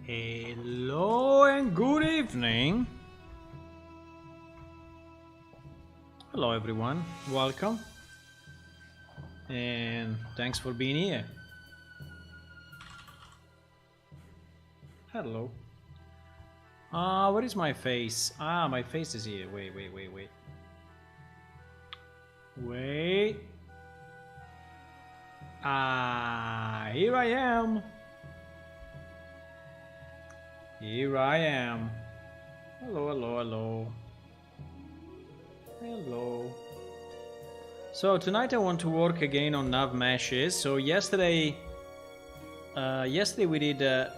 Hello and good evening. Hello everyone, welcome and thanks for being here. Hello. Where is my face? My face is here. Wait. Wait. Here I am. Here I am. Hello. So tonight I want to work again on nav meshes. So yesterday we did a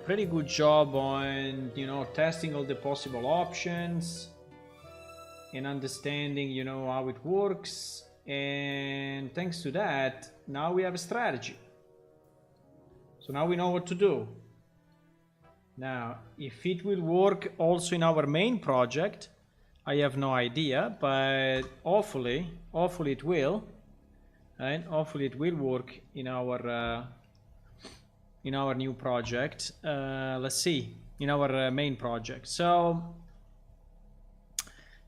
pretty good job on, testing all the possible options and understanding, how it works. And thanks to that, now we have a strategy. So now we know what to do. Now, if it will work also in our main project, I have no idea, but hopefully it will, right? Hopefully it will work in our new project. Let's see, in our main project. So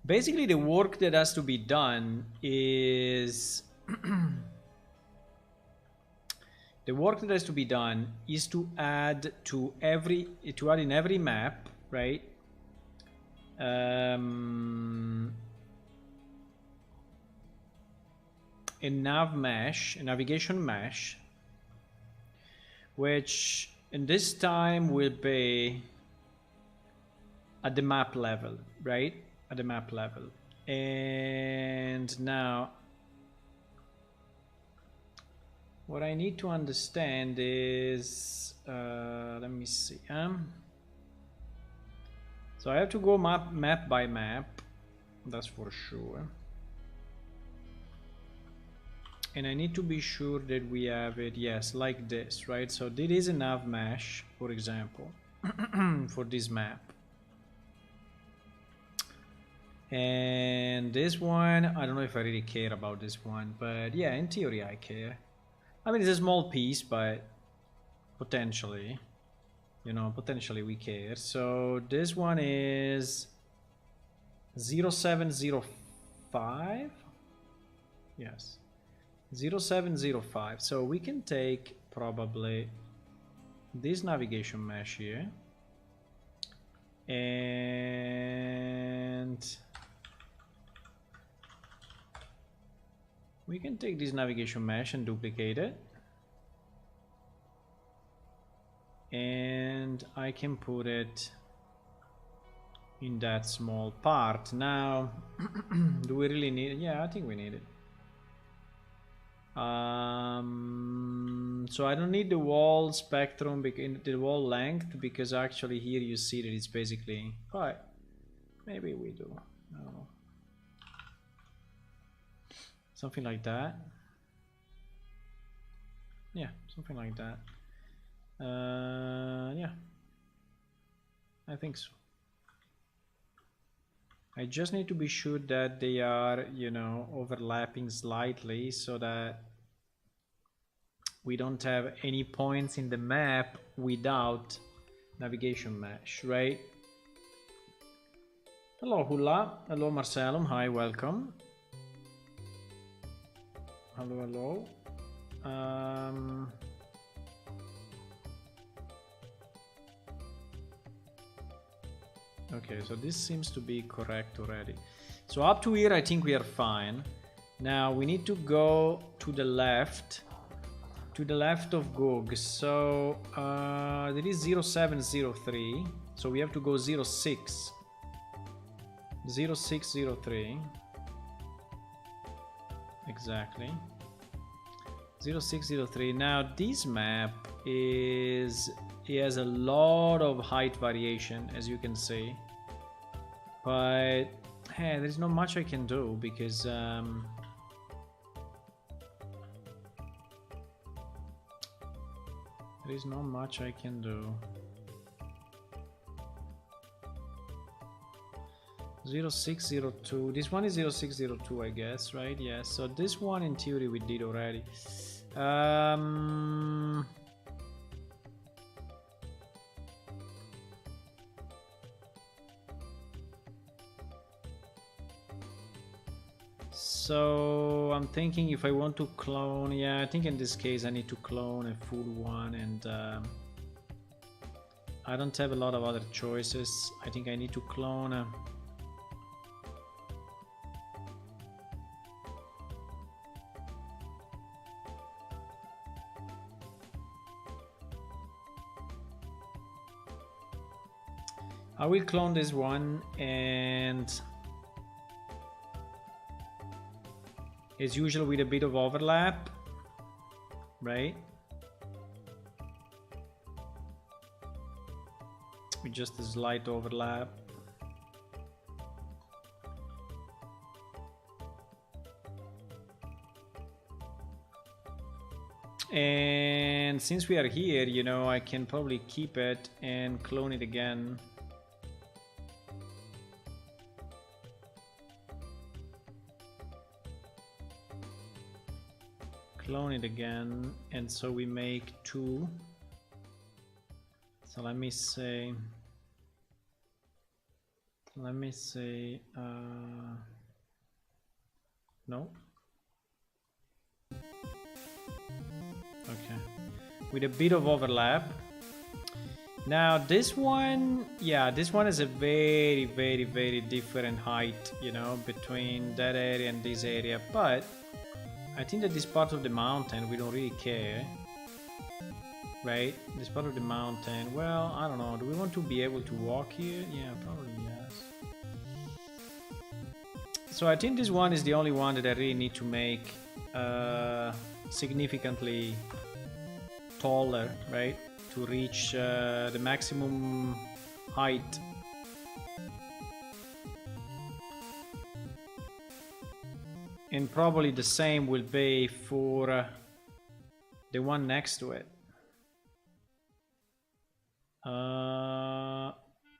basically, the work that has to be done is the work that has to be done is to add in every map, right? A nav mesh, a navigation mesh, which in this time will be at the map level, right? At the map level. And now what I need to understand is, let me see. So I have to go map by map, that's for sure. And I need to be sure that we have it, yes, like this, right? So this is a nav mesh, for example, for this map. And this one, I don't know if I really care about this one, but yeah, in theory I care. I mean, it's a small piece, but potentially, you know, potentially we care. So this one is 0705. Yes, 0705. So we can take probably this navigation mesh here, and we can take this navigation mesh and duplicate it. And I can put it in that small part. Now, do we really need it? Yeah, I think we need it. So I don't need the wall spectrum, the wall length, because actually here you see that it's basically, oh, maybe we do. I don't know. Something like that. Yeah, something like that. Yeah, I think so. I just need to be sure that they are, you know, overlapping slightly so that we don't have any points in the map without navigation mesh, right? Hello Hula, hello Marcelum, hi, welcome. Hello. Okay, so this seems to be correct already. So up to here I think we are fine. Now we need to go to the left of Gog. So there is 0703, so we have to go 06 0603, exactly, 0603. Now this map it has a lot of height variation, as you can see, but hey, there's not much I can do because there is not much I can do. 0602, this one is 0602, I guess, right? Yes, so this one in theory we did already. So I'm thinking if I want to clone, yeah, I think in this case I need to clone a full one, and I don't have a lot of other choices. I think I need to clone I will clone this one, and as usual with a bit of overlap, right? With just a slight overlap. And And since we are here, you know, I can probably keep it and clone it again. Clone it again, and so we make 2. So let me say no. Okay, with a bit of overlap. Now this one, yeah, this one is a very, very, very different height, you know, between that area and this area, but I think that this part of the mountain we don't really care, right? This part of the mountain, well, I don't know, do we want to be able to walk here? Yeah, probably yes. So I think this one is the only one that I really need to make significantly taller, right, to reach the maximum height. And probably the same will be for the one next to it.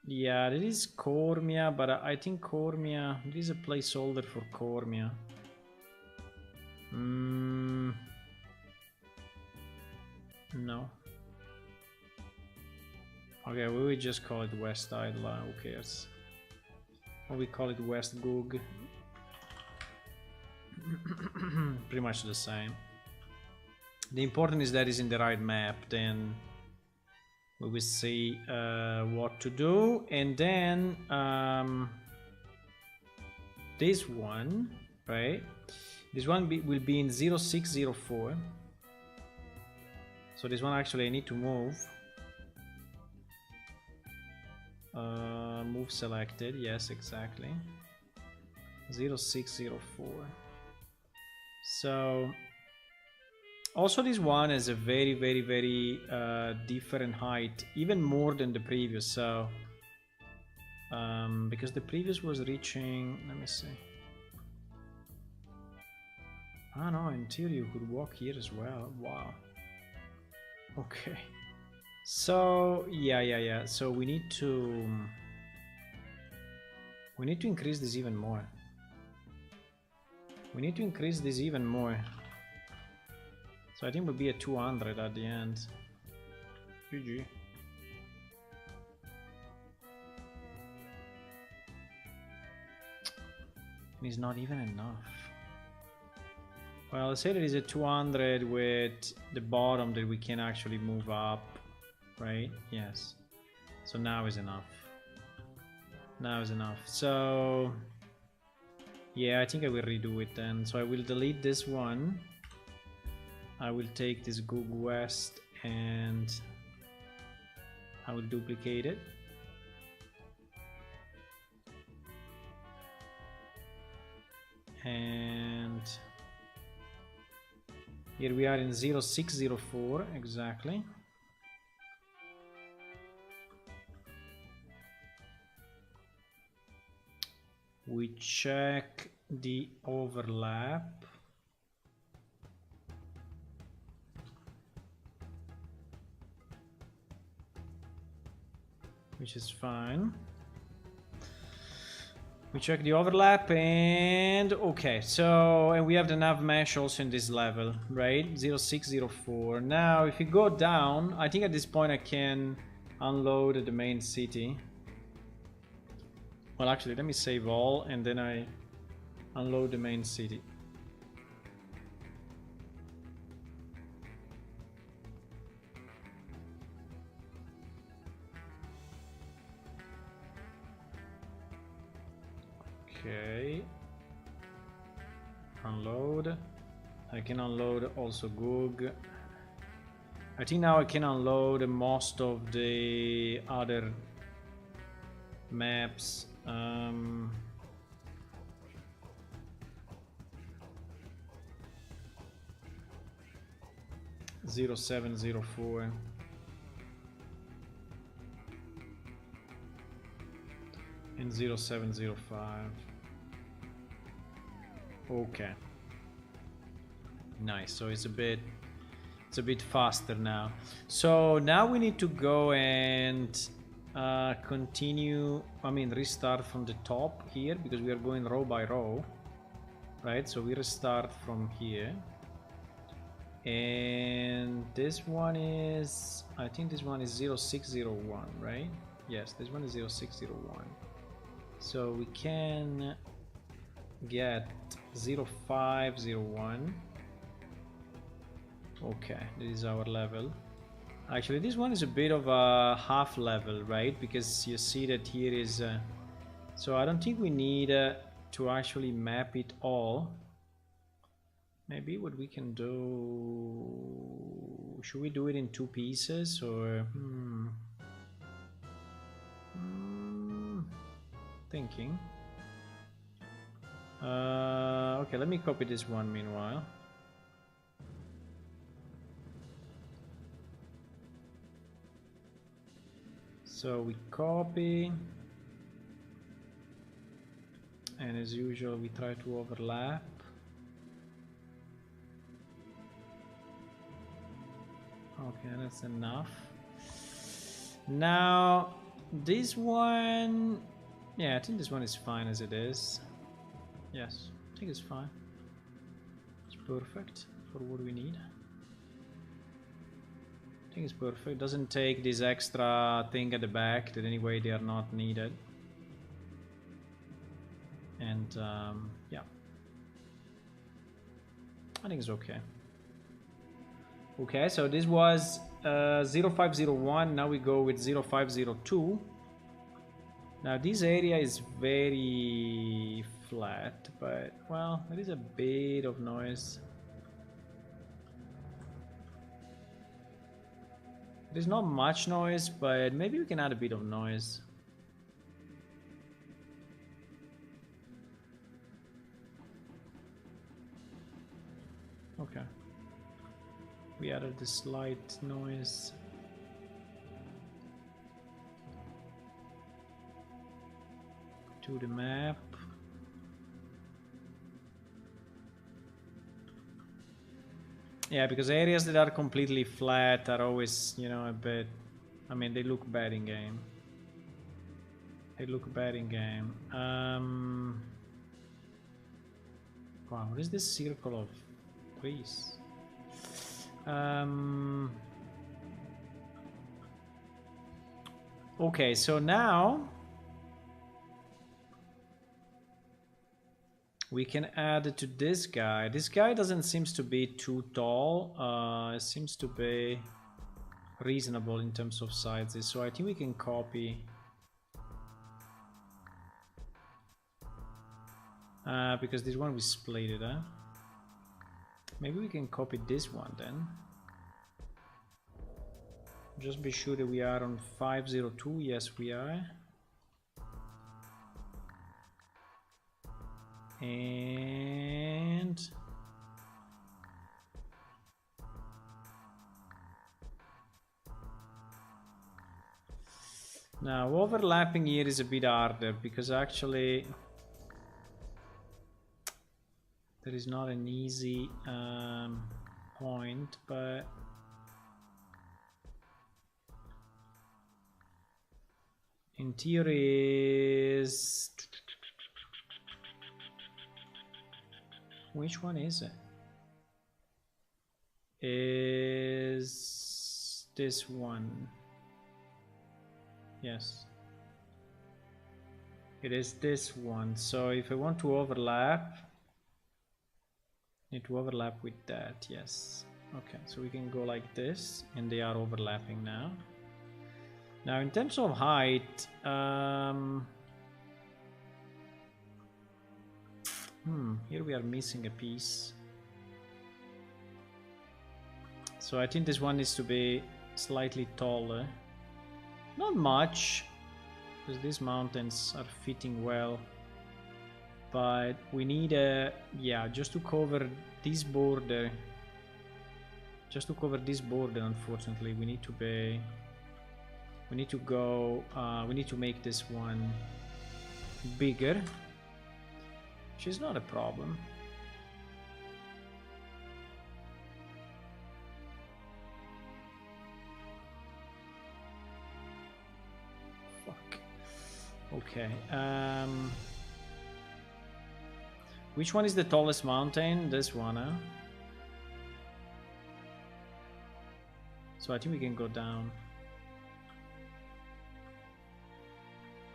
Yeah, this is Cormia, but I think Cormia, this is a placeholder for Cormia. No. Okay, we will just call it West Idla, who cares? Or we call it West Goog. Pretty much the same. The important is that it's in the right map, then we will see what to do. And then this one, right? This one will be in 0604. So this one actually I need to move. Move selected, yes, exactly. 0604. So also this one is a very, very, very different height, even more than the previous. So because the previous was reaching, let me see. Ah no, in theory you could walk here as well. Wow. Okay. So yeah. So we need to increase this even more. We need to increase this even more. So I think we'll be at 200 at the end. GG. And it's not even enough. Well, let's say that is a 200 with the bottom that we can actually move up, right? Yes. So now is enough. Now is enough. So yeah, I think I will redo it then. So I will delete this one. I will take this Google West and I will duplicate it. And here we are in 0604 exactly. We check the overlap. Which is fine. We check the overlap and okay, so and we have the nav mesh also in this level, right? 0604. Now if you go down, I think at this point I can unload the main city. Well, actually, let me save all and then I unload the main city. Okay. Unload. I can unload also Goog. I think now I can unload most of the other maps. 0704. And 0705. Okay. Nice. So it's a bit It's a bit faster now. So now we need to go and continue, I mean restart from the top here, because we are going row by row, right? So we restart from here. And this one is, I think this one is 0601, right? Yes, this one is 0601. So we can get 0501. Okay, this is our level. Actually, this one is a bit of a half level, right? Because you see that here is... so I don't think we need to actually map it all. Maybe what we can do... Should we do it in 2 pieces or... Thinking. Okay, let me copy this one meanwhile. So we copy, and as usual we try to overlap. Okay, that's enough. Now this one, yeah, I think this one is fine as it is. Yes, I think it's fine. It's perfect for what we need. I think it's perfect. Doesn't take this extra thing at the back that anyway they are not needed. And yeah, I think it's okay. Okay, so this was 0501. Now we go with 0502. Now this area is very flat, but well, there is a bit of noise. There's not much noise, but maybe we can add a bit of noise. Okay. We added the slight noise. To the map. Yeah, because areas that are completely flat are always, you know, a bit... I mean, they look bad in game. They look bad in game. Wow, what is this circle of trees? Okay, so now we can add to this guy. This guy doesn't seems to be too tall. It seems to be reasonable in terms of sizes. So I think we can copy. Because this one we split it, huh? Maybe we can copy this one then. Just be sure that we are on 502. Yes, we are. And now overlapping here is a bit harder because actually there is not an easy point, but in theory is... Which one is it? Is this one? Yes. It is this one. So if I want to overlap, need to overlap with that. Yes. Okay, so we can go like this, and they are overlapping now. Now in terms of height, here we are missing a piece. So I think this one needs to be slightly taller. Not much, because these mountains are fitting well. But we need a... yeah, just to cover this border. Just to cover this border, unfortunately, we need to be... we need to go... we need to make this one bigger. Which is not a problem. Okay. Which one is the tallest mountain? This one, huh? So I think we can go down.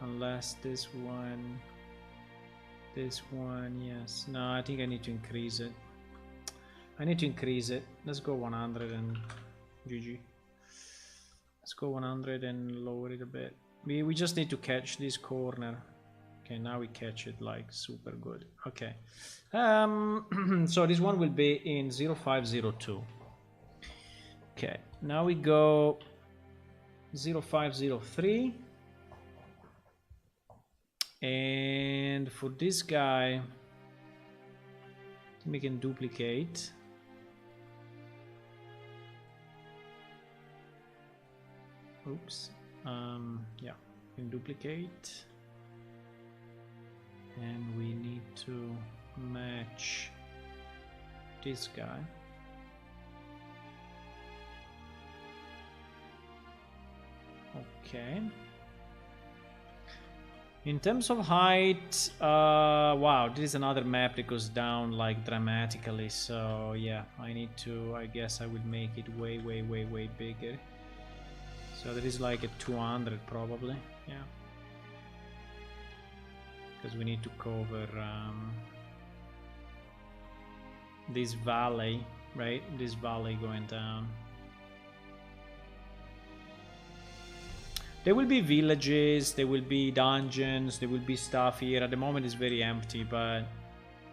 Unless this one, yes. No, I think I need to increase it. I need to increase it. Let's go 100 and GG. Let's go 100 and lower it a bit. We just need to catch this corner. Okay, now we catch it like super good. Okay. So this one will be in 0502. Okay, now we go 0503. And for this guy, we can duplicate. Oops. Yeah, we can duplicate. And we need to match this guy. Okay. In terms of height, wow, this is another map that goes down like dramatically. So yeah, I guess I would make it way bigger. So that is like a 200 probably, yeah. Because we need to cover this valley, right? This valley going down. There will be villages, there will be dungeons, there will be stuff here. At the moment it's very empty, but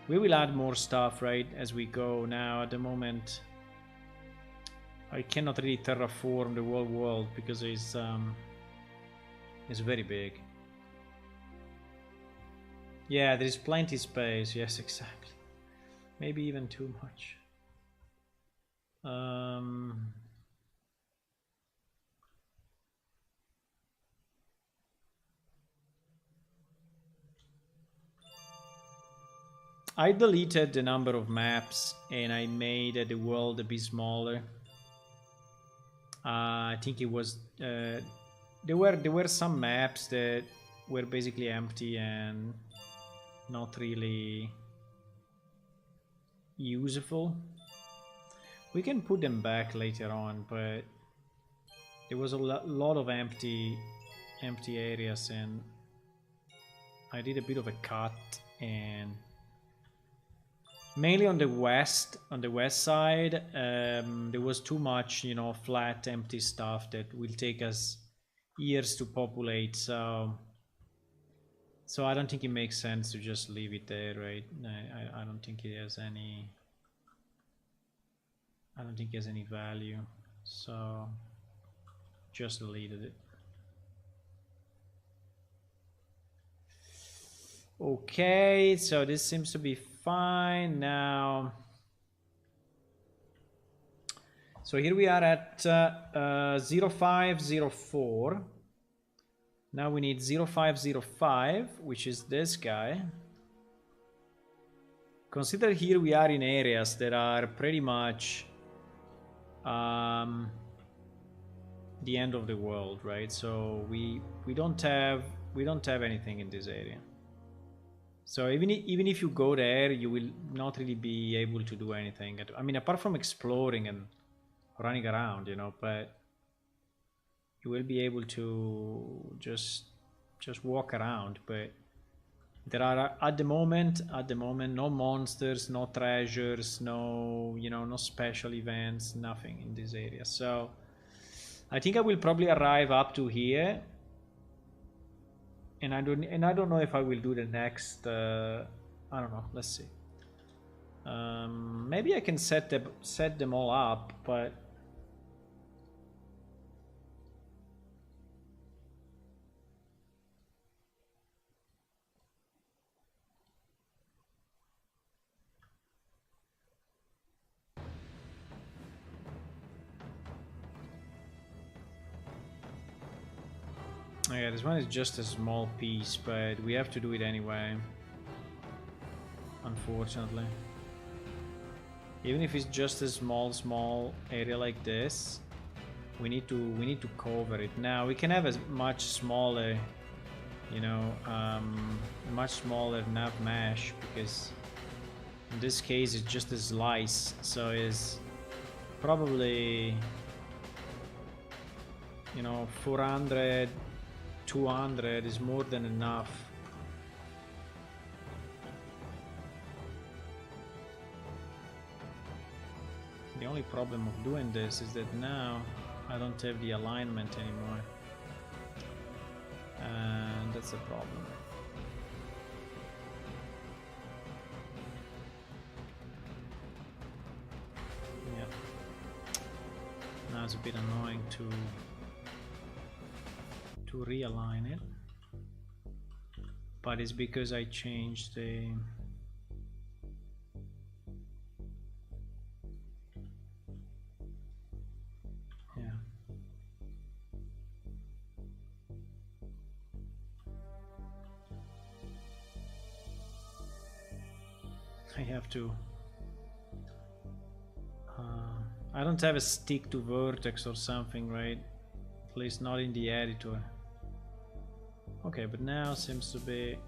we will add more stuff, right, as we go. Now, at the moment, I cannot really terraform the whole world because it's very big. Yeah, there is plenty space. Yes, exactly. Maybe even too much. I deleted the number of maps and I made the world a bit smaller. I think it was there were some maps that were basically empty and not really useful. We can put them back later on, but there was a lot of empty areas, and I did a bit of a cut, and mainly on the west side, there was too much, you know, flat empty stuff that will take us years to populate. So I don't think it makes sense to just leave it there, right? I don't think it has any. I don't think it has any value, so just deleted it. Okay, so this seems to be fine now. So here we are at 0504. Now we need 0505, which is this guy. Consider here we are in areas that are pretty much the end of the world, right? So we don't have anything in this area. So even if you go there, you will not really be able to do anything. I mean, apart from exploring and running around, you know, but you will be able to just walk around. But there are at the moment no monsters, no treasures, no, you know, no special events, nothing in this area. So I think I will probably arrive up to here, and I don't know if I will do the next. I don't know. Let's see. Maybe I can set them all up, but yeah, this one is just a small piece, but we have to do it anyway. Unfortunately, even if it's just a small area like this, we need to cover it. Now we can have a much smaller you know, much smaller nav mesh, because in this case it's just a slice, so it's probably, you know, 400, 200 is more than enough. The only problem of doing this is that now I don't have the alignment anymore, and that's a problem. Yeah, now it's a bit annoying to realign it, but it's because I changed the I have to I don't have a stick to vertex or something, right? At least not in the editor. Okay, but now seems to be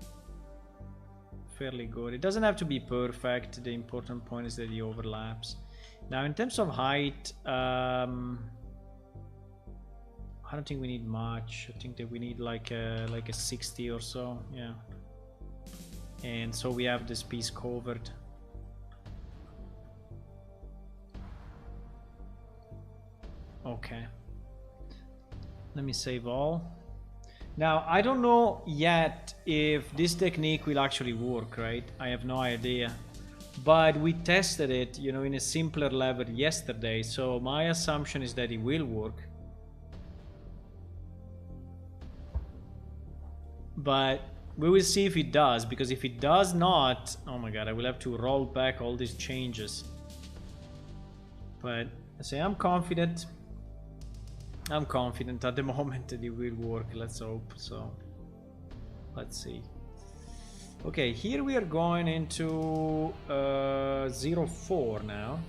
fairly good. It doesn't have to be perfect. The important point is that it overlaps. Now in terms of height, I don't think we need much. I think that we need like a 60 or so, yeah. And so we have this piece covered. Okay. Let me save all. Now, I don't know yet if this technique will actually work, right? I have no idea. But we tested it, you know, in a simpler level yesterday, so my assumption is that it will work. But we will see if it does, because if it does not, oh my god, I will have to roll back all these changes. But I say I'm confident. I'm confident at the moment that it will work. Let's hope so. Let's see. Okay, here we are going into 04 now.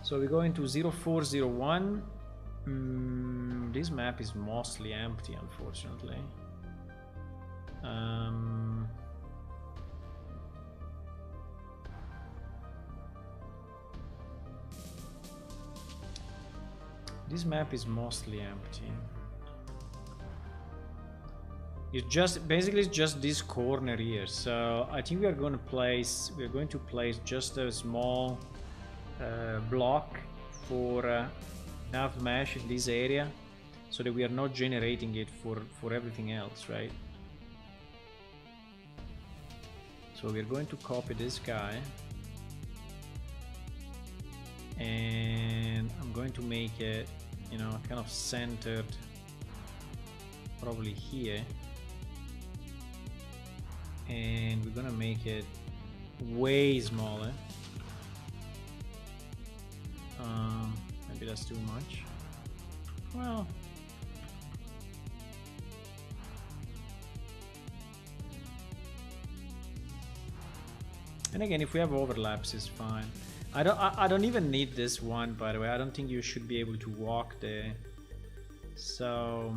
So we go into 0401. This map is mostly empty, unfortunately. This map is mostly empty. It's just basically it's just this corner here. So I think we are going to place just a small block for nav mesh in this area, so that we are not generating it for everything else, right? So we're going to copy this guy, and I'm going to make it, you know, kind of centered probably here, and we're gonna make it way smaller. Maybe that's too much. Well, and again, if we have overlaps, it's fine. I don't even need this one, by the way. I don't think you should be able to walk there. So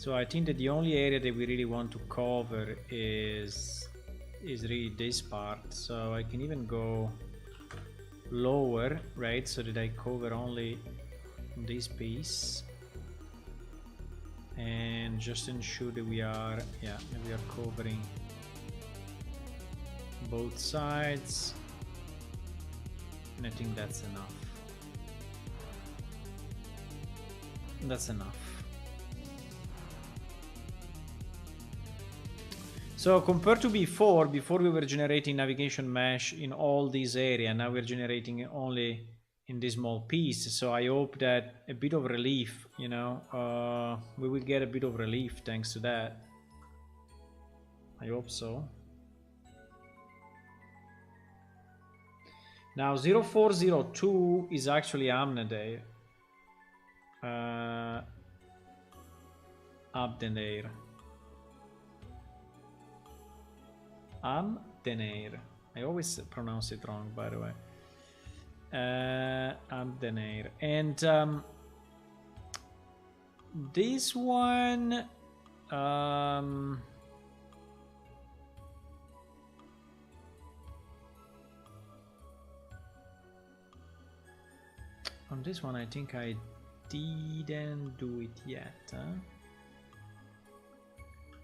I think that the only area that we really want to cover is really this part. So I can even go lower, right? So that I cover only this piece, and just ensure that we are covering both sides, and I think that's enough. That's enough. So compared to before we were generating navigation mesh in all these areas, now we're generating it only in this small piece. So I hope that a bit of relief, you know, we will get a bit of relief thanks to that. I hope so. Now 0402 is actually Amnadeir. Abdenair. Amdenair. I always pronounce it wrong, by the way. Amdenair. And this one, on this one, I think I didn't do it yet, huh?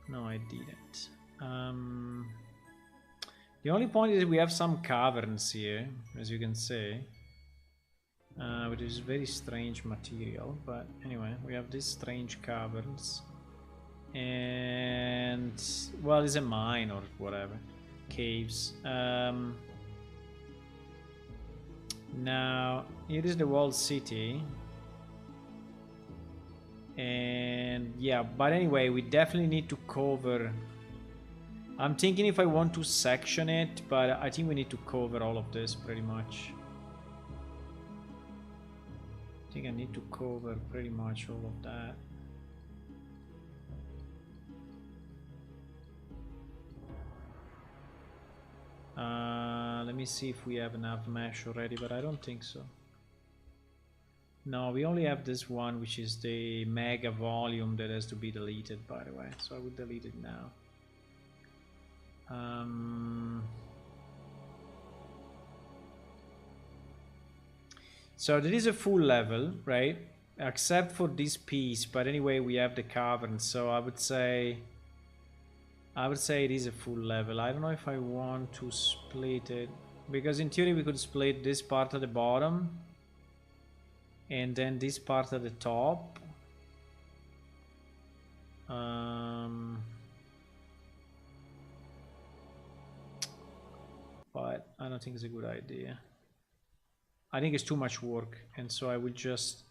No, I didn't. The only point is we have some caverns here, as you can see, which is very strange material. But anyway, we have these strange caverns, and well, it's a mine or whatever, caves. Now here is the walled city, and yeah, but anyway, we definitely need to cover. I'm thinking if I want to section it, but I think we need to cover all of this pretty much. I think I need to cover pretty much all of that. Let me see if we have enough mesh already, but I don't think so. No, we only have this one, which is the mega volume that has to be deleted, by the way. So I will delete it now. So there is a full level, right? Except for this piece, but anyway, we have the cavern. So I would say it is a full level. I don't know if I want to split it, because in theory we could split this part at the bottom and then this part at the top. But I don't think it's a good idea. I think it's too much work, and so I would just,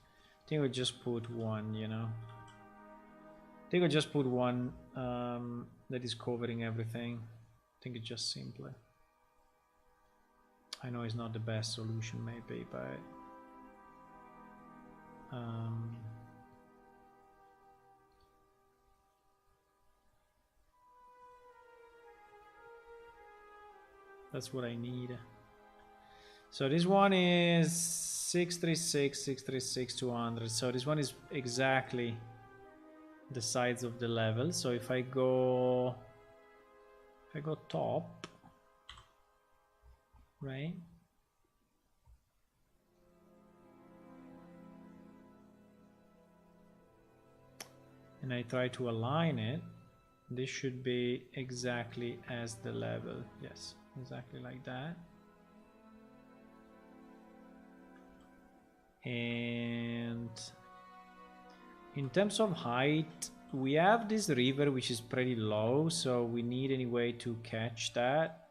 I think I'll just put one, you know. I think I'll just put one that is covering everything. I think it's just simpler. I know it's not the best solution maybe, but that's what I need. So this one is 636, 636, 200. So this one is exactly the size of the level. So if I go top, right? And I try to align it, this should be exactly as the level. Yes, exactly like that. And in terms of height, we have this river which is pretty low, so we need any way to catch that.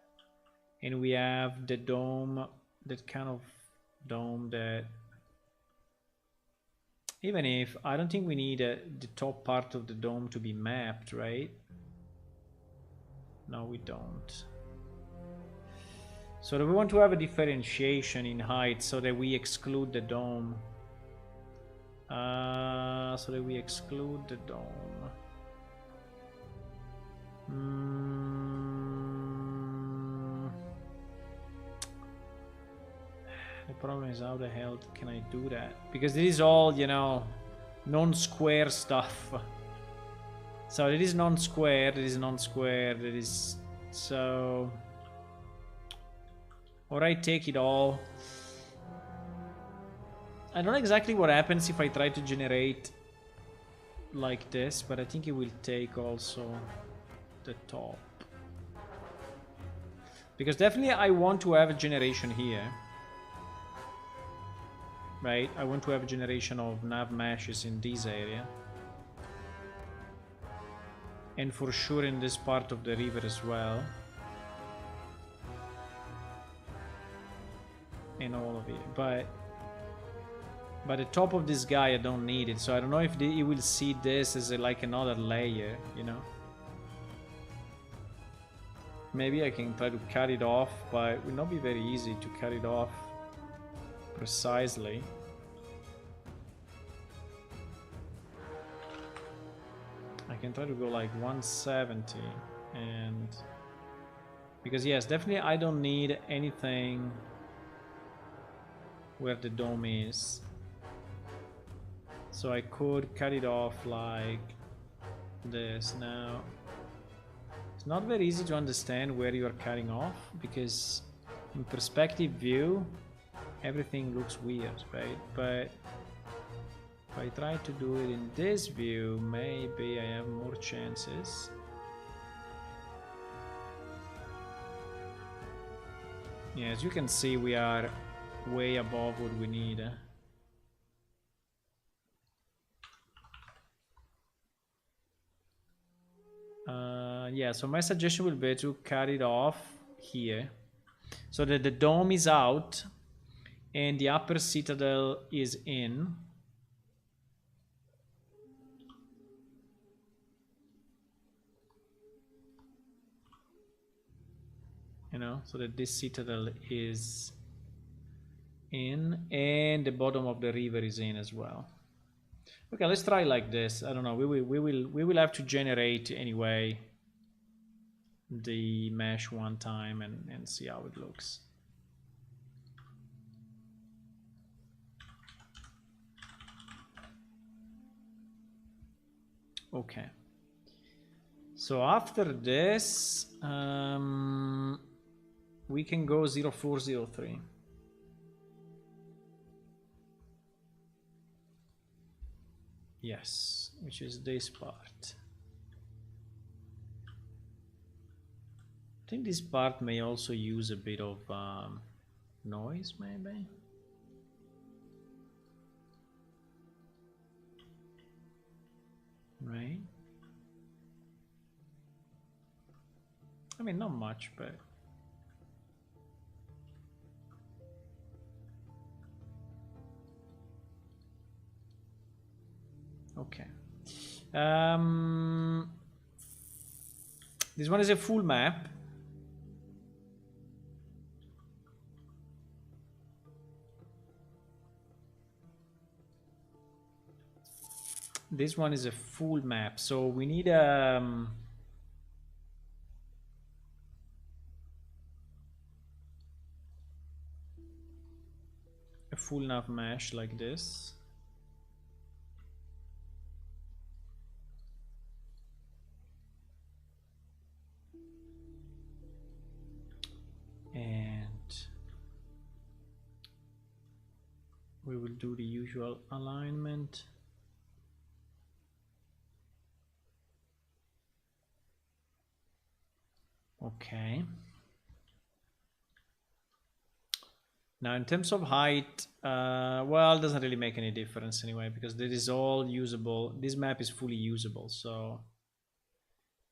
And we have the dome, that kind of dome that, even if I don't think we need the top part of the dome to be mapped, right? No, we don't. So we want to have a differentiation in height so that we exclude the dome. So that we exclude the dome. The problem is, how the hell can I do that? Because this is all, you know, non-square stuff. So it is non-square, it is non-square, it is... So... Or I take it all. I don't know exactly what happens if I try to generate like this, but I think it will take also the top. Because definitely I want to have a generation here. Right? I want to have a generation of nav meshes in this area. And for sure in this part of the river as well. And all of it. But the top of this guy I don't need it. So I don't know if he will see this as like another layer, you know. Maybe I can try to cut it off, but it will not be very easy to cut it off precisely. I can try to go like 170 and... Because yes, definitely I don't need anything where the dome is. So I could cut it off like this. Now it's not very easy to understand where you are cutting off, because in perspective view everything looks weird, right? But if I try to do it in this view, maybe I have more chances. Yeah, as you can see, we are way above what we need. Yeah, so my suggestion will be to cut it off here so that the dome is out and the upper citadel is in. You know, so that this citadel is in and the bottom of the river is in as well. Okay, let's try like this. I don't know. We will have to generate anyway the mesh one time and see how it looks. Okay. So after this, we can go 0403. Yes, which is this part. I think this part may also use a bit of noise, maybe. Right? I mean, not much, but... Okay. This one is a full map. This one is a full map, so we need a full nav mesh like this. And we will do the usual alignment. Okay. Now in terms of height, well, it doesn't really make any difference anyway, because this is all usable. This map is fully usable, so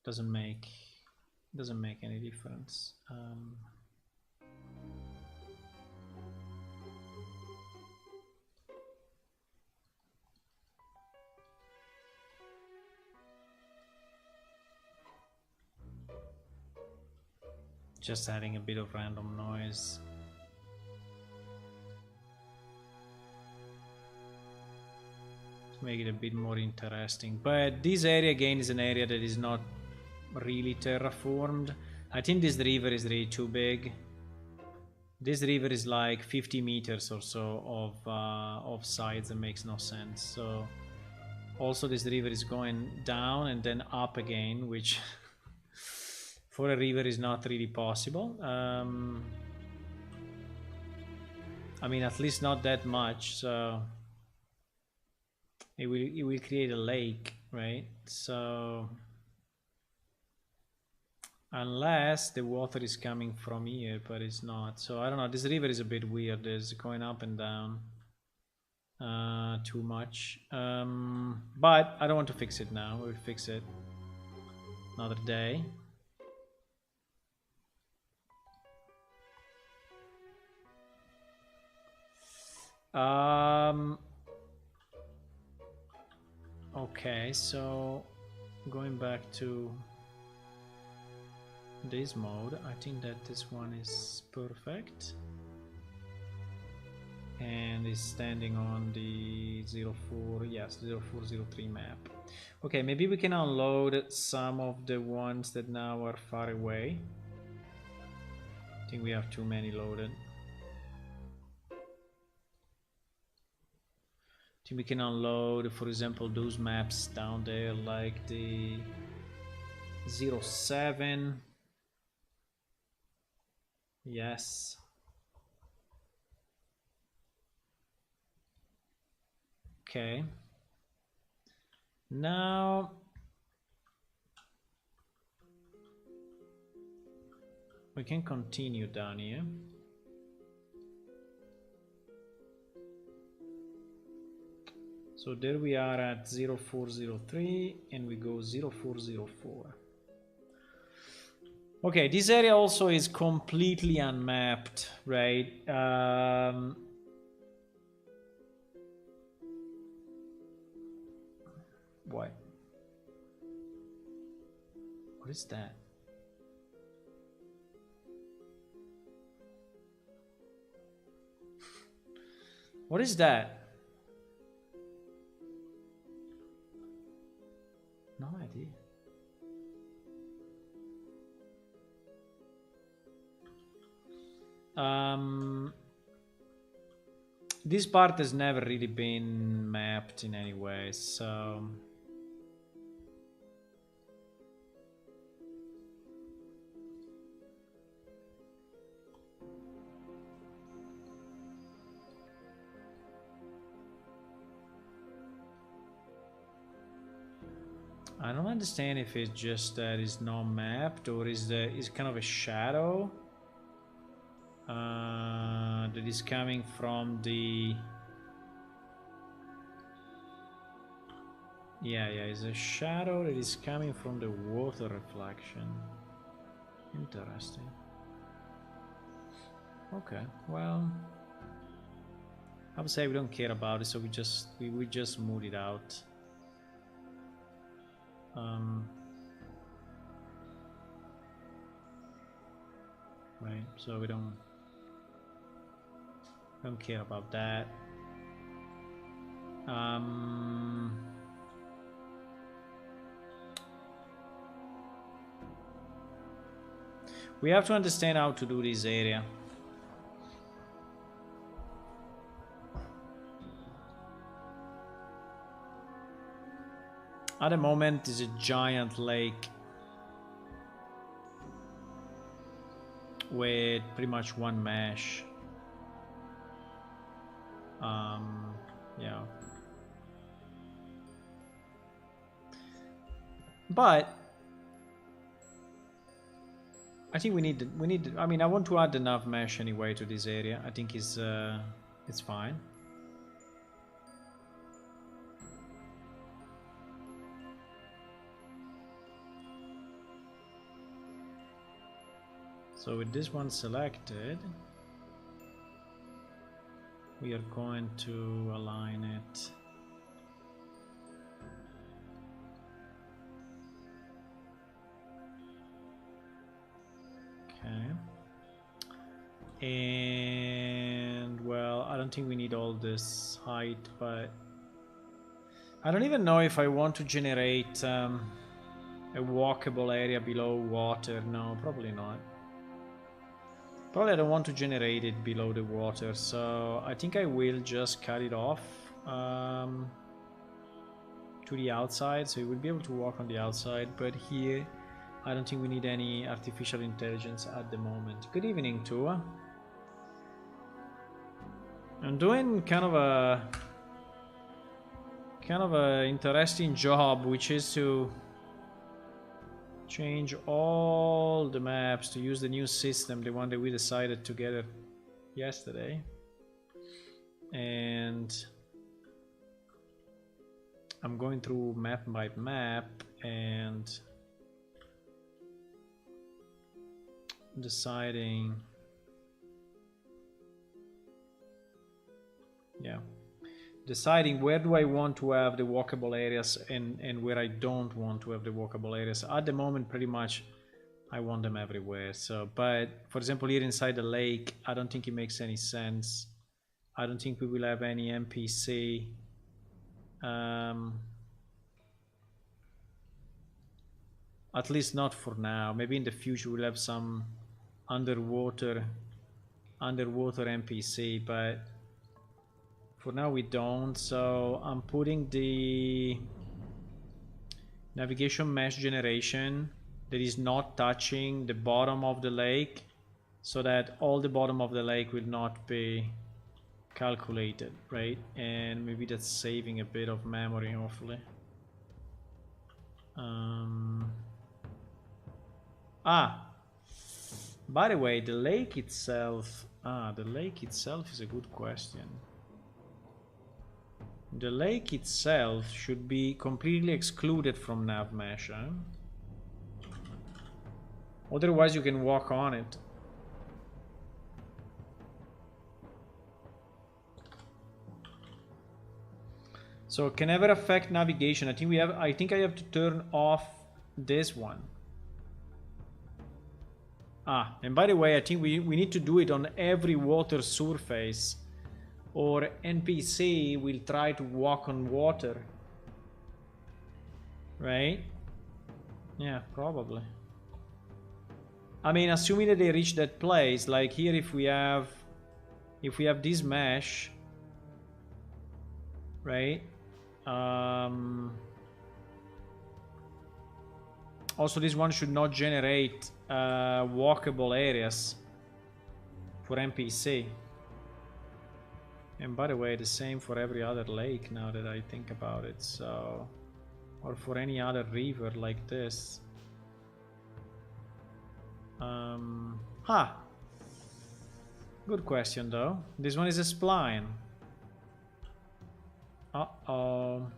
it doesn't make any difference. Just adding a bit of random noise. To make it a bit more interesting. But this area again is an area that is not really terraformed. I think this river is really too big. This river is like 50 meters or so of sides. That makes no sense. So also this river is going down and then up again, which for a river is not really possible. I mean, at least not that much. So it will create a lake, right? So unless the water is coming from here, but it's not. So I don't know. This river is a bit weird. It's going up and down too much. But I don't want to fix it now. We'll fix it another day. Okay, so going back to this mode, I think that this one is perfect and is standing on the 0403 map. Okay, maybe we can unload some of the ones that now are far away. I think we have too many loaded. I think we can unload, for example, those maps down there, like the 07. Yes. Okay. Now we can continue down here. So there we are at 0403 and we go 0404. Okay, this area also is completely unmapped, right? What? What is that? What is that? No idea. This part has never really been mapped in any way, so I don't understand if it's just that it's not mapped or is kind of a shadow that is coming from the yeah, it's a shadow that is coming from the water reflection. Interesting. Okay, well, I would say we don't care about it, so we just move it out. Right, so we don't care about that. We have to understand how to do this area. At the moment, it's a giant lake with pretty much one mesh. Yeah. But I think we need. I mean, I want to add enough mesh anyway to this area. I think it's fine. So with this one selected, we are going to align it. Okay. And well, I don't think we need all this height, but I don't even know if I want to generate a walkable area below water. No, probably not. Probably I don't want to generate it below the water, so I think I will just cut it off to the outside, so you will be able to walk on the outside, but here I don't think we need any artificial intelligence at the moment. Good evening, Tua. I'm doing kind of a interesting job, which is to change all the maps to use the new system, the one that we decided together yesterday. And I'm going through map by map and deciding, deciding where do I want to have the walkable areas and where I don't want to have the walkable areas. At the moment, pretty much I want them everywhere. So, but for example, here inside the lake, I don't think it makes any sense. I don't think we will have any NPC. At least not for now. Maybe in the future we'll have some underwater NPC, but For now we don't, so I'm putting the navigation mesh generation that is not touching the bottom of the lake, so that all the bottom of the lake will not be calculated, right? And maybe that's saving a bit of memory, hopefully. By the way, the lake itself is a good question. The lake itself should be completely excluded from nav mesh, huh? Otherwise you can walk on it. So can never affect navigation. I think I have to turn off this one. And by the way, I think we need to do it on every water surface, or NPC will try to walk on water. Right? Yeah, probably. I mean, assuming that they reach that place, like here, if we have this mesh, right? Also, this one should not generate walkable areas for NPC. And by the way, the same for every other lake now that I think about it. So, or for any other river like this. Good question though. This one is a spline. Uh-oh.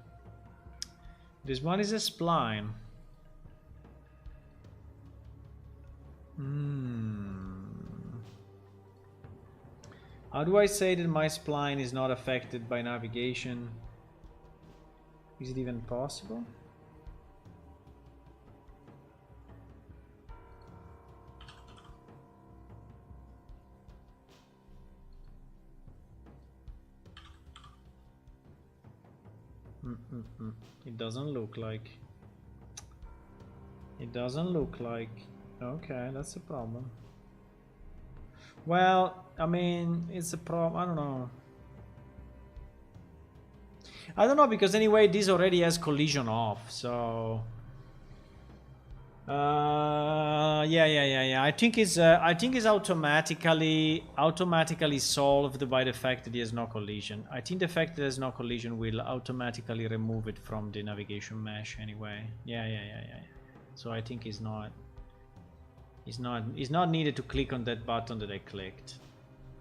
This one is a spline. How do I say that my spline is not affected by navigation? Is it even possible? It doesn't look like. It doesn't look like. Okay, that's a problem. Well, I mean, it's a problem. I don't know. I don't know, because anyway, this already has collision off, so. Yeah. I think it's automatically solved by the fact that there's no collision. I think the fact that there's no collision will automatically remove it from the navigation mesh anyway. Yeah. So I think it's not needed to click on that button that I clicked.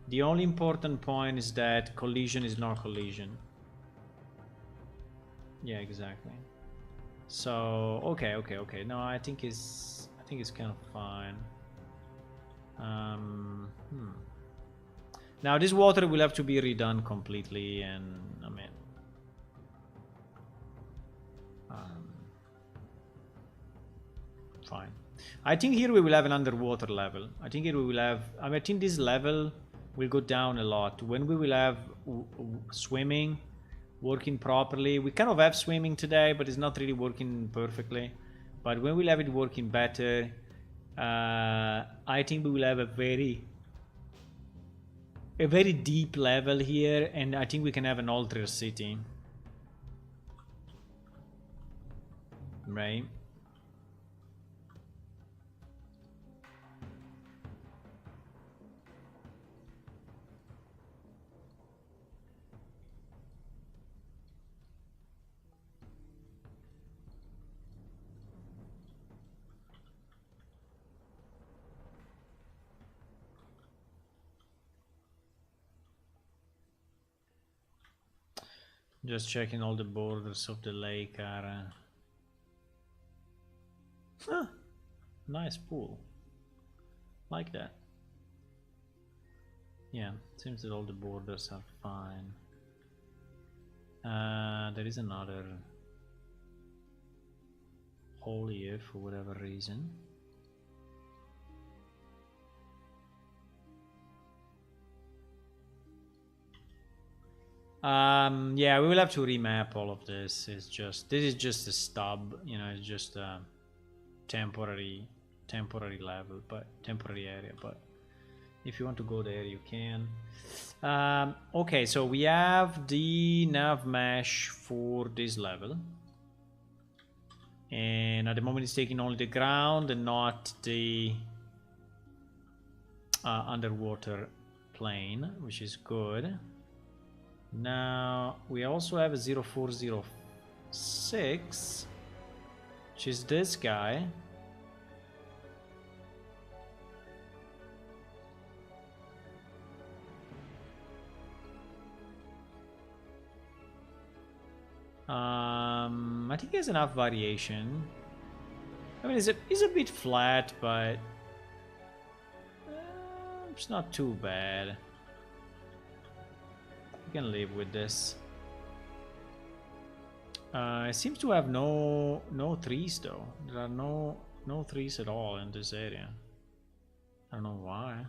The only important point is that collision is not collision. Yeah, exactly. So okay. No, I think it's kind of fine. Now this water will have to be redone completely, and I mean, fine. I think here we will have an underwater level. I think here we will have. I think this level will go down a lot when we will have swimming working properly. We kind of have swimming today, but it's not really working perfectly. But when we'll have it working better, I think we will have a very deep level here, and I think we can have an alternate city, right? Just checking all the borders of the lake are... nice pool. Like that. Yeah, seems that all the borders are fine. There is another hole here for whatever reason. Yeah, we will have to remap all of this. This is just a stub, you know, it's just a temporary level, but temporary area, but If you want to go there, you can. Okay, so we have the nav mesh for this level. And at the moment it's taking only the ground and not the underwater plane, which is good. Now we also have a 0406, which is this guy. I think he has enough variation. I mean, it's a bit flat, but it's not too bad. You can live with this. It seems to have no trees though. There are no trees at all in this area. I don't know why.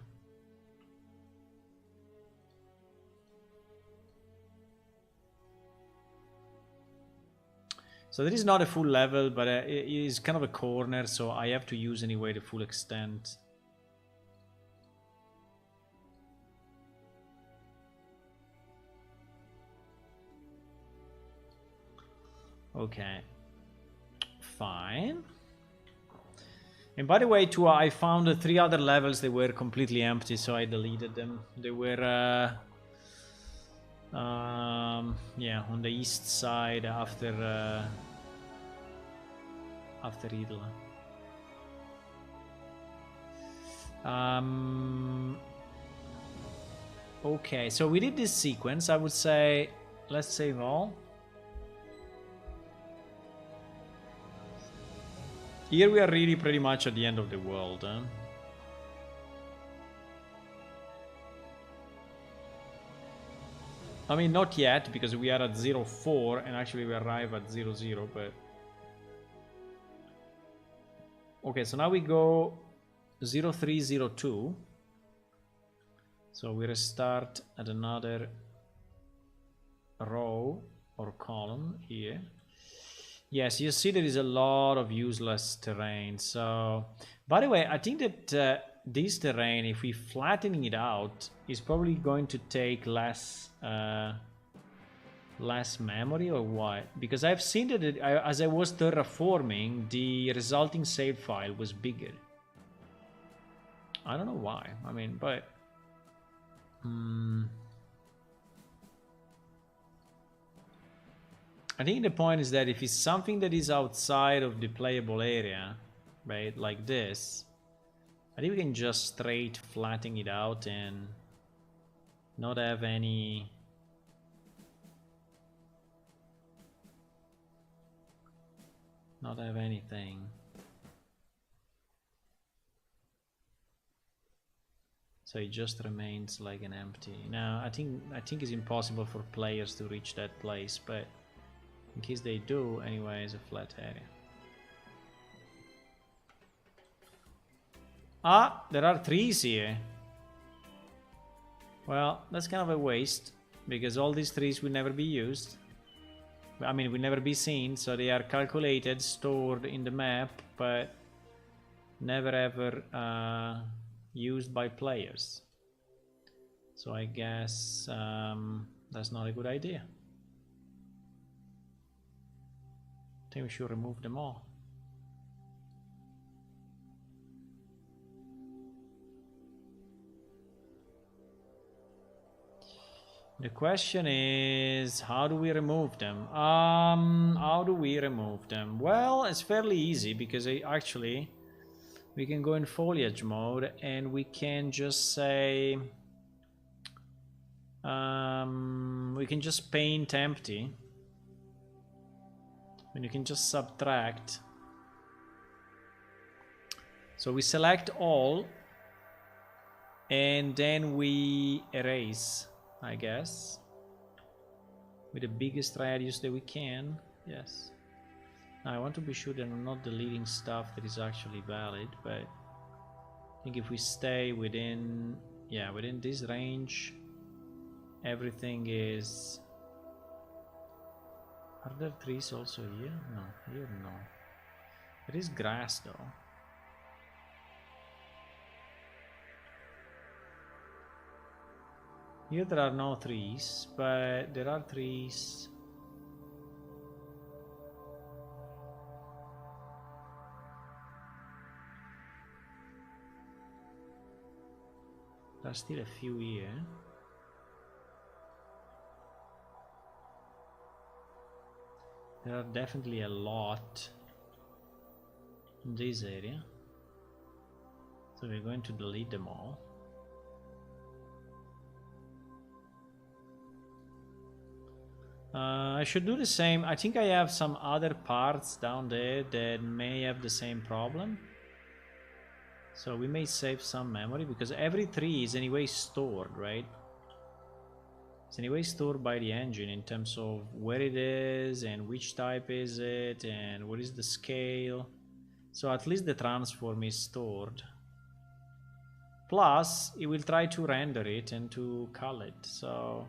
So there is not a full level, but it is kind of a corner, so I have to use anyway the full extent. Okay, fine. And by the way, too, I found 3 other levels that were completely empty, so I deleted them. They were, yeah, on the east side after Idle. Okay, so we did this sequence. I would say, let's save all. Here we are really pretty much at the end of the world, huh? I mean, not yet, because we are at 04, and actually we arrive at 00, but... Okay, so now we go 0302. So we restart at another row or column here. Yes, you see there is a lot of useless terrain. So, by the way, I think that this terrain, if we flatten it out, is probably going to take less memory or what? Because I've seen that as I was terraforming, the resulting save file was bigger. I don't know why. I mean, but... I think the point is that if it's something that is outside of the playable area, right, like this, I think we can just straight flatten it out and not have any... not have anything. So it just remains like an empty. Now, I think it's impossible for players to reach that place, but in case they do, anyway, it's a flat area. Ah, there are trees here. Well, that's kind of a waste, because all these trees will never be used. I mean, will never be seen, so they are calculated, stored in the map, but never ever used by players. So I guess that's not a good idea. I think we should remove them all. The question is, how do we remove them? How do we remove them? Well, it's fairly easy, because actually we can go in foliage mode and we can just say we can just paint empty, and you can just subtract. So we select all and then we erase, I guess, with the biggest radius that we can. Yes. Now I want to be sure that I'm not deleting stuff that is actually valid, but I think if we stay within, yeah, within this range, everything is... Are there trees also here? No, here no. There is grass though. Here there are no trees, but there are trees. There are still a few here. There are definitely a lot in this area. So we're going to delete them all. I should do the same. I think I have some other parts down there that may have the same problem. So we may save some memory because every tree is anyway stored, right? It's anyway stored by the engine in terms of where it is and which type is it and what is the scale. So at least the transform is stored. Plus, it will try to render it and to cull it. So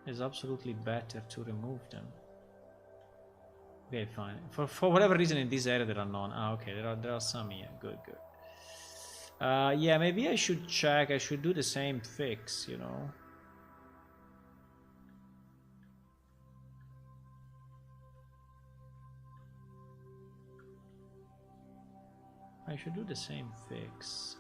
it's absolutely better to remove them. Okay, fine. For whatever reason in this area there are none. Ah, okay, there are some here. Good, good. Yeah, maybe I should check. I should do the same fix, you know. I should do the same fix.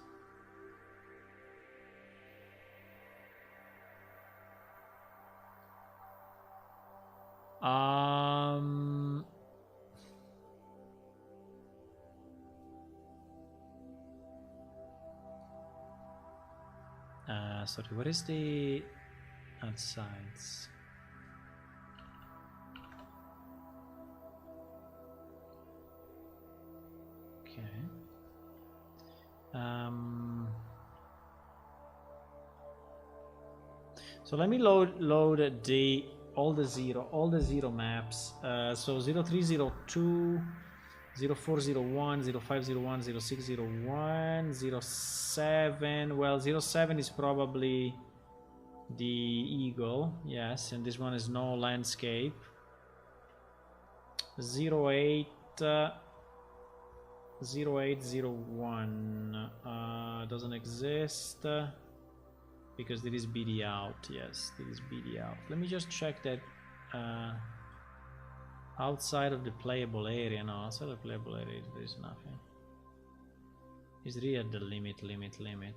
Sorry, what is the outsides? Okay. So let me load all the zero maps. So 0302, 0401, 0501, 0601, 07. Well, 07 is probably the Eagle, yes, and this one is no landscape. 08 0801 doesn't exist because there is BD out. Yes, there is BD out. Let me just check that outside of the playable area. No, outside of the playable area there is nothing. It's really at the limit.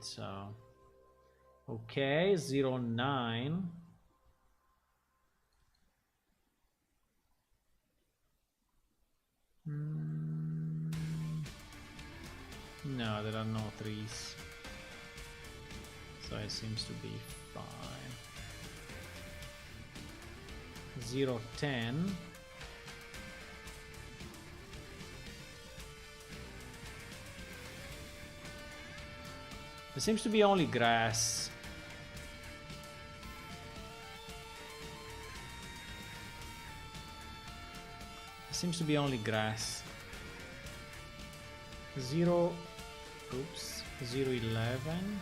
So okay, 09. No, there are no trees, so it seems to be fine. 010. There seems to be only grass. There seems to be only grass. 011.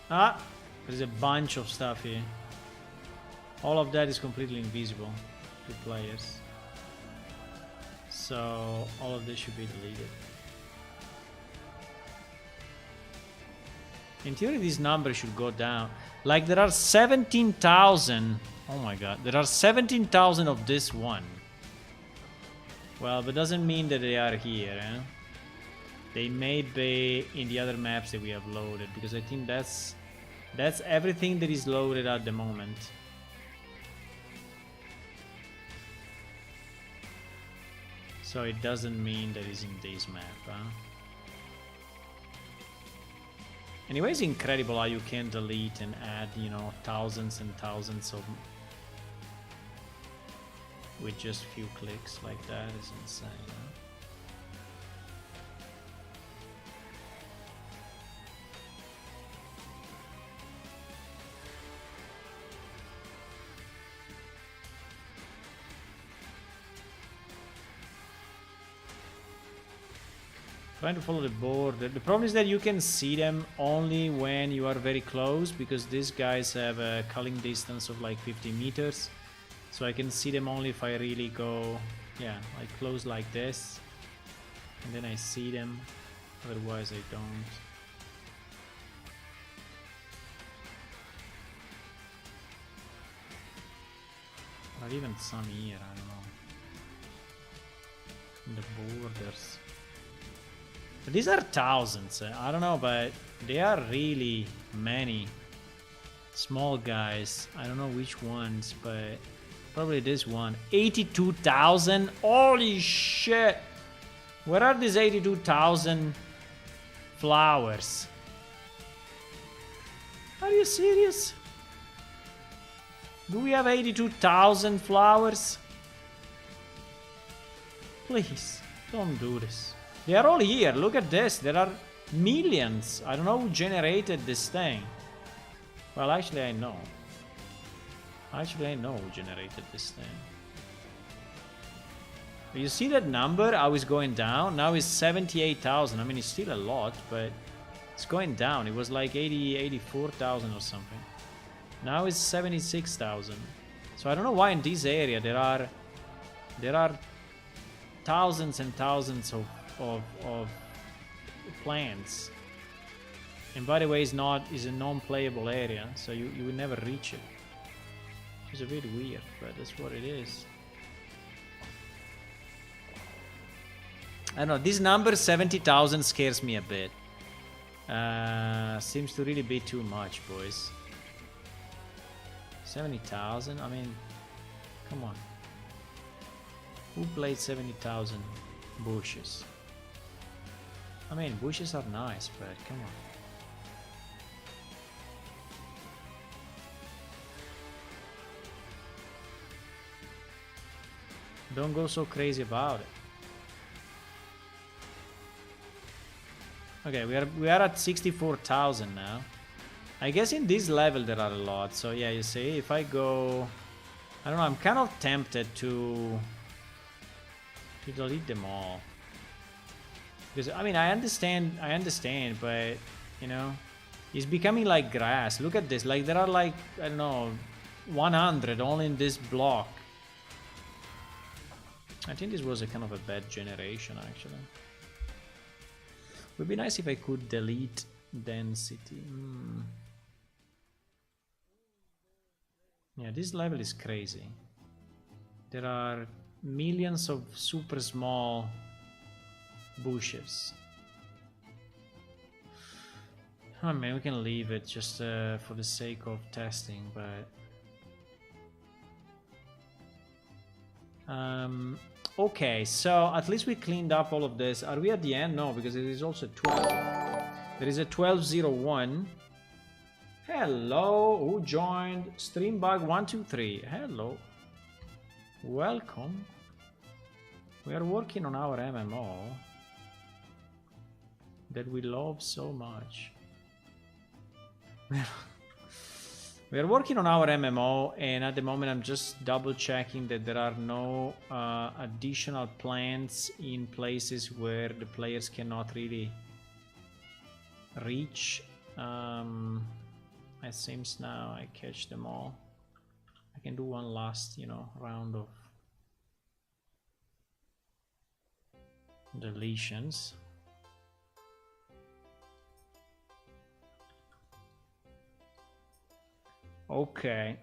Ah, there's a bunch of stuff here. All of that is completely invisible to players. So all of this should be deleted. In theory, these numbers should go down. Like there are 17,000. Oh my god, there are 17,000 of this one. Well, that doesn't mean that they are here, eh? They may be in the other maps that we have loaded, because I think that's everything that is loaded at the moment. So it doesn't mean that it's in this map, huh? Anyway, it's incredible how you can delete and add, you know, thousands and thousands of with just a few clicks like that. Is insane, huh? Trying to follow the board. The problem is that you can see them only when you are very close, because these guys have a culling distance of like 50 meters. So I can see them only if I really go, yeah, like close like this. and then I see them, otherwise I don't. Or even some here, I don't know. In the borders. But these are thousands, I don't know, but they are really many small guys. I don't know which ones, but probably this one. 82,000? Holy shit! Where are these 82,000 flowers? Are you serious? Do we have 82,000 flowers? Please, don't do this. They are all here. Look at this. There are millions. I don't know who generated this thing. Well, actually, I know. Actually, I know who generated this thing. You see that number? How it's going down? Now it's 78,000. I mean, it's still a lot, but it's going down. It was like 84,000 or something. Now it's 76,000. So I don't know why in this area there are thousands and thousands of plants. And by the way, it's a non-playable area, so you will never reach it. It's a bit weird, but that's what it is. I don't know, this number 70,000 scares me a bit. Seems to really be too much, boys. 70,000? I mean, come on. Who played 70,000 bushes? I mean, bushes are nice, but come on. Don't go so crazy about it. Okay, we are at 64,000 now. I guess in this level there are a lot. So yeah, you see, if I go, I don't know, I'm kind of tempted to delete them all. Because I mean, I understand, but you know, it's becoming like grass. Look at this. Like there are like, I don't know, 100 only in this block. I think this was a kind of a bad generation actually. Would be nice if I could delete density. Yeah, this level is crazy. There are millions of super small bushes. I mean, we can leave it just for the sake of testing, but okay, so at least we cleaned up all of this. Are we at the end? No, because it is also 12. There is a 1201. Hello, who joined? Streambug123. Hello. Welcome. We are working on our MMO that we love so much. We are working on our MMO, and at the moment I'm just double checking that there are no additional plants in places where the players cannot really reach. It seems now I catch them all. I can do one last, you know, round of deletions. Okay.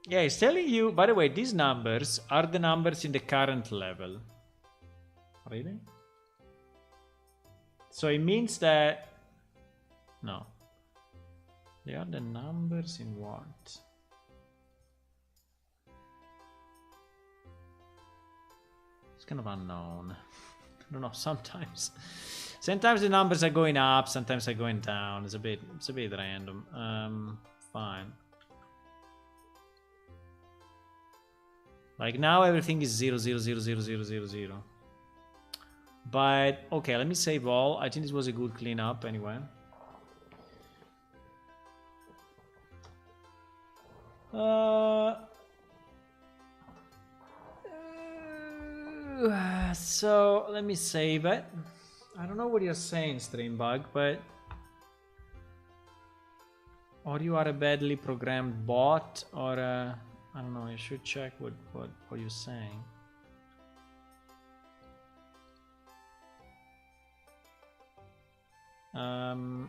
Yeah, it's telling you, by the way, these numbers are the numbers in the current level. Really? So it means that... No. They are the numbers in what? It's kind of unknown. I don't know, sometimes the numbers are going up, sometimes they're going down. It's a bit random. Fine. Like now everything is 0, 0, 0, 0, 0, 0, 0. But okay, let me save all. I think this was a good cleanup anyway. So let me save it. I don't know what you're saying, Streambug, but or you are a badly programmed bot, or I don't know. You should check what you're saying. Okay,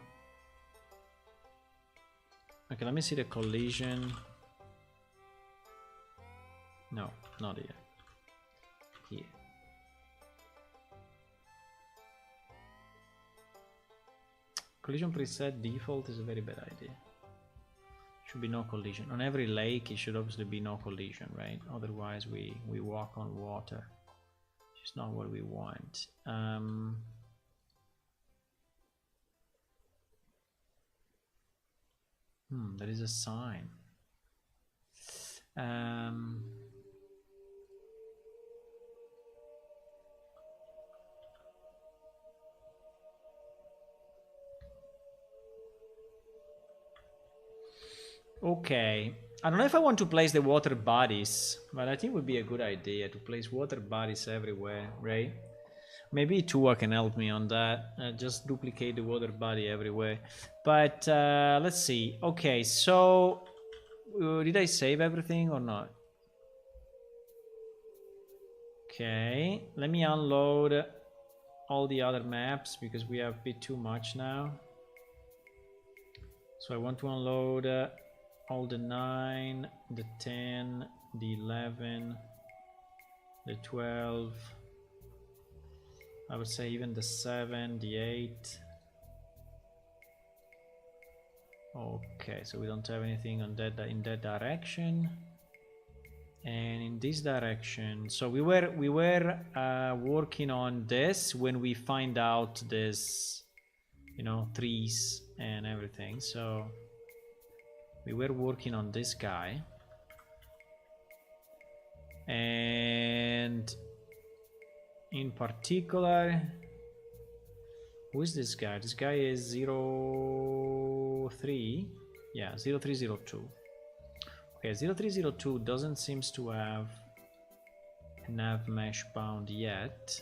let me see the collision. No, not here. Here. Collision preset default is a very bad idea. Should be no collision. On every lake it should obviously be no collision, right? Otherwise we walk on water. Which is not what we want. There is a sign. Okay, I don't know if I want to place the water bodies, but I think it would be a good idea to place water bodies everywhere, right? Maybe Tua can help me on that. Just duplicate the water body everywhere. But let's see. Okay, so did I save everything or not? Okay, let me unload all the other maps because we have a bit too much now. So I want to unload all the 9, the 10, the 11, the 12, I would say even the 7, the 8. Okay, so we don't have anything on that in that direction. And in this direction, so we were working on this when we find out this, you know, trees and everything. So we were working on this guy, and in particular, who is this guy? This guy is 03. Yeah, 0302. Okay, 0302 doesn't seem to have a nav mesh bound yet.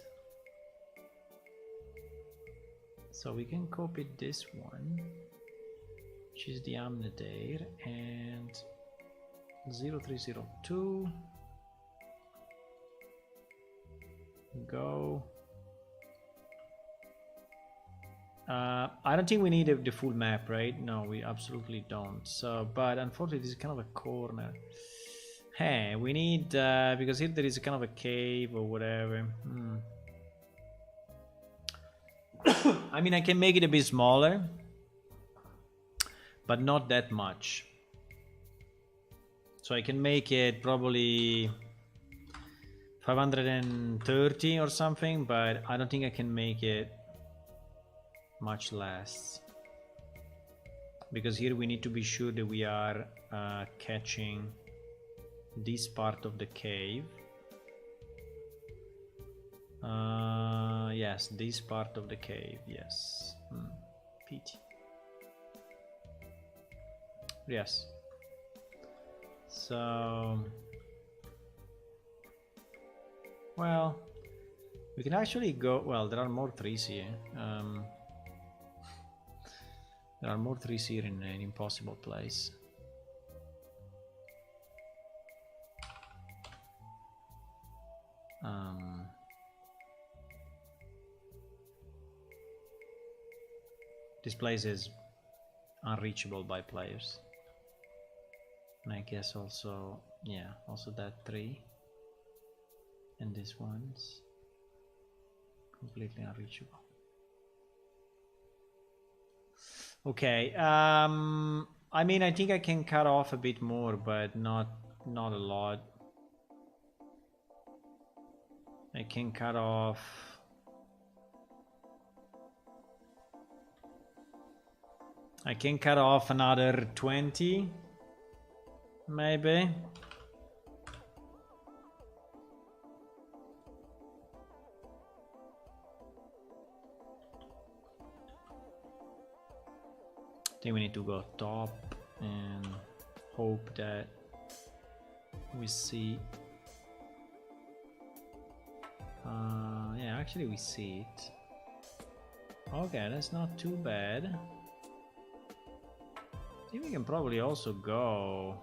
So we can copy this one, which is the Amnadair, and 0302. Go. I don't think we need the full map, right? No, we absolutely don't. So, but unfortunately, this is kind of a corner. Hey, we need because here there is a kind of a cave or whatever. I mean, I can make it a bit smaller, but not that much. So I can make it probably 530 or something, but I don't think I can make it much less, because here we need to be sure that we are catching this part of the cave. Yes, this part of the cave, yes. Pity. Yes. So, well, we can actually go, well, there are more trees here. There are more trees here in an impossible place. This place is unreachable by players. And I guess also, yeah, also that tree. And this one's completely unreachable. Okay, I mean, I think I can cut off a bit more, but not a lot. I can cut off another 20, maybe. I think we need to go top and hope that we see. Yeah, actually we see it. Okay, that's not too bad. I think we can probably also go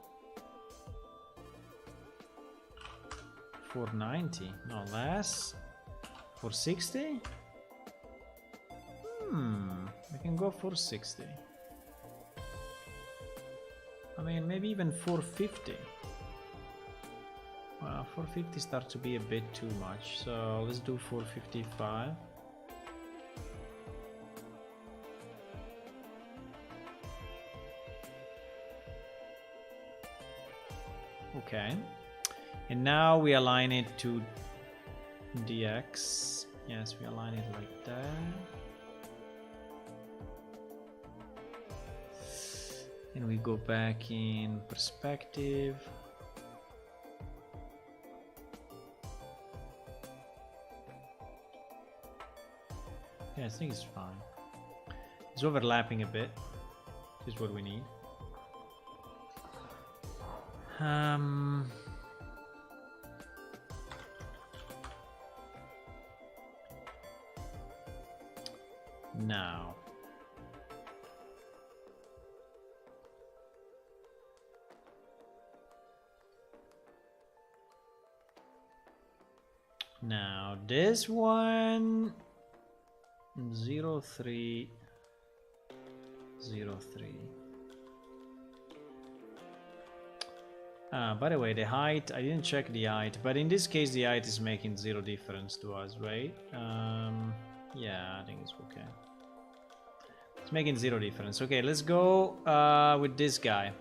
490, no less. 460? We can go 460. I mean, maybe even 450. Well, 450 starts to be a bit too much, so let's do 455. Okay, and now we align it to dx. Yes, we align it like that. And we go back in perspective. Yeah, I think it's fine. It's overlapping a bit. This is what we need. Now. Now this one 0303. By the way, the height, I didn't check the height, but in this case the height is making zero difference to us, right? Yeah, I think it's okay. It's making zero difference. Okay, let's go with this guy.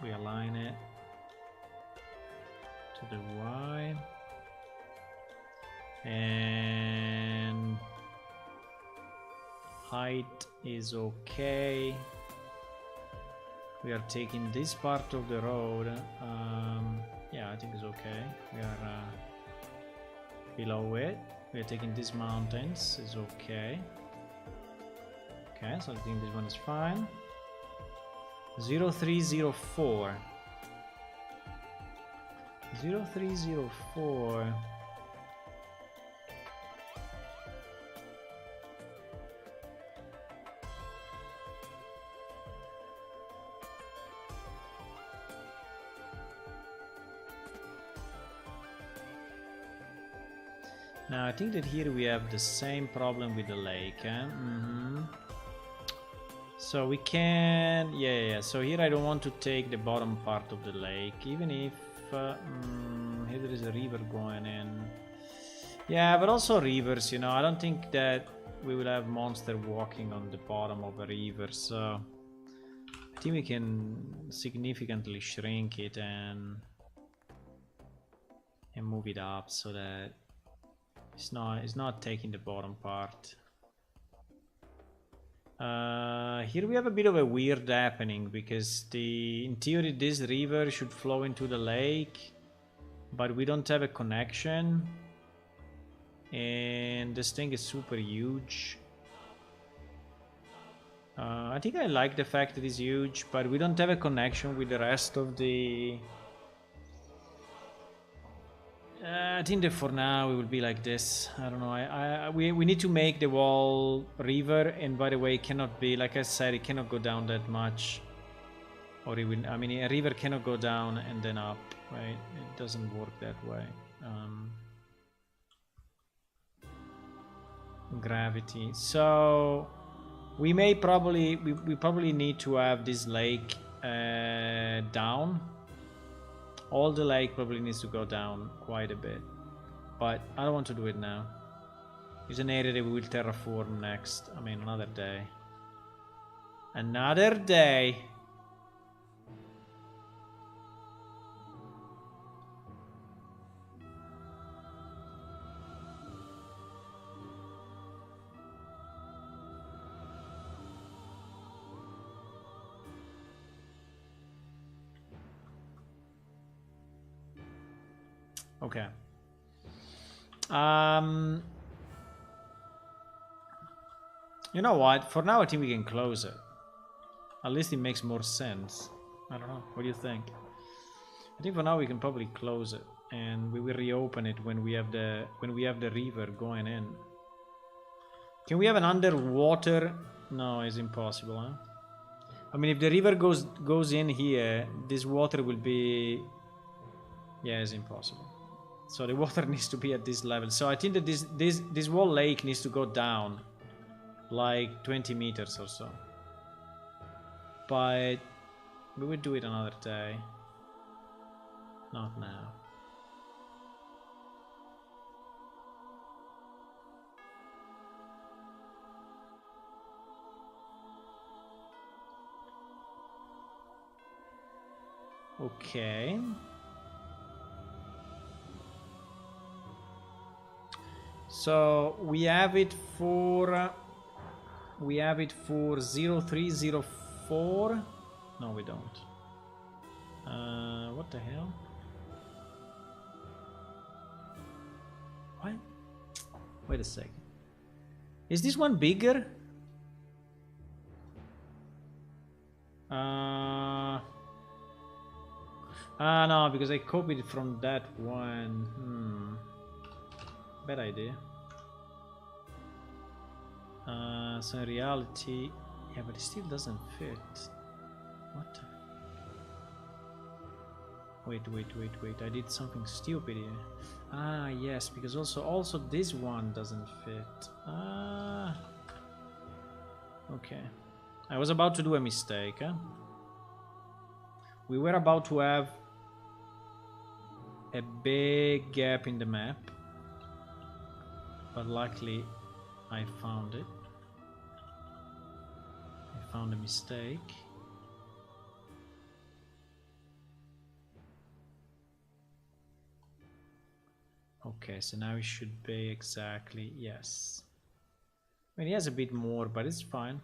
We align it to the Y, and height is okay. We are taking this part of the road. Yeah, I think it's okay. We are below it. We are taking these mountains. It's okay. Okay, so I think this one is fine. 0304. 0304. Now I think that here we have the same problem with the lake. So we can, yeah. So here I don't want to take the bottom part of the lake, even if here there is a river going in. Yeah, but also rivers, you know, I don't think that we will have monster walking on the bottom of a river, so I think we can significantly shrink it and move it up so that it's not taking the bottom part. Here we have a bit of a weird happening because in theory this river should flow into the lake, but we don't have a connection, and this thing is super huge. I think I like the fact that it's huge, but we don't have a connection with the rest of the... I think that for now it will be like this. I don't know. We need to make the wall river, and by the way, it cannot be, like I said, it cannot go down that much, or it will. I mean, a river cannot go down and then up, right? It doesn't work that way. Gravity. So we may probably we probably need to have this lake down. All the lake probably needs to go down quite a bit, but I don't want to do it now. It's an area that we will terraform next. I mean, another day. Another day. Okay. You know what? For now, I think we can close it. At least it makes more sense. I don't know. What do you think? I think for now we can probably close it, and we will reopen it when we have the river going in. Can we have an underwater No, it's impossible, huh? I mean, if the river goes in here, this water will be... Yeah, it's impossible. So the water needs to be at this level. So I think that this whole lake needs to go down like 20 meters or so. But we will do it another day. Not now. Okay. So we have it for 0304. No, we don't. What the hell? What? Wait a second. Is this one bigger? No, because I copied it from that one. Bad idea. So in reality, yeah, but it still doesn't fit. What the... Wait. I did something stupid here. Ah, yes, because also this one doesn't fit. Okay. I was about to do a mistake, huh? We were about to have a big gap in the map, but luckily I found it. I found a mistake. Okay, so now it should be exactly, yes. I mean, he has a bit more, but it's fine.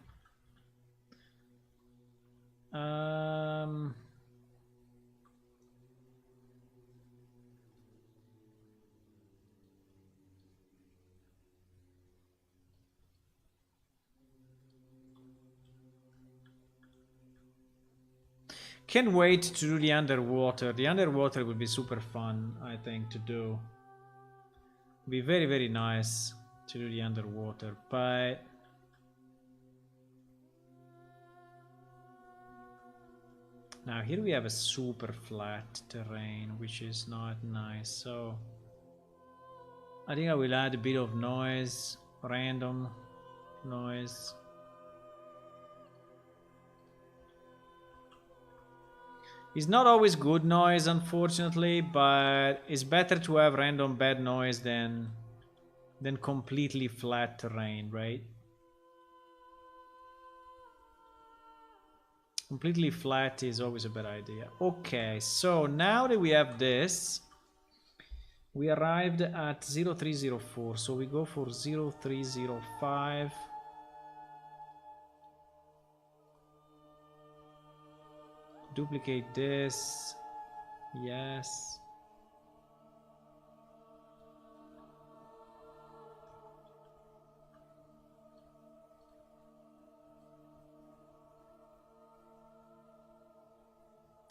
Can't wait to do the underwater. The underwater would be super fun, I think, to do. Be very, very nice to do the underwater, but now here we have a super flat terrain, which is not nice. So I think I will add a bit of noise, random noise. It's not always good noise, unfortunately, but it's better to have random bad noise than completely flat terrain, right? Completely flat is always a bad idea. Okay, so now that we have this, we arrived at 0304, so we go for 0305. Duplicate this. Yes.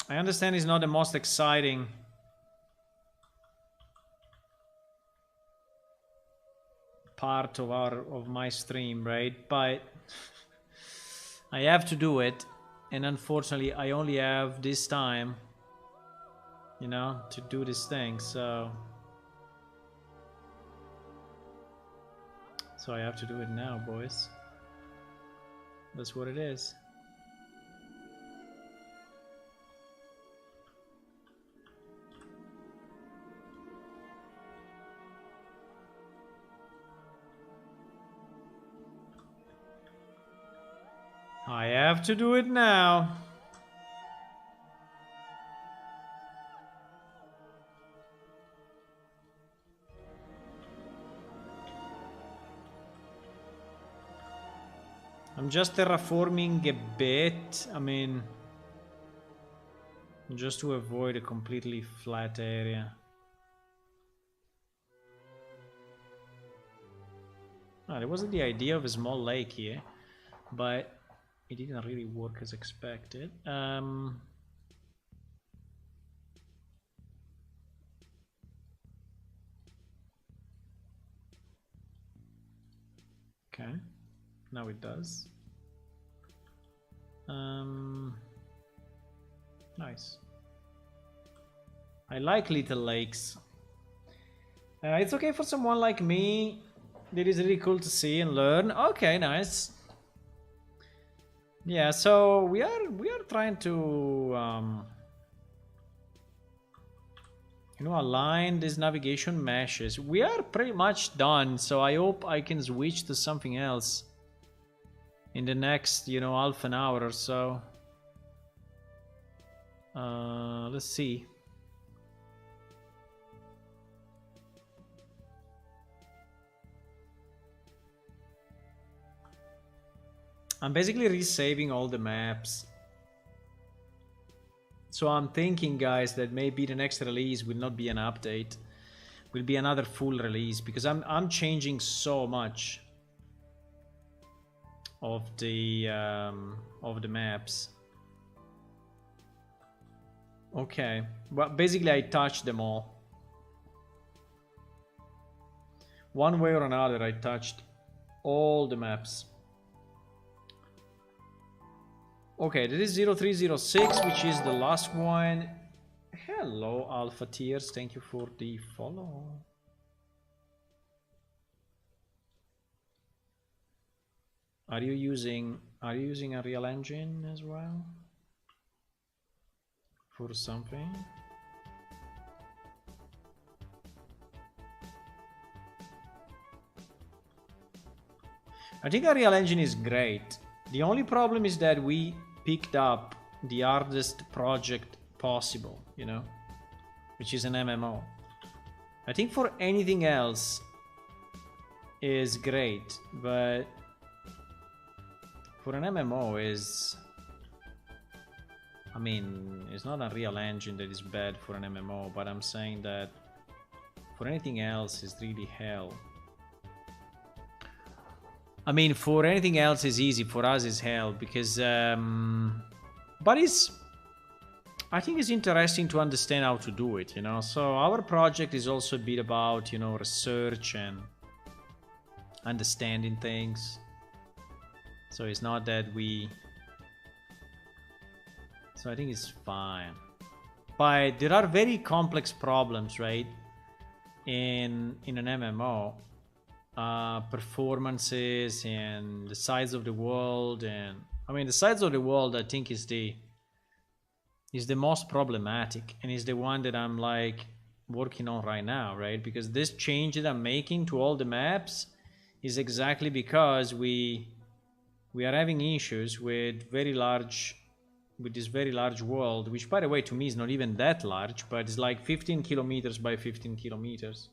I understand it's not the most exciting part of my stream, right? But I have to do it, and unfortunately I only have this time, you know, to do this thing, so I have to do it now, boys. That's what it is. I have to do it now. I'm just terraforming a bit. I mean, just to avoid a completely flat area. Oh, there wasn't the idea of a small lake here, but it didn't really work as expected. Okay, now it does. Nice. I like little lakes. It's okay for someone like me. It is really cool to see and learn. Okay, nice. Yeah, so we are trying to you know, align these navigation meshes. We are pretty much done, so I hope I can switch to something else in the next, you know, half an hour or so. Let's see. I'm basically resaving all the maps. So I'm thinking, guys, that maybe the next release will not be an update, will be another full release, because I'm changing so much of the maps. Okay, but basically I touched them all. One way or another, I touched all the maps. Okay, this is 0306, which is the last one. Hello, Alpha Tears. Thank you for the follow. Are you using Unreal Engine as well for something? I think Unreal Engine is great. The only problem is that we picked up the hardest project possible, you know, which is an MMO. I think for anything else is great, but for an MMO is, I mean, it's not Unreal Engine that is bad for an MMO, but I'm saying that for anything else is really hell. I mean, for anything else is easy, for us is hell, because but I think it's interesting to understand how to do it, you know. So our project is also a bit about, you know, research and understanding things. So it's not that we, so I think it's fine. But there are very complex problems, right, in an MMO. Performances and the size of the world, and I mean the size of the world I think is the most problematic, and is the one that I'm like working on right now, right? Because this change that I'm making to all the maps is exactly because we are having issues with this very large world, which by the way to me is not even that large, but it's like 15 kilometers by 15 kilometers.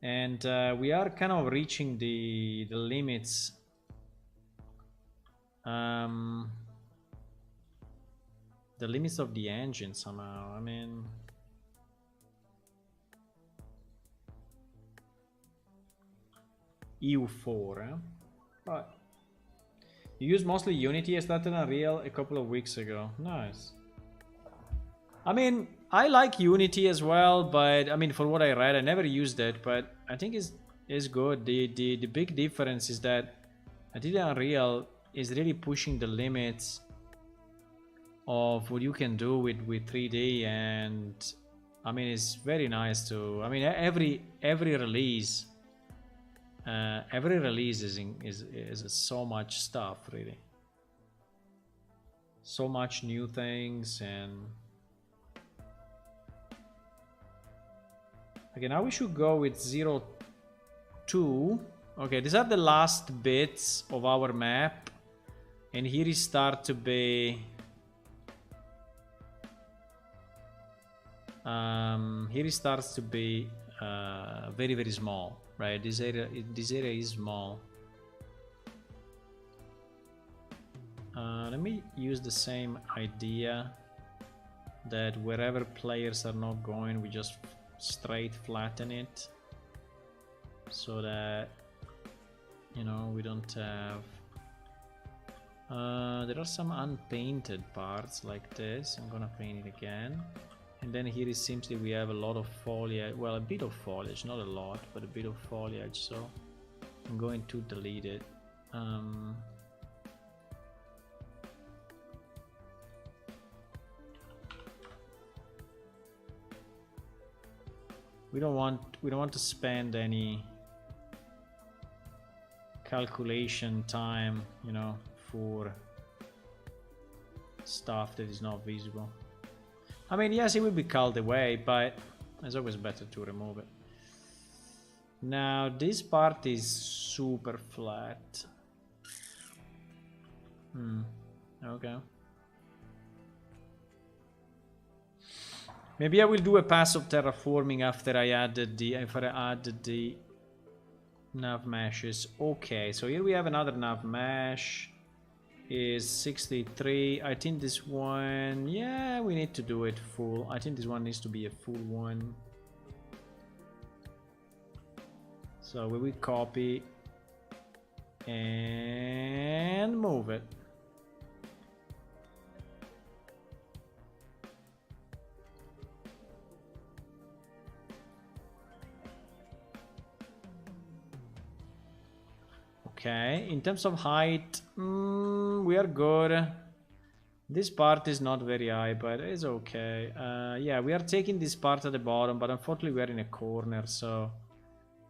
And we are kind of reaching the limits. The limits of the engine somehow. I mean, EU4, eh? But you use mostly Unity. I started Unreal a couple of weeks ago. Nice. I mean, I like Unity as well, but I mean, for what I read, I never used it, but I think it's good. The big difference is that I think Unreal is really pushing the limits of what you can do with 3D, and I mean, it's very nice to. I mean, every release is so much stuff, really. So much new things. And okay, now we should go with 02. Okay, these are the last bits of our map, and here it starts to be very, very small, right? This area is small. Let me use the same idea that wherever players are not going, we just straight flatten it, so that, you know, we don't have there are some unpainted parts like this. I'm gonna paint it again. And then here it seems that we have a lot of foliage, well, a bit of foliage, not a lot, but a bit of foliage, so I'm going to delete it. We don't want to spend any calculation time, you know, for stuff that is not visible. I mean, yes, it will be culled away, but it's always better to remove it. Now, this part is super flat. Okay. Maybe I will do a pass of terraforming after I added the nav meshes. Okay, so here we have another nav mesh. Is 63. I think this one, yeah, we need to do it full. I think this one needs to be a full one. So we will copy and move it. Okay, in terms of height, we are good. This part is not very high, but it's okay. Yeah, we are taking this part at the bottom, but unfortunately we are in a corner, so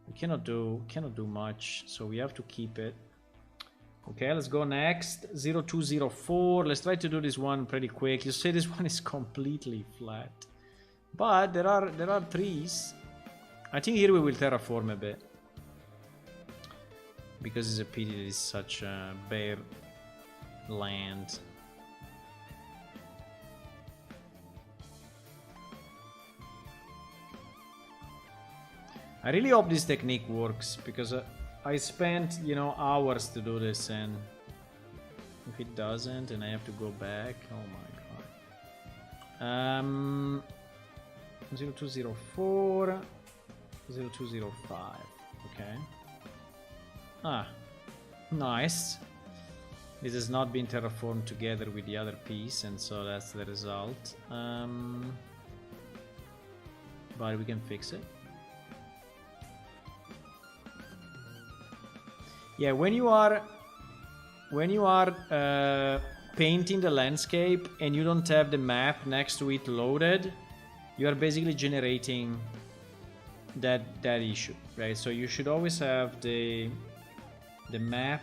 we cannot do much. So we have to keep it. Okay, let's go next. 0204. Let's try to do this one pretty quick. You say this one is completely flat, but there are trees. I think here we will terraform a bit, because it's a pity that it's such a bare land. I really hope this technique works, because I spent, you know, hours to do this, and if it doesn't and I have to go back, oh my god. 0204, 0205, okay. Ah, nice. This has not been terraformed together with the other piece, and so that's the result. But we can fix it. Yeah, when you are painting the landscape and you don't have the map next to it loaded, you are basically generating that issue, right? So you should always have the map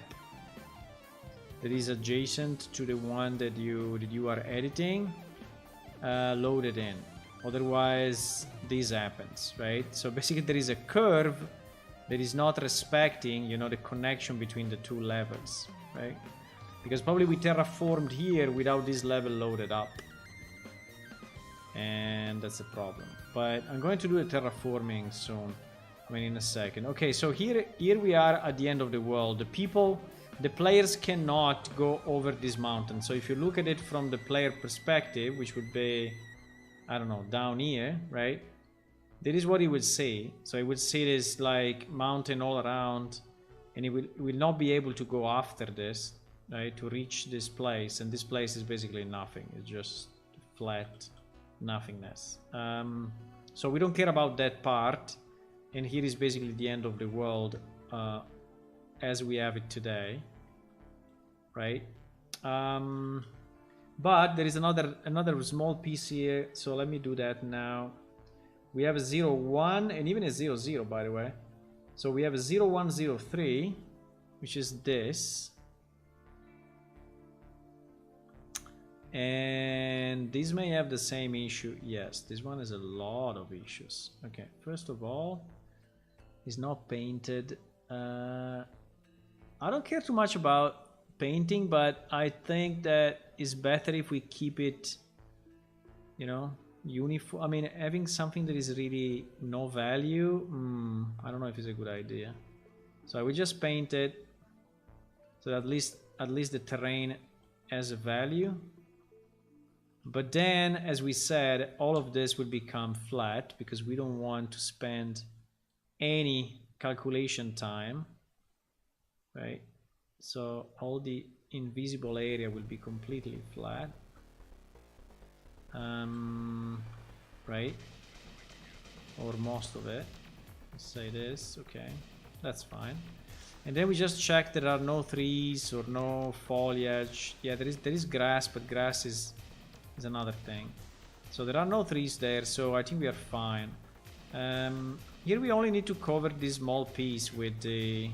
that is adjacent to the one that you are editing loaded in. Otherwise, this happens, right? So basically, there is a curve that is not respecting, you know, the connection between the two levels, right? Because probably we terraformed here without this level loaded up, and that's a problem. But I'm going to do the terraforming soon. I mean, in a second. Okay, so here we are at the end of the world. The players cannot go over this mountain. So if you look at it from the player perspective, which would be, I don't know, down here, right? That is what he would see. So he would see this like mountain all around, and he will not be able to go after this, right, to reach this place. And this place is basically nothing. It's just flat nothingness. So we don't care about that part. And here is basically the end of the world as we have it today, right? But there is another small piece here. So let me do that now. We have a 0, 1, and even a 0, 0, by the way. So we have a 0, 1, 0, 3, which is this. And this may have the same issue. Yes, this one has a lot of issues. Okay, first of all, it's not painted. I don't care too much about painting, but I think that it's better if we keep it, you know, uniform. I mean, having something that is really no value, I don't know if it's a good idea. So I will just paint it so at least the terrain has a value. But then, as we said, all of this will become flat because we don't want to spend any calculation time, right? So all the invisible area will be completely flat. Right, or most of it. Let's say this. Okay, that's fine. And then we just check there are no trees or no foliage. Yeah, there is grass, but grass is another thing. So there are no trees there, so I think we are fine. Here we only need to cover this small piece with the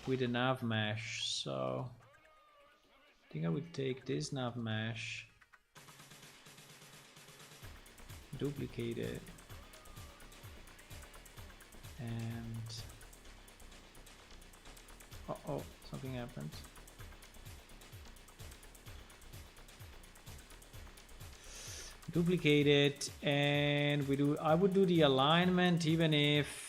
nav mesh. So I think I would take this nav mesh, duplicate it, and oh, something happened. Duplicate it, and I would do the alignment even if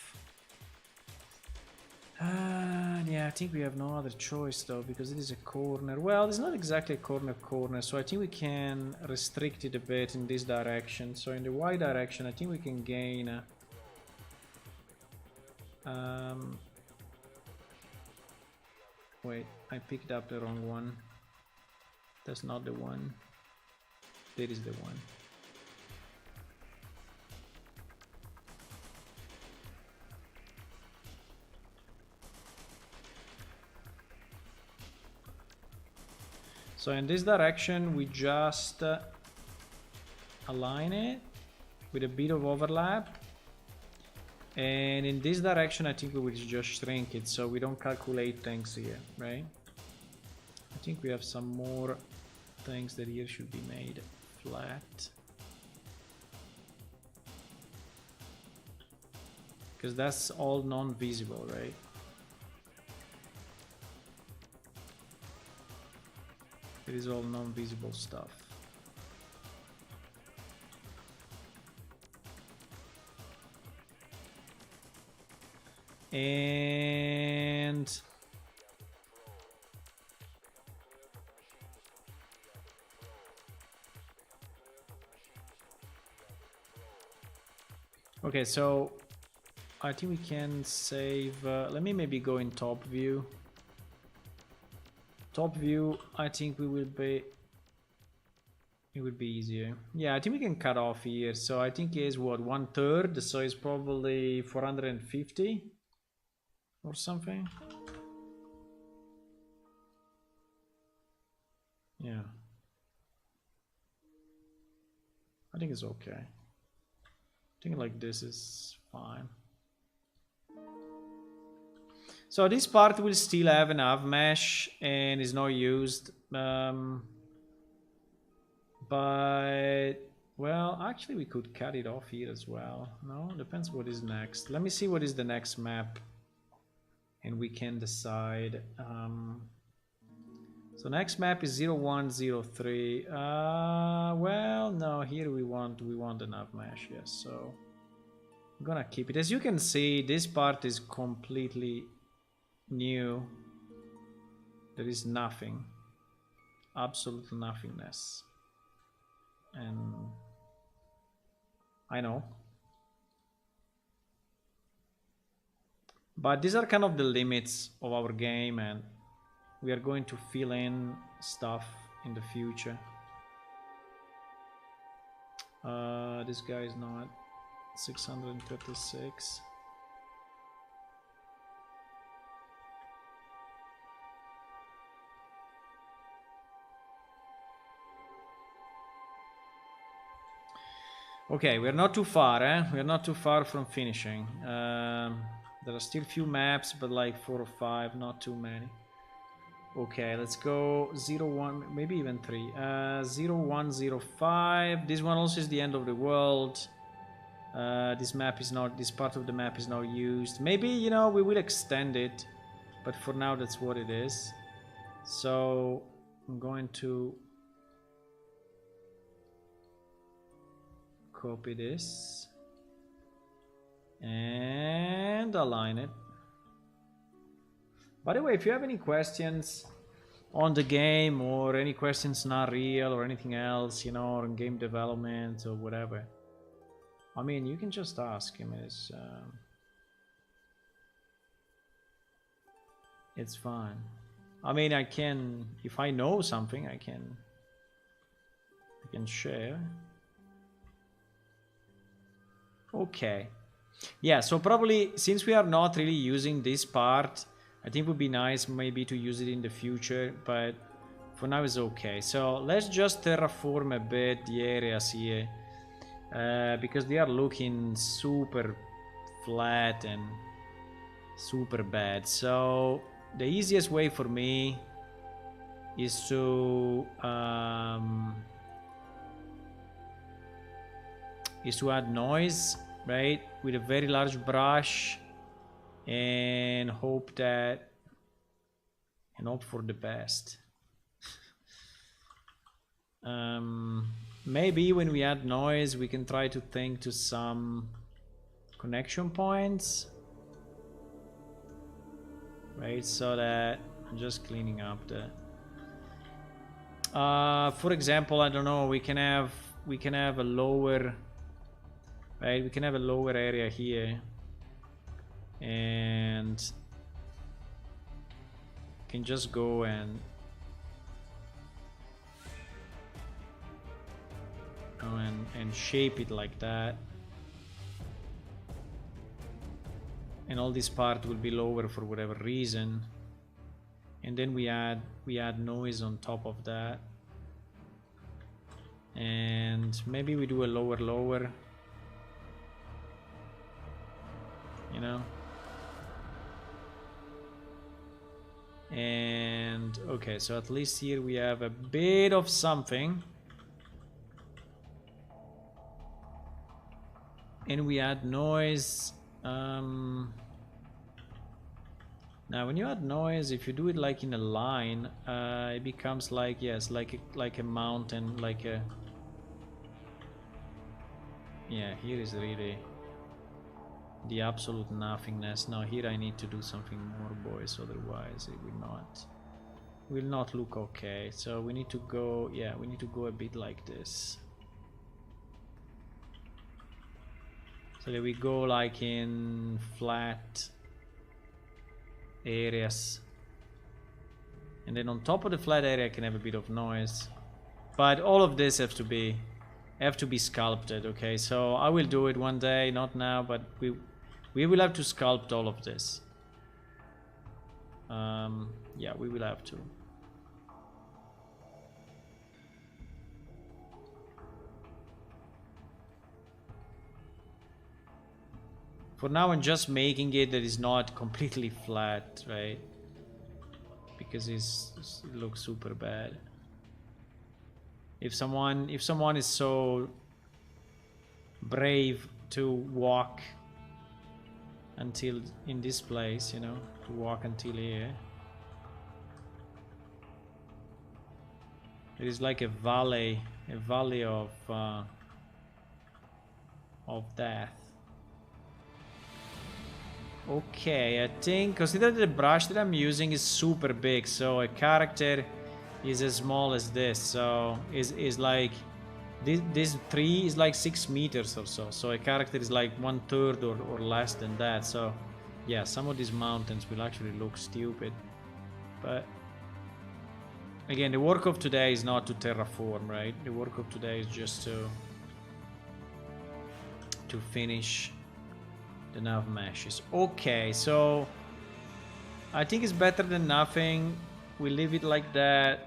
yeah, I think we have no other choice though, because it is a corner. Well, it's not exactly a corner, so I think we can restrict it a bit in this direction. So in the Y direction, I think we can gain wait, I picked up the wrong one. That's not the one. That is the one. So in this direction, we just align it with a bit of overlap. And in this direction, I think we will just shrink it so we don't calculate things here, right? I think we have some more things that here should be made flat. Because that's all non-visible, right? It is all non-visible stuff. And okay, so I think we can save. Let me maybe go in top view. Top view, I think it would be easier. Yeah, I think we can cut off here. So I think it's what, 1/3, so it's probably 450 or something. Yeah, I think it's okay. I think like this is fine. So this part will still have an nav mesh and is not used. But, well, actually we could cut it off here as well. No, depends what is next. Let me see what is the next map. And we can decide. So next map is 0103. Well, no, here we want the nav mesh, yes. So I'm gonna keep it. As you can see, this part is completely new. There is nothing, absolute nothingness, and I know, but these are kind of the limits of our game, and we are going to fill in stuff in the future. This guy is not 636. Okay, we're not too far, We're not too far from finishing. There are still few maps, but like 4 or 5, not too many. Okay, let's go 01, maybe even 3. 0105. This one also is the end of the world. This map is not, this part of the map is not used. Maybe, you know, we will extend it, but for now that's what it is. So I'm going to copy this and align it. By the way, if you have any questions on the game, or any questions not real, or anything else, you know, on game development or whatever, I mean, you can just ask him. It's fine. I mean, I can, if I know something, I can share. Okay. Yeah, so probably, since we are not really using this part, I think it would be nice maybe to use it in the future, but for now it's okay. So let's just terraform a bit the areas here. because they are looking super flat and super bad. So the easiest way for me is to add noise, right, with a very large brush, and hope for the best. Maybe when we add noise, we can try to think to some connection points, right? So that I'm just cleaning up the. For example, I don't know. We can have a lower, right? We can have a lower area here, and can just go and. And shape it like that, and all this part will be lower for whatever reason, and then we add noise on top of that, and maybe we do a lower, you know, and okay, so at least here we have a bit of something. And we add noise. Now when you add noise, if you do it like in a line, it becomes like, yes, like a mountain, like a, yeah, here is really the absolute nothingness. Now here I need to do something more, boys, otherwise it will not look okay. So we need to go, yeah, we need to go a bit like this. So that we go like in flat areas, and then on top of the flat area I can have a bit of noise, but all of this have to be sculpted. Okay, so I will do it one day, not now, but we will have to sculpt all of this. Yeah, we will have to. For now, I'm just making it that is not completely flat, right? Because it looks super bad. If someone is so brave to walk until in this place, you know, to walk until here, it is like a valley of death. Okay, I think, consider that the brush that I'm using is super big, so a character is as small as this, so is like this tree is like 6 meters or so, so a character is like 1/3 or less than that. So yeah, some of these mountains will actually look stupid, but again, the work of today is not to terraform, right? The work of today is just to finish the nav meshes. Okay, so I think it's better than nothing. We leave it like that.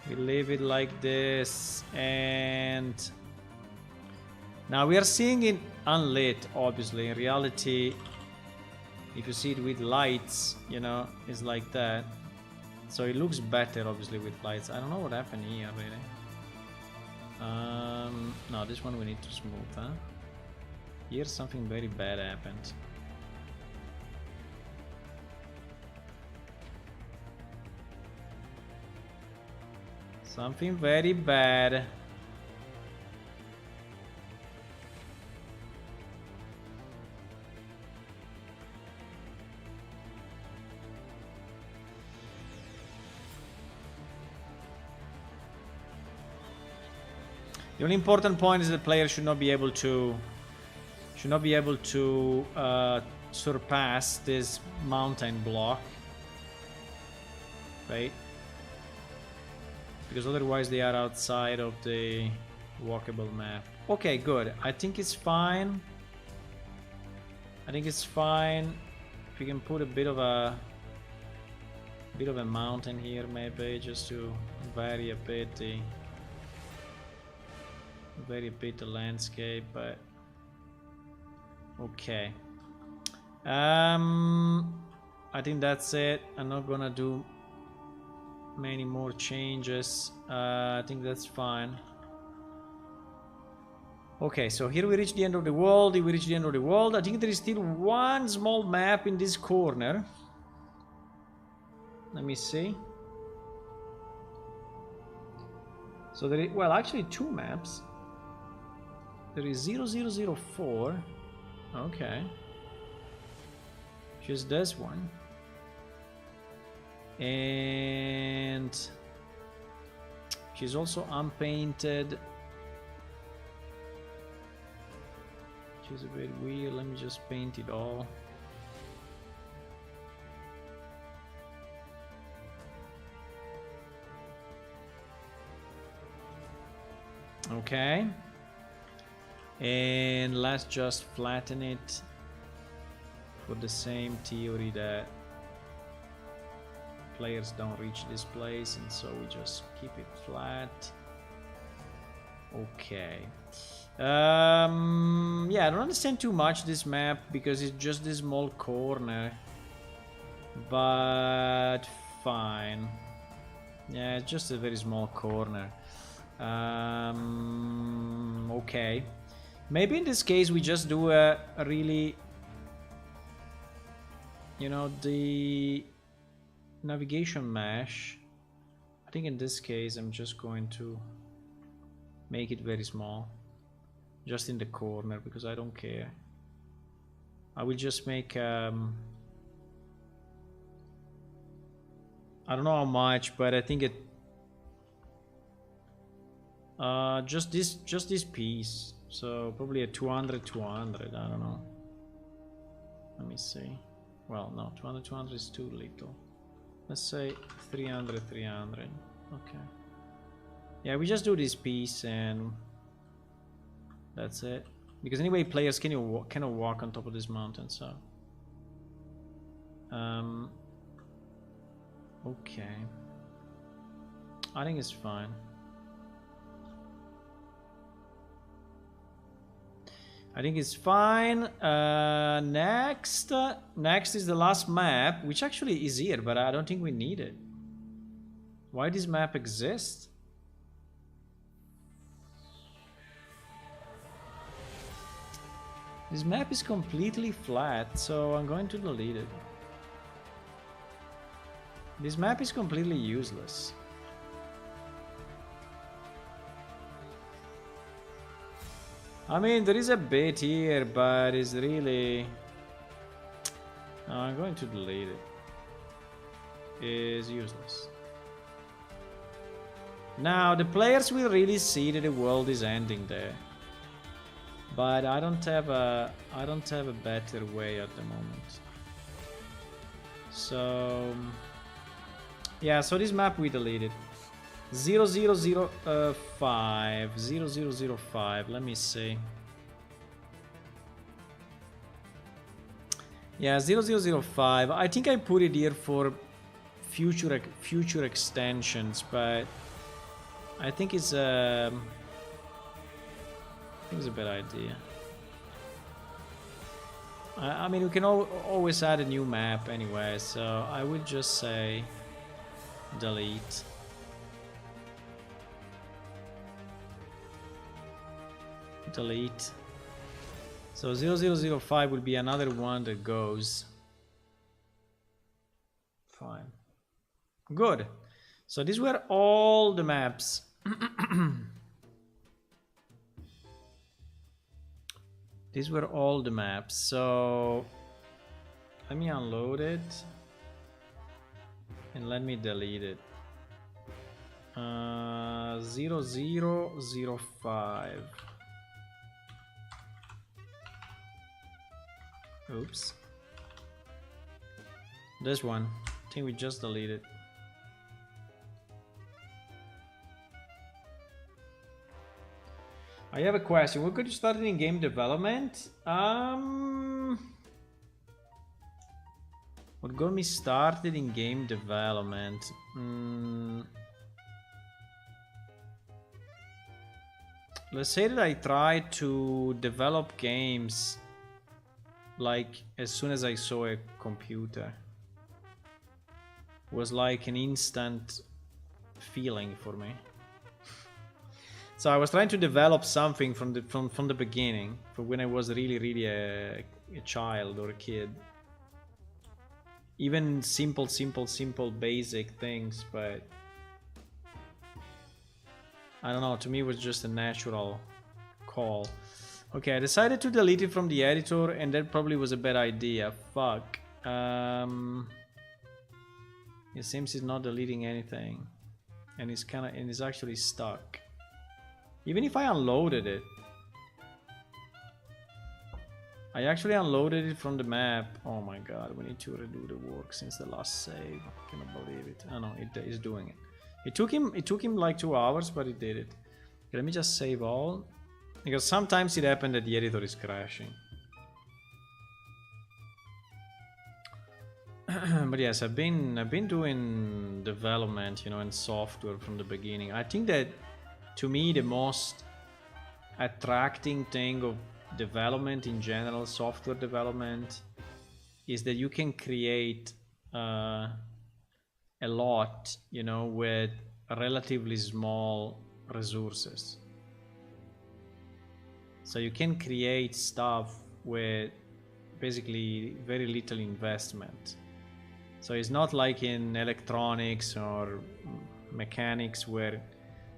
We leave it like this, and now we are seeing it unlit, obviously. In reality, if you see it with lights, you know, it's like that. So it looks better, obviously, with lights. I don't know what happened here, really. No, this one we need to smooth, huh? Here something very bad happened. Something very bad. The only important point is that the player should not be able to surpass this mountain block, right? Because otherwise they are outside of the walkable map. Okay, good. I think it's fine. I think it's fine. If we can put a bit of a mountain here, maybe, just to vary a bit the landscape. But okay. I think that's it. I'm not gonna do many more changes. I think that's fine. Okay, so here we reach the end of the world. We reach the end of the world. I think there is still one small map in this corner. Let me see. So there is, well, actually two maps. There is 0004. Okay. Just this one. And she's also unpainted. She's a bit weird. Let me just paint it all. Okay. And let's just flatten it for the same theory that players don't reach this place, and so we just keep it flat. Okay. Yeah, I don't understand too much this map because it's just this small corner, but fine. Yeah, it's just a very small corner. Okay. Maybe in this case we just do a really, you know, the navigation mesh. I think in this case I'm just going to make it very small, just in the corner, because I don't care. I will just make I don't know how much, but I think it just this piece, so probably a 200, I don't know. Let me see. Well, no, 200 is too little. Let's say 300. Okay. Yeah, we just do this piece and that's it. Because anyway, players cannot walk on top of this mountain, so. Okay. I think it's fine. I think it's fine. Next is the last map, which actually is here, but I don't think we need it. Why this map exists? This map is completely flat, so I'm going to delete it. This map is completely useless. I mean, there is a bit here, but it's really... No, I'm going to delete it. It's useless. Now, the players will really see that the world is ending there. But I don't have a better way at the moment. So... yeah, so this map we deleted. 0005. 0005. Let me see. Yeah, 0005. I think I put it here for future extensions, but I think it's a bad idea. I mean, we can always add a new map anyway, so I would just say delete. Delete. So 0005 will be another one that goes. Fine. Good. So these were all the maps. These were all the maps. So let me unload it and let me delete it. 0005. Oops. This one. I think we just deleted. I have a question. We're going to start in game development. What got me started in game development? Let's say that I tried to develop games like as soon as I saw a computer. It was like an instant feeling for me. So I was trying to develop something from the beginning, from when I was really a child or a kid. Even simple basic things, but I don't know, to me it was just a natural call. Okay, I decided to delete it from the editor, and that probably was a bad idea. Fuck. It seems it's not deleting anything, and it's actually stuck. Even if I unloaded it, I actually unloaded it from the map. Oh my god, we need to redo the work since the last save. I cannot believe it. Oh no, it is doing it. It took him like 2 hours, but it did it. Okay, let me just save all, because sometimes it happened that the editor is crashing. But yes, I've been doing development, you know, and software from the beginning. I think that to me the most attracting thing of development in general, software development, is that you can create a lot, you know, with relatively small resources. So you can create stuff with basically very little investment. So it's not like in electronics or mechanics where,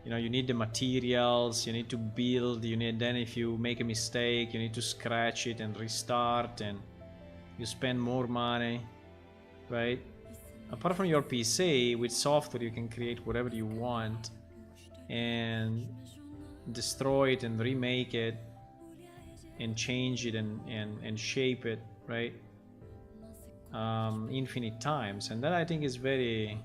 you know, you need the materials, you need to build, then if you make a mistake, you need to scratch it and restart, and you spend more money, right? Apart from your PC, with software you can create whatever you want and destroy it and remake it and change it and shape it, right? Infinite times, and that I think is very,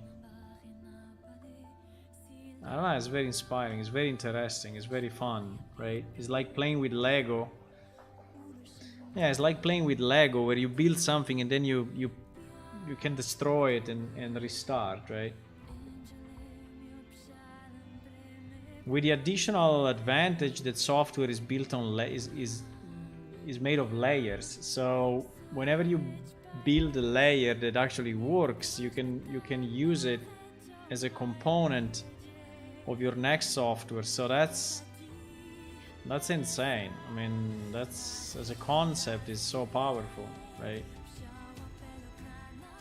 I don't know, it's very inspiring, it's very interesting, it's very fun, right? It's like playing with Lego. Yeah, it's like playing with Lego where you build something and then you can destroy it and restart, right? With the additional advantage that software is built on is made of layers. So whenever you build a layer that actually works, you can use it as a component of your next software. So that's insane. I mean, that's, as a concept, is so powerful, right?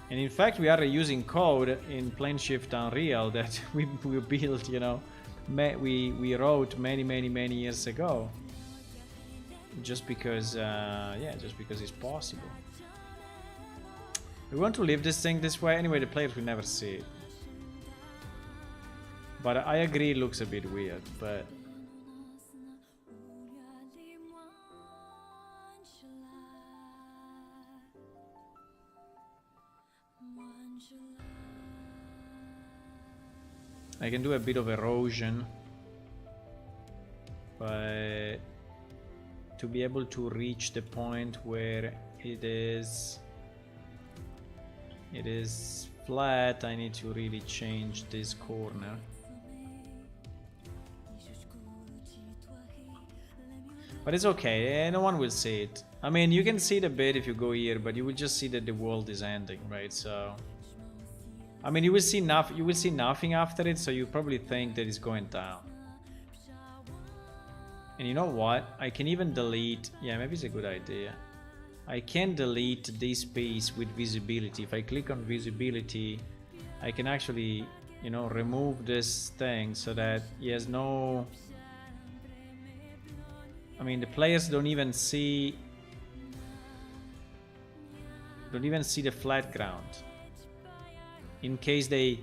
And in fact, we are using code in PlaneShift Unreal that we built, you know, we wrote many years ago, just because just because it's possible. We want to leave this thing this way anyway. The players will never see it, but I agree it looks a bit weird. But I can do a bit of erosion, but to be able to reach the point where it is flat, I need to really change this corner. But it's okay, no one will see it. I mean, you can see it a bit if you go here, but you will just see that the world is ending, right? So I mean, you will see nothing after it, so you probably think that it's going down. And you know what? I can even delete, yeah, maybe it's a good idea. I can delete this piece with visibility. If I click on visibility, I can actually, you know, remove this thing so that he has no, I mean, the players don't even see the flat ground. In case they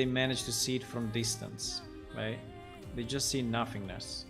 manage to see it from distance, right? They just see nothingness.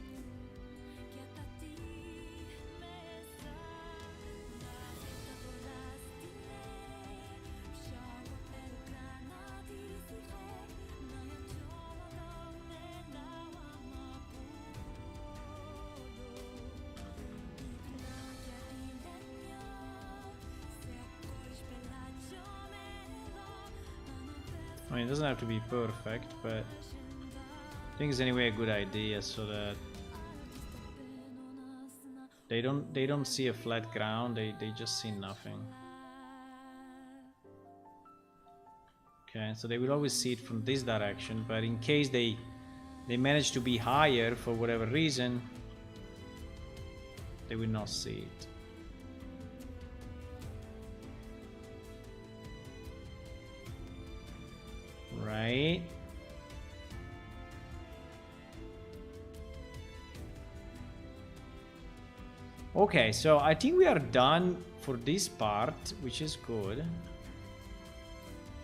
I mean, it doesn't have to be perfect, but I think it's anyway a good idea so that they don't see a flat ground, they just see nothing. Okay, so they will always see it from this direction, but in case they manage to be higher for whatever reason, they will not see it. Right. Okay, so I think we are done for this part, which is good.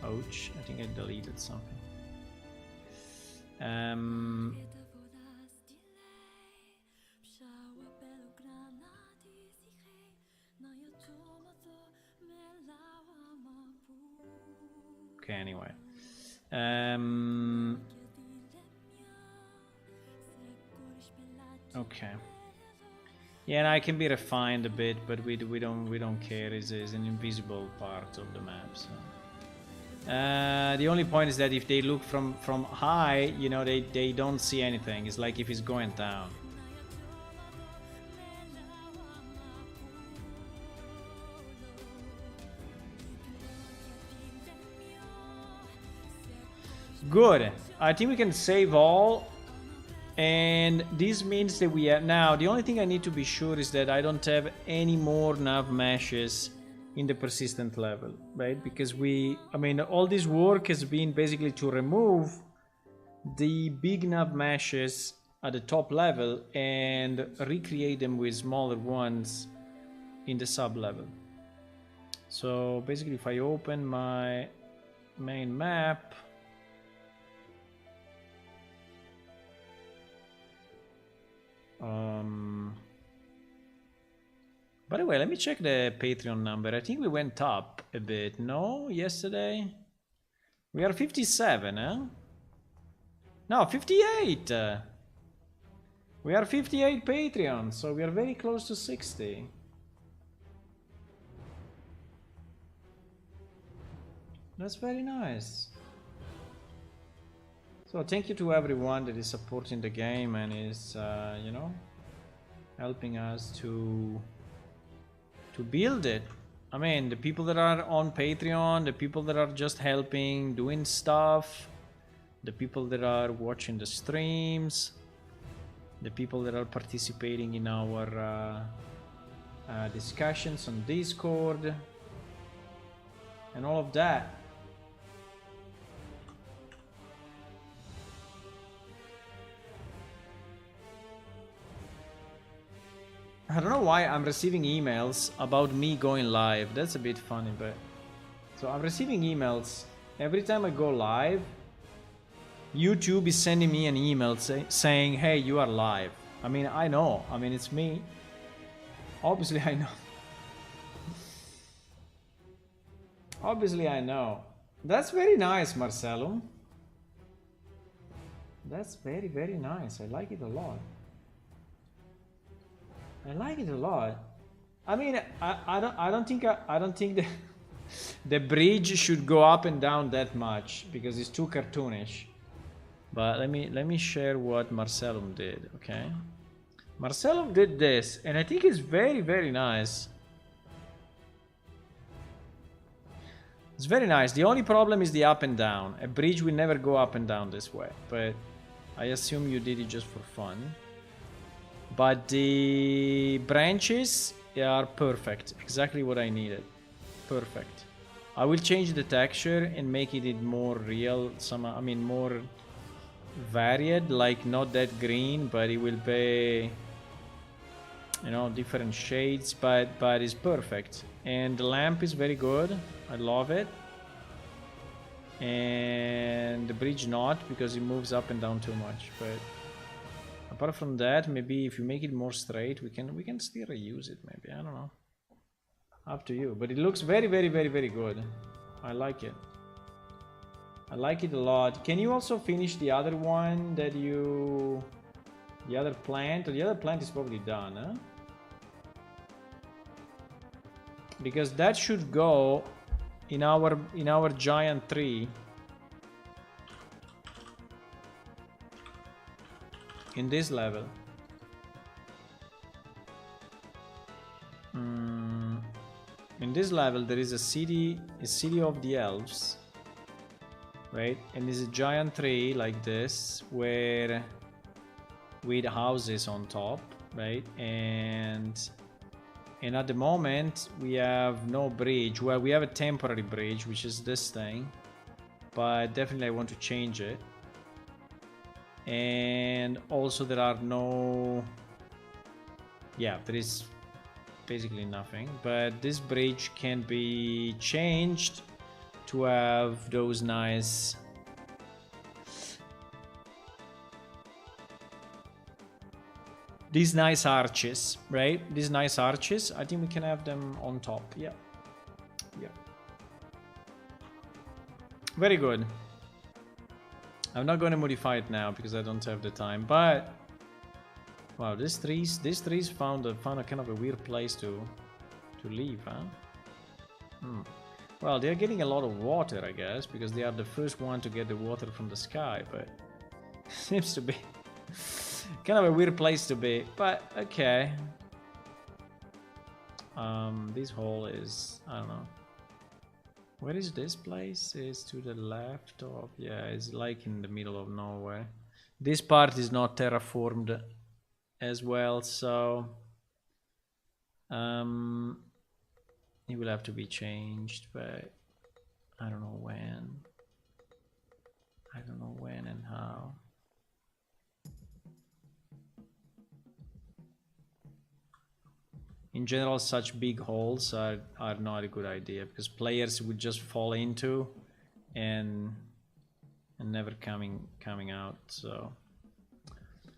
Ouch, I think I deleted something. Okay, anyway. Okay. Yeah, and I can be refined a bit, but we don't care. It's an invisible part of the map. So the only point is that if they look from high, you know, they don't see anything. It's like if it's going down. Good. I think we can save all. And this means that we have now, the only thing I need to be sure is that I don't have any more nav meshes in the persistent level, right? Because I mean, all this work has been basically to remove the big nav meshes at the top level and recreate them with smaller ones in the sub level. So basically, if I open my main map, by the way, let me check the Patreon number. I think we went up a bit. No, yesterday we are 57, huh? No, 58. We are 58 Patreons, so we are very close to 60. That's very nice. So thank you to everyone that is supporting the game and is, you know, helping us to build it. I mean, the people that are on Patreon, the people that are just helping, doing stuff, the people that are watching the streams, the people that are participating in our discussions on Discord, and all of that. I don't know why I'm receiving emails about me going live. That's a bit funny, but... So I'm receiving emails every time I go live. YouTube is sending me an email saying, hey, you are live. I mean, I know. I mean, it's me. Obviously, I know. Obviously, I know. That's very nice, Marcelo. That's very, very nice. I like it a lot. I like it a lot. I mean, I don't think the the bridge should go up and down that much because it's too cartoonish. But let me share what Marcelo did. Okay, Marcelo did this, and I think it's very, very nice. It's very nice. The only problem is the up and down. A bridge will never go up and down this way, but I assume you did it just for fun. But the branches are perfect. Exactly what I needed. Perfect. I will change the texture and make it more real. I mean, more varied. Like, not that green, but it will be, you know, different shades. But it's perfect. And the lamp is very good. I love it. And the bridge not, because it moves up and down too much. But apart from that, maybe if you make it more straight, we can still reuse it. Maybe, I don't know. Up to you. But it looks very, very, very, very good. I like it. I like it a lot. Can you also finish the other one that you... The other plant? The other plant is probably done, huh? Because that should go in our giant tree. in this level. In this level there is a city of the elves, right? And there's a giant tree like this where with houses on top, right? And at the moment we have no bridge. Well, we have a temporary bridge, which is this thing, but definitely I want to change it. And also there are no, yeah, there is basically nothing, but this bridge can be changed to have those nice arches, right? These nice arches, I think we can have them on top. Yeah, very good. I'm not going to modify it now because I don't have the time, but wow, these trees found a kind of a weird place to live, huh? Well, they're getting a lot of water, I guess, because they are the first one to get the water from the sky, but seems to be kind of a weird place to be, but okay. This hole is, I don't know. Where is this place? It's to the left of, yeah, it's like in the middle of nowhere. This part is not terraformed as well, so it will have to be changed, but I don't know when. I don't know when and how. In general, such big holes are not a good idea because players would just fall into and never coming out. So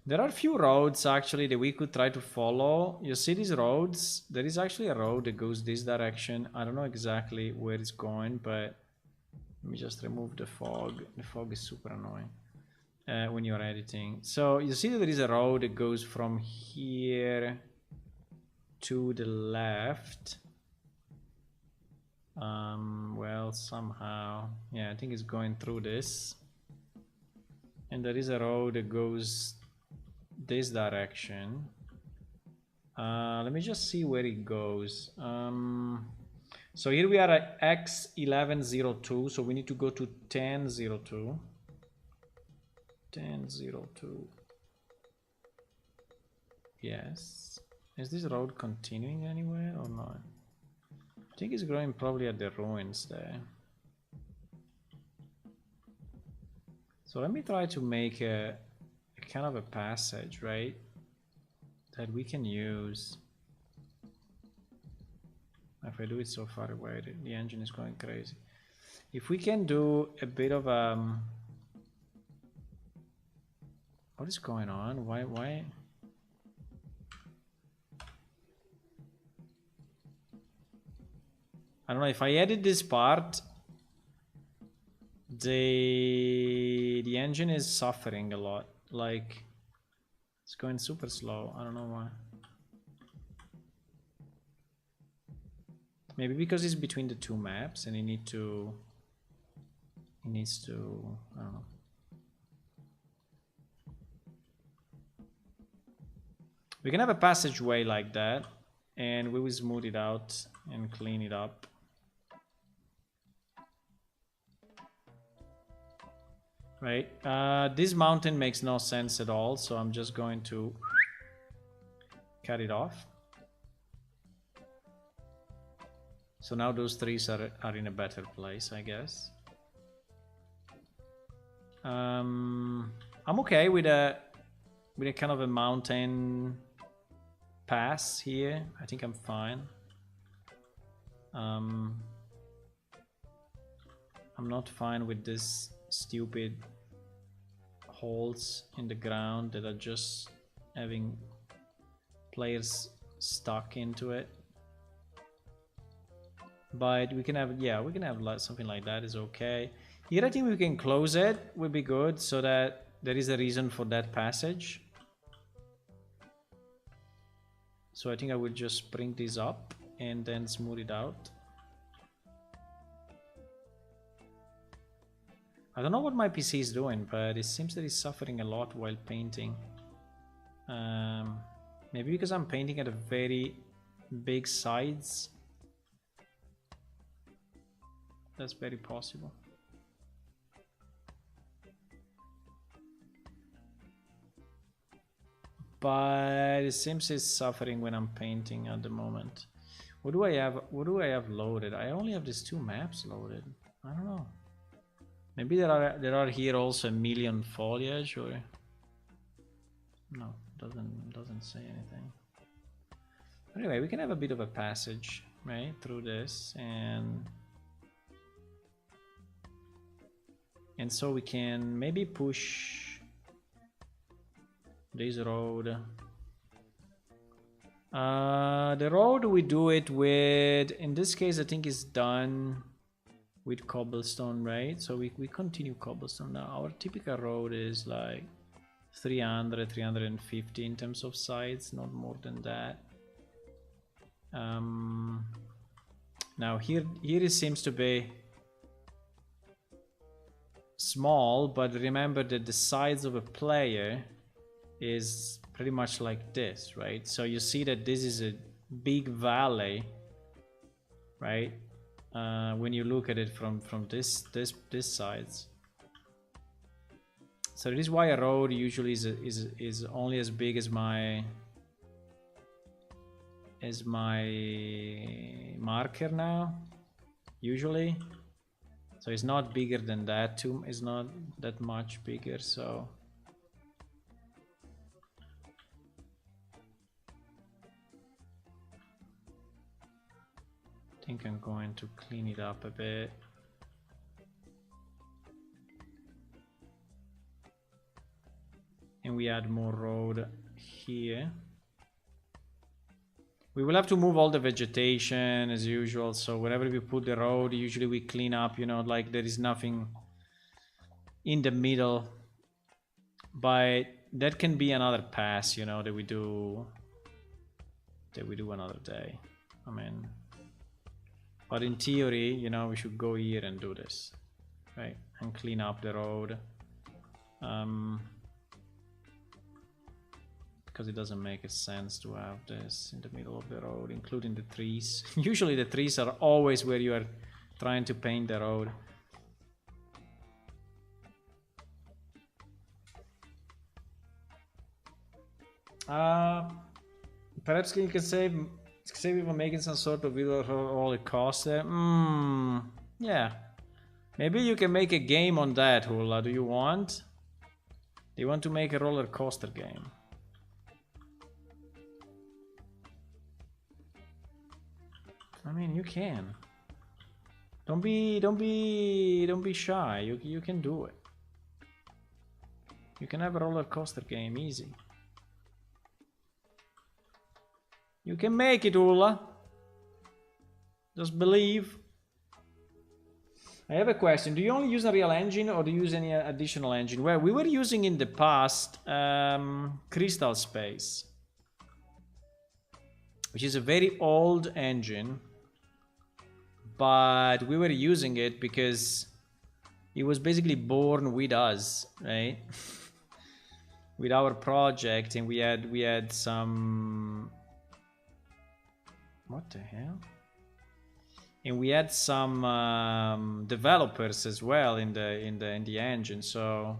there are a few roads actually that we could try to follow. You see these roads? There is actually a road that goes this direction. I don't know exactly where it's going, but let me just remove the fog. The fog is super annoying when you're editing. So you see that there is a road that goes from here to the left. Well, somehow, yeah, I think it's going through this, and there is a road that goes this direction. Let me just see where it goes. So here we are at X1102, so we need to go to 1002. 1002. Yes. Is this road continuing anywhere or not? I think it's going probably at the ruins there. So let me try to make a kind of a passage, right? That we can use. If I do it so far away, the engine is going crazy. If we can do a bit of what is going on? Why? I don't know, if I edit this part, the engine is suffering a lot. Like, it's going super slow. I don't know why. Maybe because it's between the two maps and it needs to, I don't know. We can have a passageway like that, and we will smooth it out and clean it up. Right, this mountain makes no sense at all, so I'm just going to cut it off. So now those trees are in a better place, I guess. I'm okay with a kind of a mountain pass here. I think I'm fine. I'm not fine with this stupid holes in the ground that are just having players stuck into it. But we can have, yeah, we can have something like that is okay. Here I think we can close it, would be good, so that there is a reason for that passage. So I think I will just bring this up and then smooth it out. I don't know what my PC is doing, but it seems that it's suffering a lot while painting. Maybe because I'm painting at a very big sides. That's very possible. But it seems it's suffering when I'm painting at the moment. What do I have? What do I have loaded? I only have these 2 maps loaded. I don't know. Maybe there are here also a million foliage, or no, doesn't say anything. Anyway, we can have a bit of a passage, right, through this, and so we can maybe push this road. The road we do it with, in this case I think is done with cobblestone, right? So we continue cobblestone now. Our typical road is like 350 in terms of sides, not more than that. Now here it seems to be small, but remember that the size of a player is pretty much like this, right? So you see that this is a big valley, right? When you look at it from this sides. So this is why a road usually is only as big as my marker now, usually. So it's not bigger than that too. It's not that much bigger. So I think I'm going to clean it up a bit. And we add more road here. We will have to move all the vegetation as usual. So wherever we put the road, usually we clean up, you know, like there is nothing in the middle. But that can be another pass, you know, that we do another day. I mean, but in theory, you know, we should go here and do this, right? And clean up the road. Because it doesn't make sense to have this in the middle of the road, including the trees. Usually the trees are always where you are trying to paint the road. Perhaps you can say we were making some sort of video roller coaster. Yeah. Maybe you can make a game on that, Hula. Do you want? Do you want to make a roller coaster game? I mean, you can. Don't be shy. You can do it. You can have a roller coaster game, easy. You can make it, Ulla. Just believe. I have a question. Do you only use Unreal Engine or do you use any additional engine? Well, we were using in the past Crystal Space, which is a very old engine. But we were using it because it was basically born with us, right? With our project, and we had some, what the hell? And we had some developers as well in the engine. So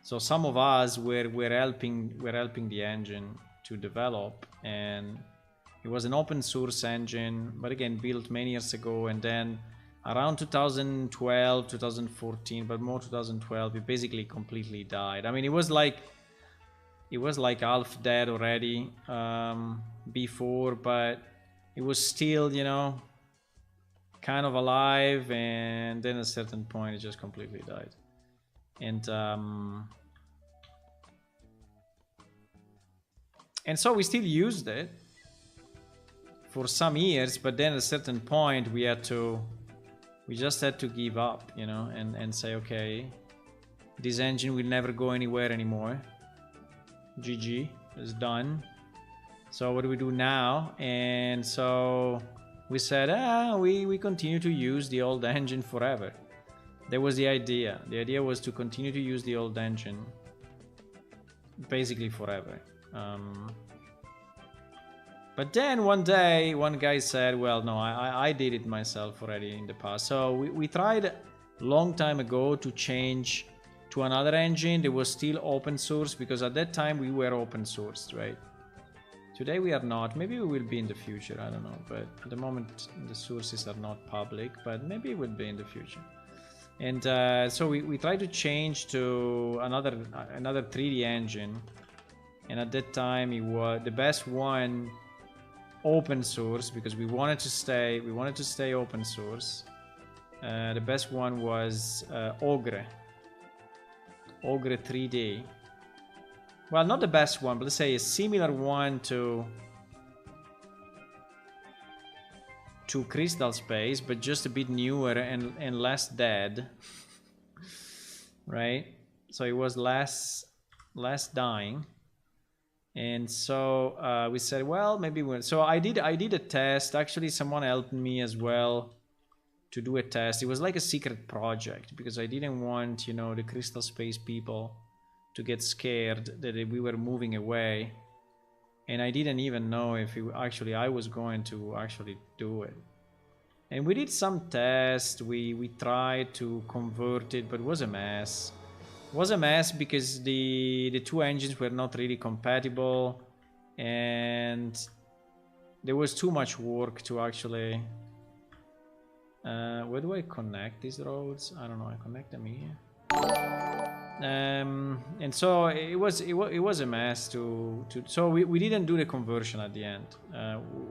some of us were helping the engine to develop, and it was an open source engine, but again, built many years ago. And then around 2012, 2014, but more 2012, it basically completely died. I mean, it was like half dead already before, but it was still, you know, kind of alive. And then at a certain point, it just completely died. And so we still used it for some years, but then at a certain point we just had to give up, you know, and say, okay, this engine will never go anywhere anymore. GG, it's done. So what do we do now? And so we said, we continue to use the old engine forever. That was the idea. The idea was to continue to use the old engine basically forever. But then one day, one guy said, well, no, I did it myself already in the past. So we tried a long time ago to change to another engine that was still open source, because at that time we were open sourced, right? Today we are not. Maybe we will be in the future, I don't know. But at the moment the sources are not public, but maybe it will be in the future. And so we tried to change to another 3D engine. And at that time it was the best one, open source, because we wanted to stay open source. The best one was Ogre 3D. Well, not the best one, but let's say a similar one to Crystal Space, but just a bit newer and less dead. Right? So it was less dying. And so we said, well, maybe we'll... So I did a test. Actually, someone helped me as well to do a test. It was like a secret project, because I didn't want, you know, the Crystal Space people to get scared that we were moving away. And I didn't even know if I was going to actually do it. And we did some tests. We tried to convert it, but it was a mess. It was a mess because the two engines were not really compatible, and there was too much work to actually... where do I connect these roads? I don't know. I connect them here. And so it was a mess so we didn't do the conversion at the end.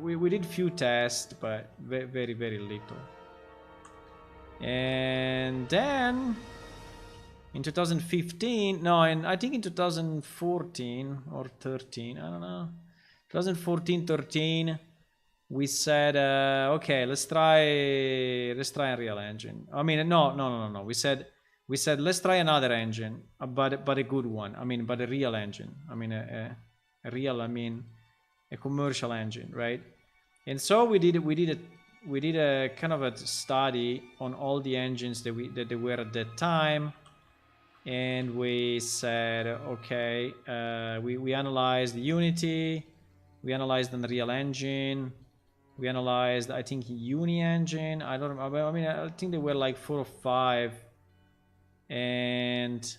We did few tests, but very, very little. And then in 2015, no, and I think in 2014 or 13, I don't know, 2014, 13, we said, okay, let's try Unreal Engine. I mean, no. We said let's try another engine, but a good one. I mean, but a real engine. I mean, a commercial engine, right? And so we did a kind of a study on all the engines that they were at that time. And we said, okay, we analyzed Unity, we analyzed Unreal Engine, we analyzed, I think, Uni Engine. I mean, I think there were like 4 or 5, and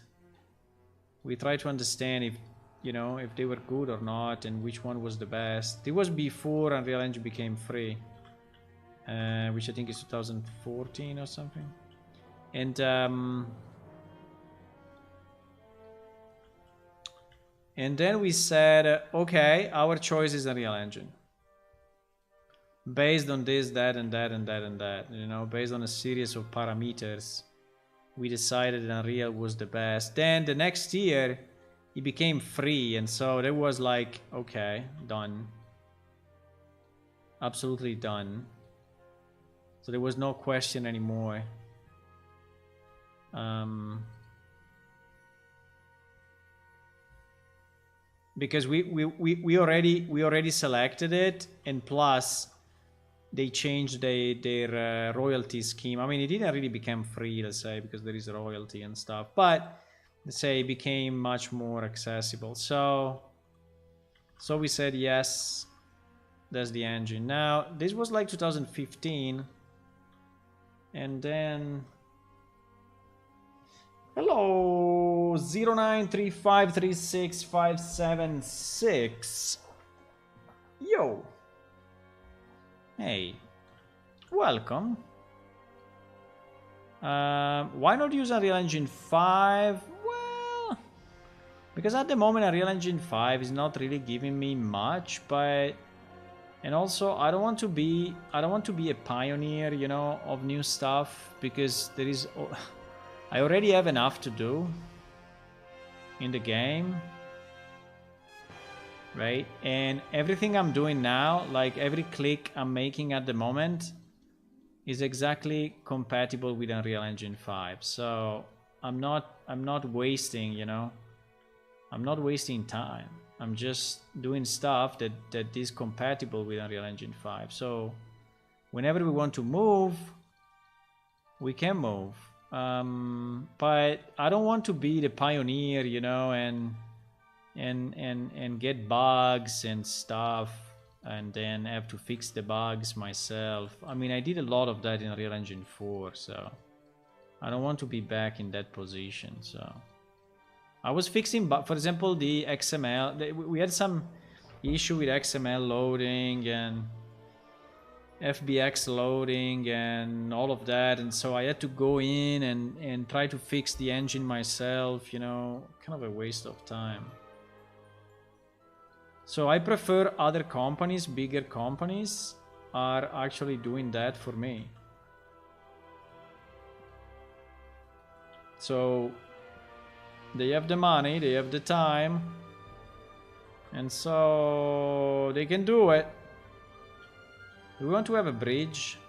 we tried to understand if, you know, if they were good or not, and which one was the best. It was before Unreal Engine became free, which I think is 2014 or something. And then we said, okay, our choice is Unreal Engine. Based on this, that, and that, and that, and that, you know, based on a series of parameters, we decided Unreal was the best. Then the next year, it became free, and so there was like, okay, done. Absolutely done. So there was no question anymore. Because we already selected it, and plus they changed their royalty scheme. I mean, it didn't really become free, let's say, because there is royalty and stuff, but let's say it became much more accessible. So we said yes, that's the engine. Now this was like 2015, and then hello 0935365576. Yo, hey, welcome. Why not use Unreal Engine 5? Well, because at the moment Unreal Engine 5 is not really giving me much, but and also I don't want to be a pioneer, you know, of new stuff, because there is I already have enough to do in the game, right? And everything I'm doing now, like every click I'm making at the moment, is exactly compatible with Unreal Engine 5. So I'm not wasting, you know, I'm not wasting time. I'm just doing stuff that is compatible with Unreal Engine 5. So whenever we want to move, we can move. But I don't want to be the pioneer, you know, and and get bugs and stuff, and then have to fix the bugs myself. I mean, I did a lot of that in Real Engine 4, so I don't want to be back in that position. So I was fixing, but for example, the XML, we had some issue with XML loading and FBX loading and all of that, and so I had to go in and try to fix the engine myself, you know, kind of a waste of time. So I prefer other companies, bigger companies, are actually doing that for me. So they have the money, they have the time, and so they can do it. Do we want to have a bridge?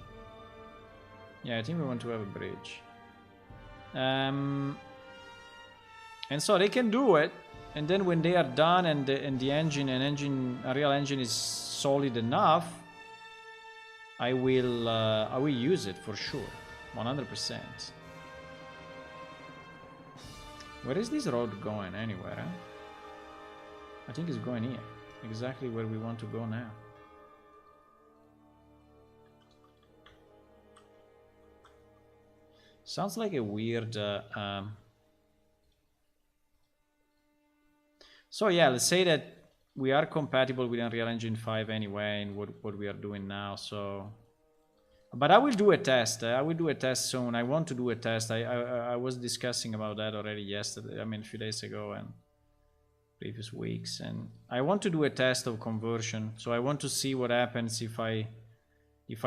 Yeah, I think we want to have a bridge. And so they can do it, and then when they are done and the engine, a real engine is solid enough, I will use it for sure, 100%. Where is this road going? Anywhere, huh? I think it's going here, exactly where we want to go now. Sounds like a weird... So yeah, let's say that we are compatible with Unreal Engine 5 anyway, and what we are doing now, so... But I will do a test. I will do a test soon. I want to do a test. I was discussing about that already yesterday, I mean a few days ago and previous weeks, and I want to do a test of conversion. So I want to see what happens if I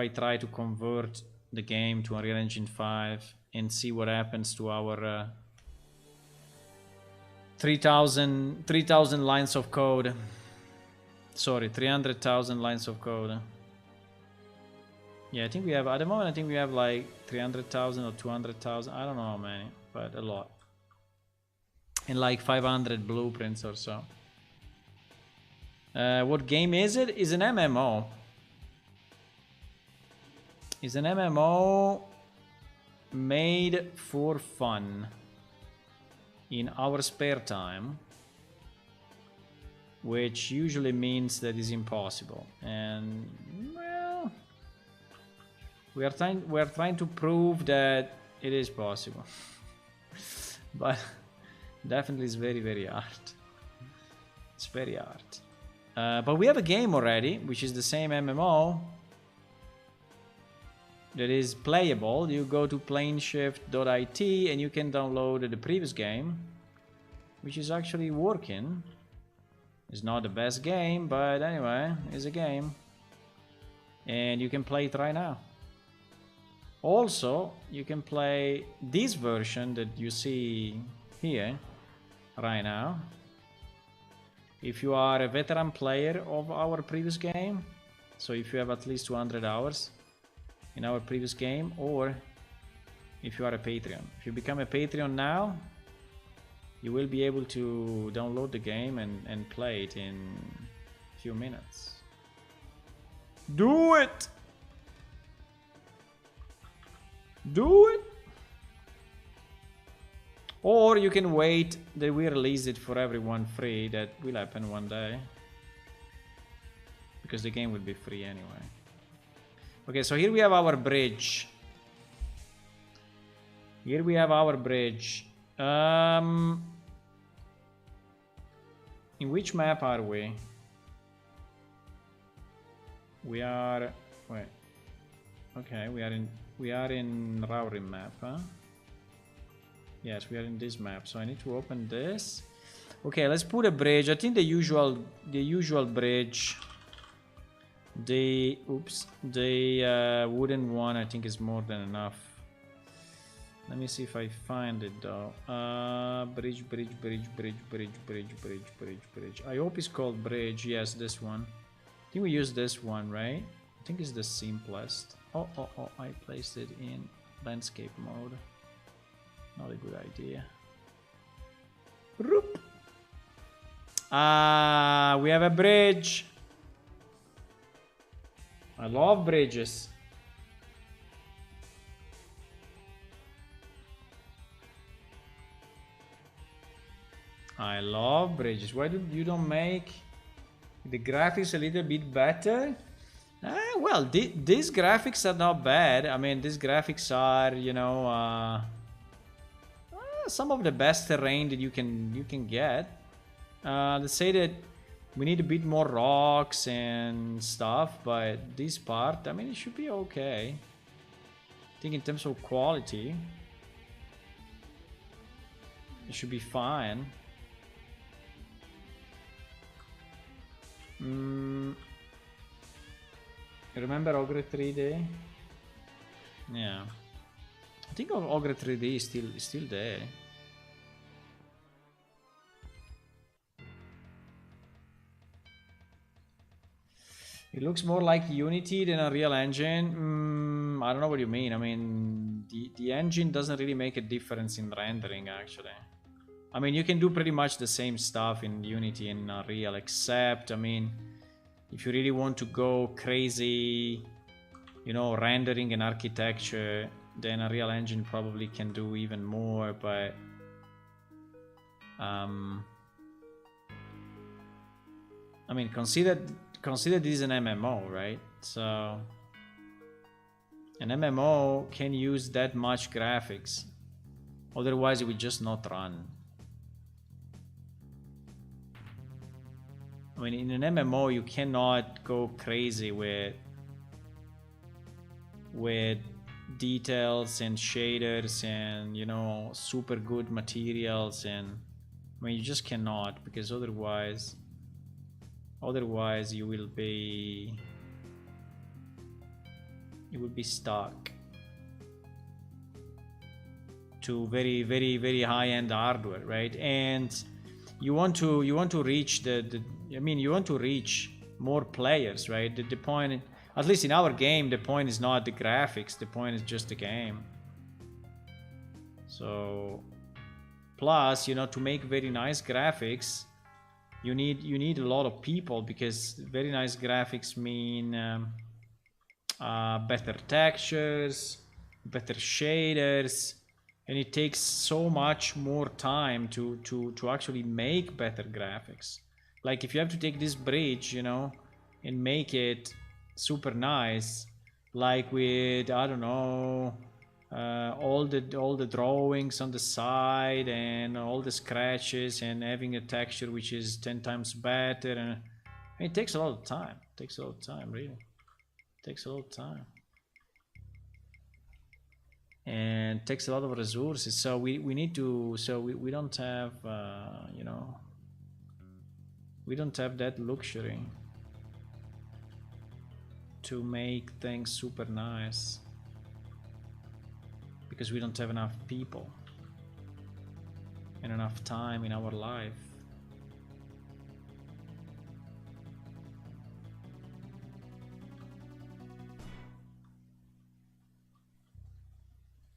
try to convert the game to Unreal Engine 5 and see what happens to our 3,000 lines of code. Sorry, 300,000 lines of code. Yeah, I think we have, at the moment, I think we have like 300,000 or 200,000. I don't know how many, but a lot. And like 500 blueprints or so. What game is it? It's an MMO. It's an MMO made for fun in our spare time, which usually means that it's impossible. And well, we are trying to prove that it is possible. But definitely it's very, very hard. It's very hard. But we have a game already, which is the same MMO that is playable. You go to planeshift.it and you can download the previous game, which is actually working. It's not the best game, but anyway, it's a game. And you can play it right now. Also, you can play this version that you see here right now. If you are a veteran player of our previous game, so if you have at least 200 hours in our previous game, or if you are a Patreon. If you become a Patreon now, you will be able to download the game and play it in a few minutes. Do it! Do it! Or you can wait that we release it for everyone free. That will happen one day, because the game will be free anyway. Okay, so here we have our bridge. Here we have our bridge. In which map are we? We are... wait. Okay, we are in Raurin map, huh? Yes, we are in this map, so I need to open this. Okay, let's put a bridge. I think the usual bridge. The wooden one, I think, is more than enough. Let me see if I find it though. Bridge. I hope it's called bridge. Yes, this one. I think we use this one, right? I think it's the simplest. Oh, I placed it in landscape mode. Not a good idea. Roop. We have a bridge. I love bridges. I love bridges. Why you don't make the graphics a little bit better? Well, these graphics are not bad. I mean, these graphics are, you know, some of the best terrain that you can get. Let's say that we need a bit more rocks and stuff, but this part, I mean, it should be okay. I think in terms of quality, it should be fine. Remember Ogre 3D? Yeah. I think Ogre 3D is still there. It looks more like Unity than a real engine. I don't know what you mean. I mean, the engine doesn't really make a difference in rendering, actually. I mean, you can do pretty much the same stuff in Unity and Unreal, except, I mean, if you really want to go crazy, you know, rendering and architecture, then a real engine probably can do even more, but I mean, consider this is an MMO, right? So an MMO can use that much graphics, otherwise it would just not run. I mean, in an MMO you cannot go crazy with details and shaders and, you know, super good materials, and I mean, you just cannot, because otherwise you will be stuck to very, very, very high-end hardware, right? And you want to reach I mean, you want to reach more players, right? The point, at least in our game, the point is not the graphics, the point is just the game. So plus, you know, to make very nice graphics, you need a lot of people, because very nice graphics mean better textures, better shaders, and it takes so much more time to actually make better graphics. Like if you have to take this bridge, you know, and make it super nice, like with, I don't know, all the drawings on the side and all the scratches and having a texture which is 10 times better, and it takes a lot of time. It takes a lot of time, really. It takes a lot of time. And takes a lot of resources, so we need to, so we don't have you know, we don't have that luxury to make things super nice, because we don't have enough people and enough time in our life.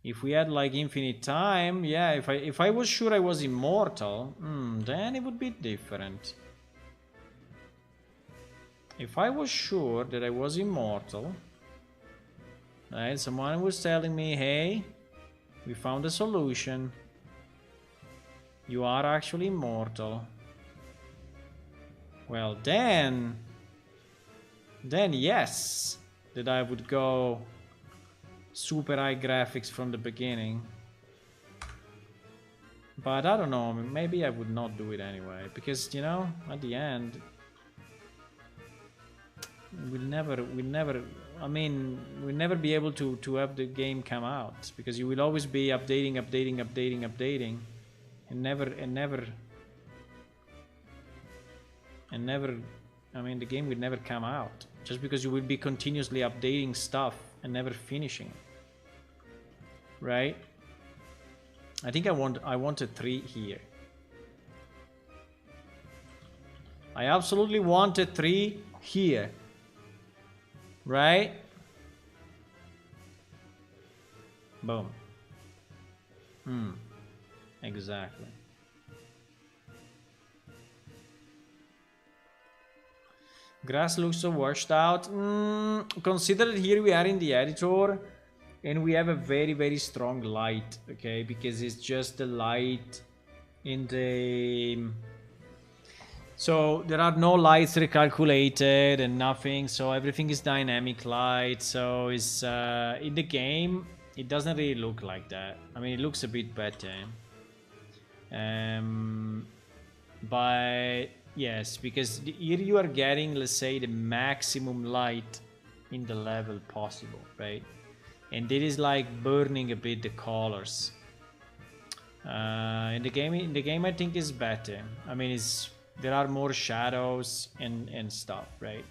If we had like infinite time, yeah, if I was sure I was immortal, then it would be different. If I was sure that I was immortal, right, someone was telling me, hey, we found a solution, you are actually immortal, well then yes, that I would go super high graphics from the beginning. But I don't know, maybe I would not do it anyway, because, you know, at the end we'll never I mean, we'll never be able to have the game come out, because you will always be updating, and never I mean, the game will never come out, just because you will be continuously updating stuff and never finishing it, right? I think I want a 3 here. I absolutely want a 3 here, right? Boom. Exactly. Grass looks so washed out. Consider that here we are in the editor and we have a very, very strong light, okay? Because it's just the light in the so there are no lights recalculated and nothing, so everything is dynamic light. So it's in the game it doesn't really look like that. I mean, it looks a bit better, but yes, because here you are getting, let's say, the maximum light in the level possible, right? And it is like burning a bit the colors. In the game, I think is better. I mean, there are more shadows and stuff, right?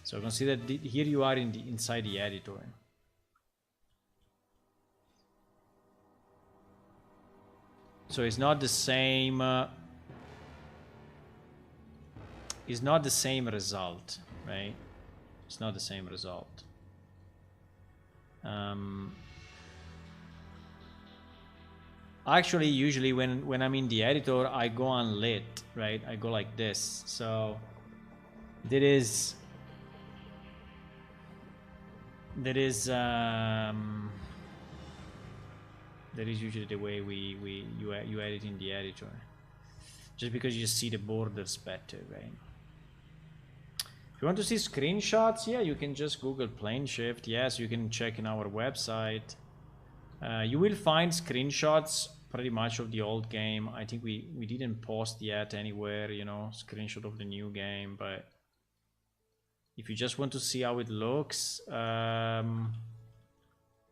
So consider here you are inside the editor. So it's not the same. It's not the same result, right? It's not the same result. Actually, usually when I'm in the editor, I go unlit, right? I go like this. So that is usually the way you edit in the editor, just because you see the borders better, right? If you want to see screenshots, yeah, you can just Google plane shift. Yes, you can check in our website. You will find screenshots pretty much of the old game. I think we didn't post yet anywhere, you know, screenshot of the new game, but if you just want to see how it looks,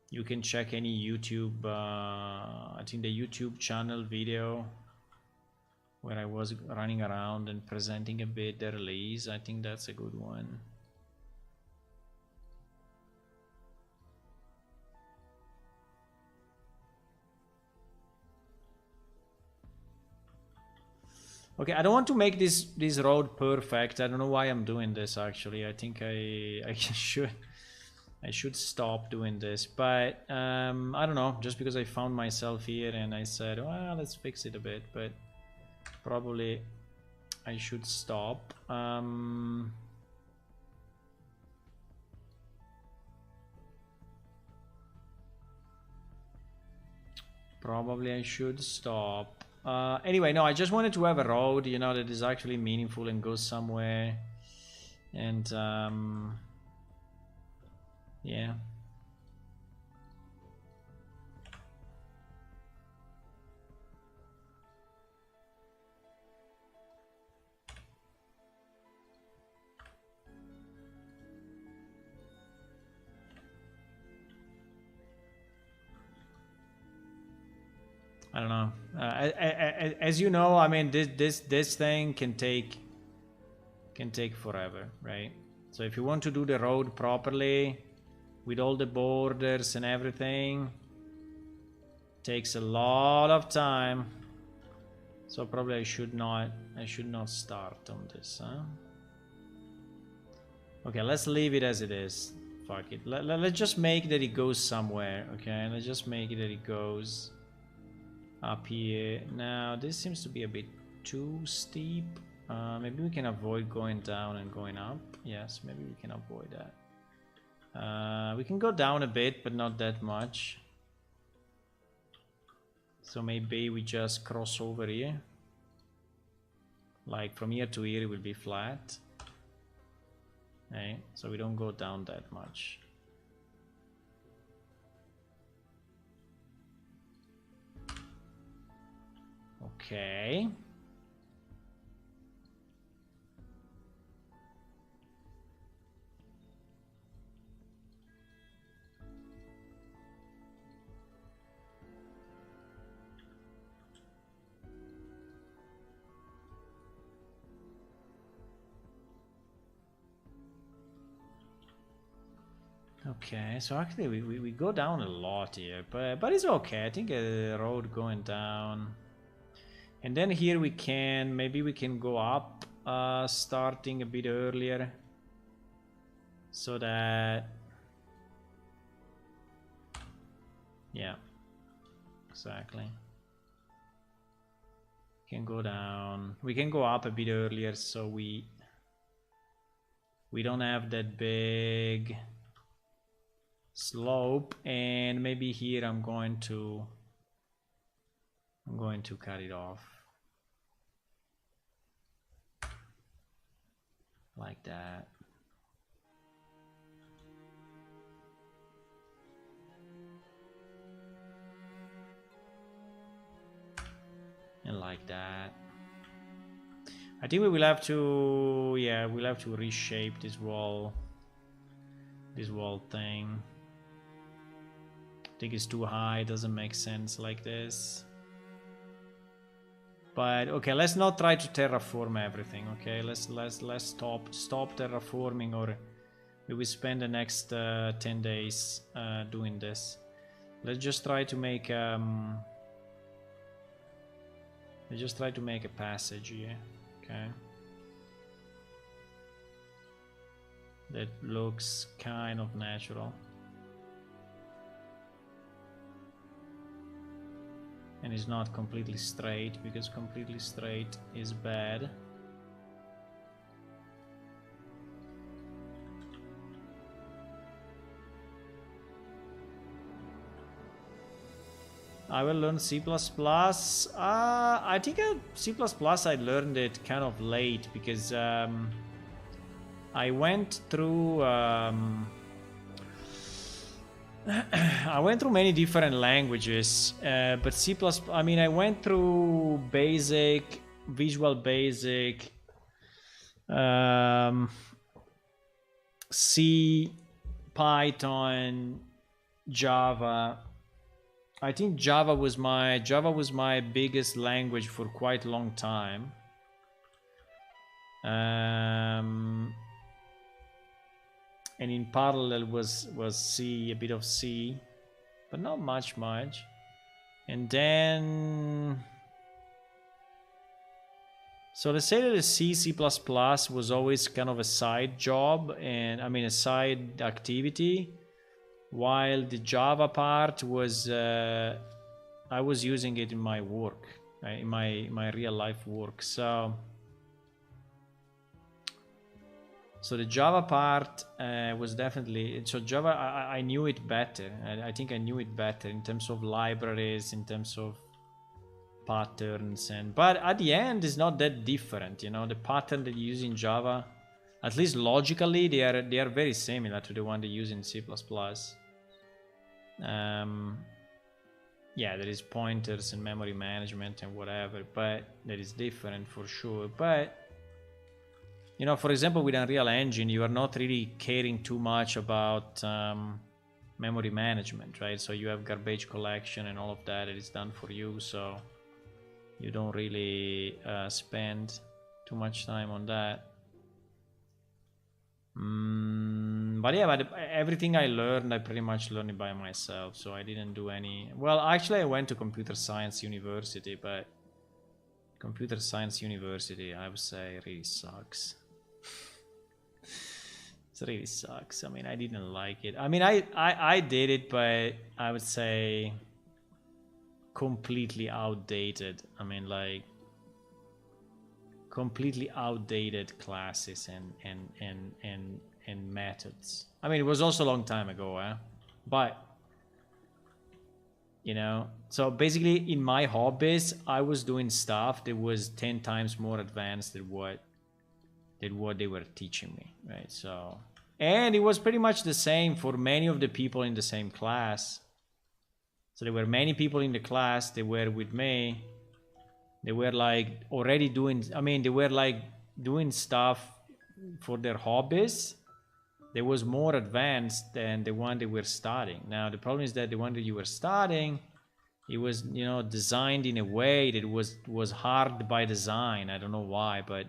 you can check any YouTube, I think the YouTube channel video where I was running around and presenting a bit the release. I think that's a good one. Okay, I don't want to make this road perfect. I don't know why I'm doing this actually. I think I should stop doing this, but I don't know, just because I found myself here and I said, well, let's fix it a bit, but probably I should stop. Probably I should stop. Anyway, no, I just wanted to have a road, you know, that is actually meaningful and goes somewhere. And yeah. I don't know. As you know, I mean, this thing can take forever, right? So if you want to do the road properly, with all the borders and everything, takes a lot of time. So probably I should not start on this, huh? Okay, let's leave it as it is. Fuck it. Let's just make that it goes somewhere, okay? Let's just make it that it goes up here. Now this seems to be a bit too steep. Maybe we can avoid going down and going up. Yes, maybe we can avoid that. We can go down a bit, but not that much. So maybe we just cross over here. Like from here to here it will be flat. Okay, so we don't go down that much. Okay. Okay, so actually we go down a lot here, but it's okay. I think a road going down. And then here maybe we can go up, starting a bit earlier. So that, yeah, exactly. Can go down. We can go up a bit earlier, so we don't have that big slope. And maybe here I'm going to cut it off. like that. And like that. I think we will have to, yeah, we'll have to reshape this wall thing. I think it's too high, it doesn't make sense like this. But okay, let's not try to terraform everything. Okay, let's stop terraforming, or we will spend the next 10 days doing this. Let's just try to make a passage here. Okay, that looks kind of natural. And it's not completely straight, because completely straight is bad. I will learn C++. I think C++ I learned it kind of late, because I went through I went through many different languages, but C++, I mean, I went through Basic, Visual Basic, C, Python, Java. I think Java was my biggest language for quite a long time. And in parallel was C, a bit of C, but not much. And then, so let's say that the C++ was always kind of a side job, and I mean a side activity, while the Java part was, I was using it in my work, in my real life work. So the Java part was definitely, so Java, I knew it better. I think I knew it better in terms of libraries, in terms of patterns, but at the end it's not that different, you know. The pattern that you use in Java, at least logically, they are very similar to the one they use in C++. Yeah, there is pointers and memory management and whatever, but that is different for sure. But you know, for example, with Unreal Engine, you are not really caring too much about memory management, right? So you have garbage collection and all of that, it is done for you, so you don't really spend too much time on that. But yeah, but everything I learned, I pretty much learned it by myself, so I didn't do any... Well, actually, I went to computer science university, but computer science university, I would say, really sucks. It really sucks. I mean, I didn't like it. I mean, I did it, but I would say completely outdated. I mean, like completely outdated classes and methods. I mean, it was also a long time ago, but you know, so basically in my hobbies, I was doing stuff that was 10 times more advanced than what they were teaching me, right? So, and it was pretty much the same for many of the people in the same class. So there were many people in the class that were with me. They were like already doing, I mean, they were like doing stuff for their hobbies. They was more advanced than the one they were studying. Now, the problem is that the one that you were studying, it was, you know, designed in a way that was hard by design. I don't know why, but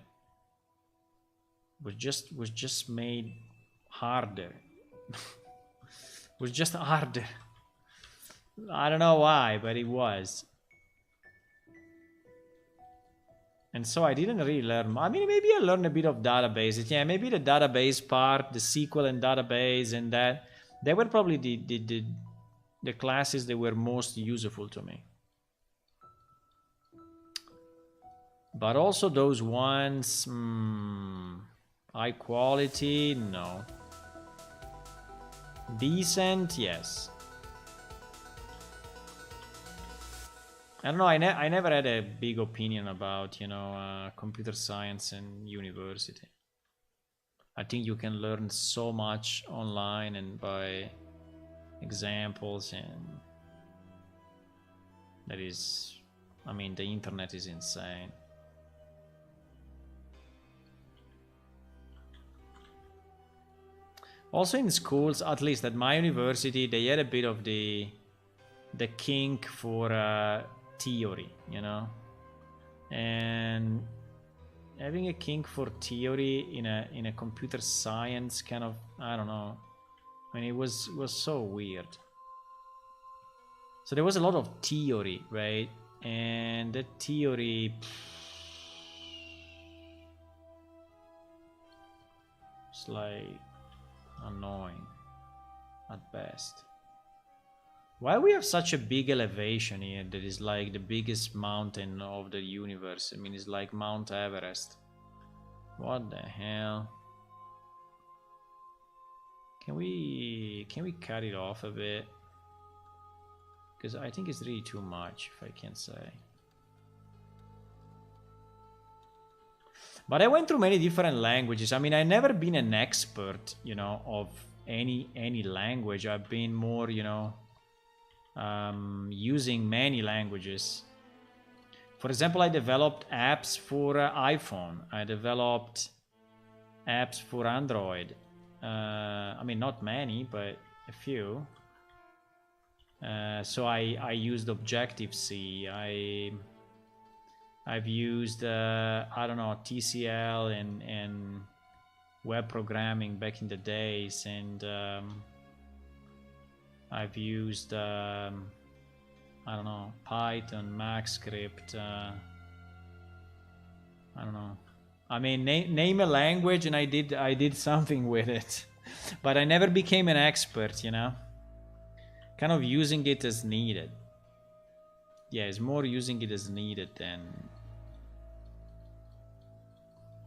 was just made harder. Was just harder. I don't know why, but it was. And so I didn't really learn. I mean, maybe I learned a bit of databases. Yeah, maybe the database part, the SQL and database, and that they were probably the classes that were most useful to me. But also those ones, high quality, no. Decent, yes. I don't know, I never had a big opinion about, you know, computer science and university. I think you can learn so much online and by examples, and that is, I mean, the internet is insane. Also in schools, at least at my university, they had a bit of the kink for theory, you know, and having a kink for theory in a computer science kind of, I don't know. I mean, it was so weird. So there was a lot of theory, right? And that theory, it's like annoying at best. Why we have such a big elevation here that is like the biggest mountain of the universe? I mean, it's like Mount Everest. What the hell? Can we cut it off a bit? Because I think it's really too much, if I can say. But I went through many different languages. I mean, I've never been an expert, you know, of any language. I've been more, you know, using many languages. For example, I developed apps for iPhone. I developed apps for Android. I mean, not many, but a few. So I used Objective-C. I've used I don't know, TCL and web programming back in the days, and I've used I don't know, Python, MaxScript. I don't know. I mean, name a language, and I did something with it, but I never became an expert, you know. Kind of using it as needed. Yeah, it's more using it as needed than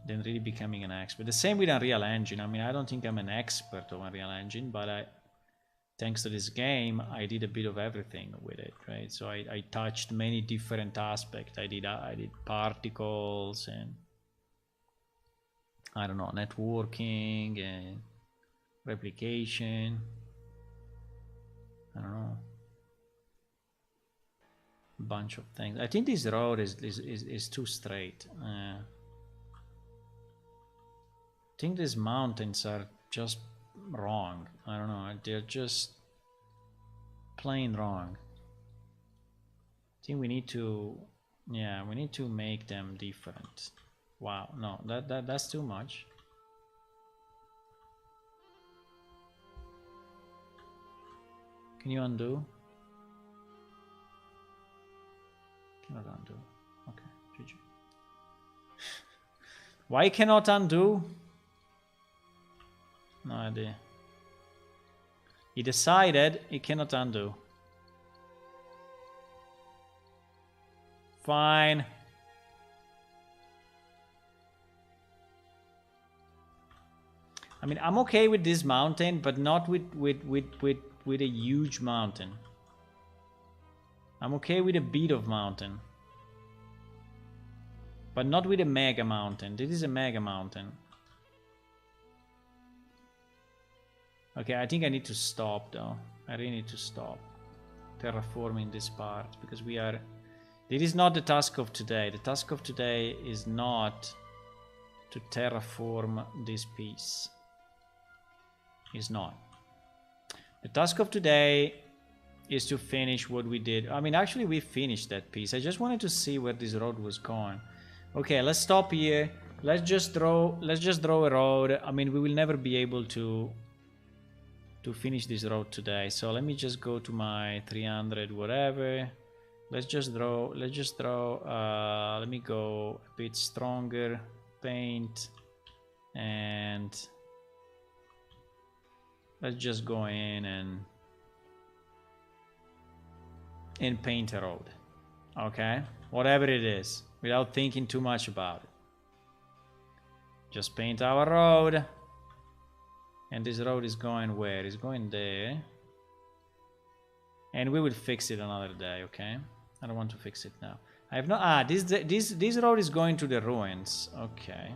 really becoming an expert. The same with Unreal Engine. I mean, I don't think I'm an expert on Unreal Engine, but thanks to this game, I did a bit of everything with it, right? So I touched many different aspects. I did particles and, I don't know, networking and replication. I don't know, a bunch of things. I think this road is too straight. I think these mountains are just wrong. I don't know, they're just plain wrong. I think we need to, yeah, we need to make them different. Wow, no, that's too much. Can you undo? Cannot undo. Okay, GG. Why cannot undo? No idea. He decided he cannot undo. Fine. I mean, I'm okay with this mountain, but not with a huge mountain. I'm okay with a bit of mountain, but not with a mega mountain. This is a mega mountain. Okay, I think I need to stop though. I really need to stop terraforming this part, because we are... This is not the task of today. The task of today is not to terraform this piece. It's not. The task of today is to finish what we did. I mean, actually we finished that piece. I just wanted to see where this road was going. Okay, let's stop here. Let's just draw a road. I mean, we will never be able to finish this road today. So let me just go to my 300 whatever. Let's just draw, let me go a bit stronger, paint, and let's just go in and paint a road. Okay, whatever it is, without thinking too much about it. Just paint our road. And this road is going where? It's going there. And we will fix it another day, okay? I don't want to fix it now. I have no... this road is going to the ruins. Okay.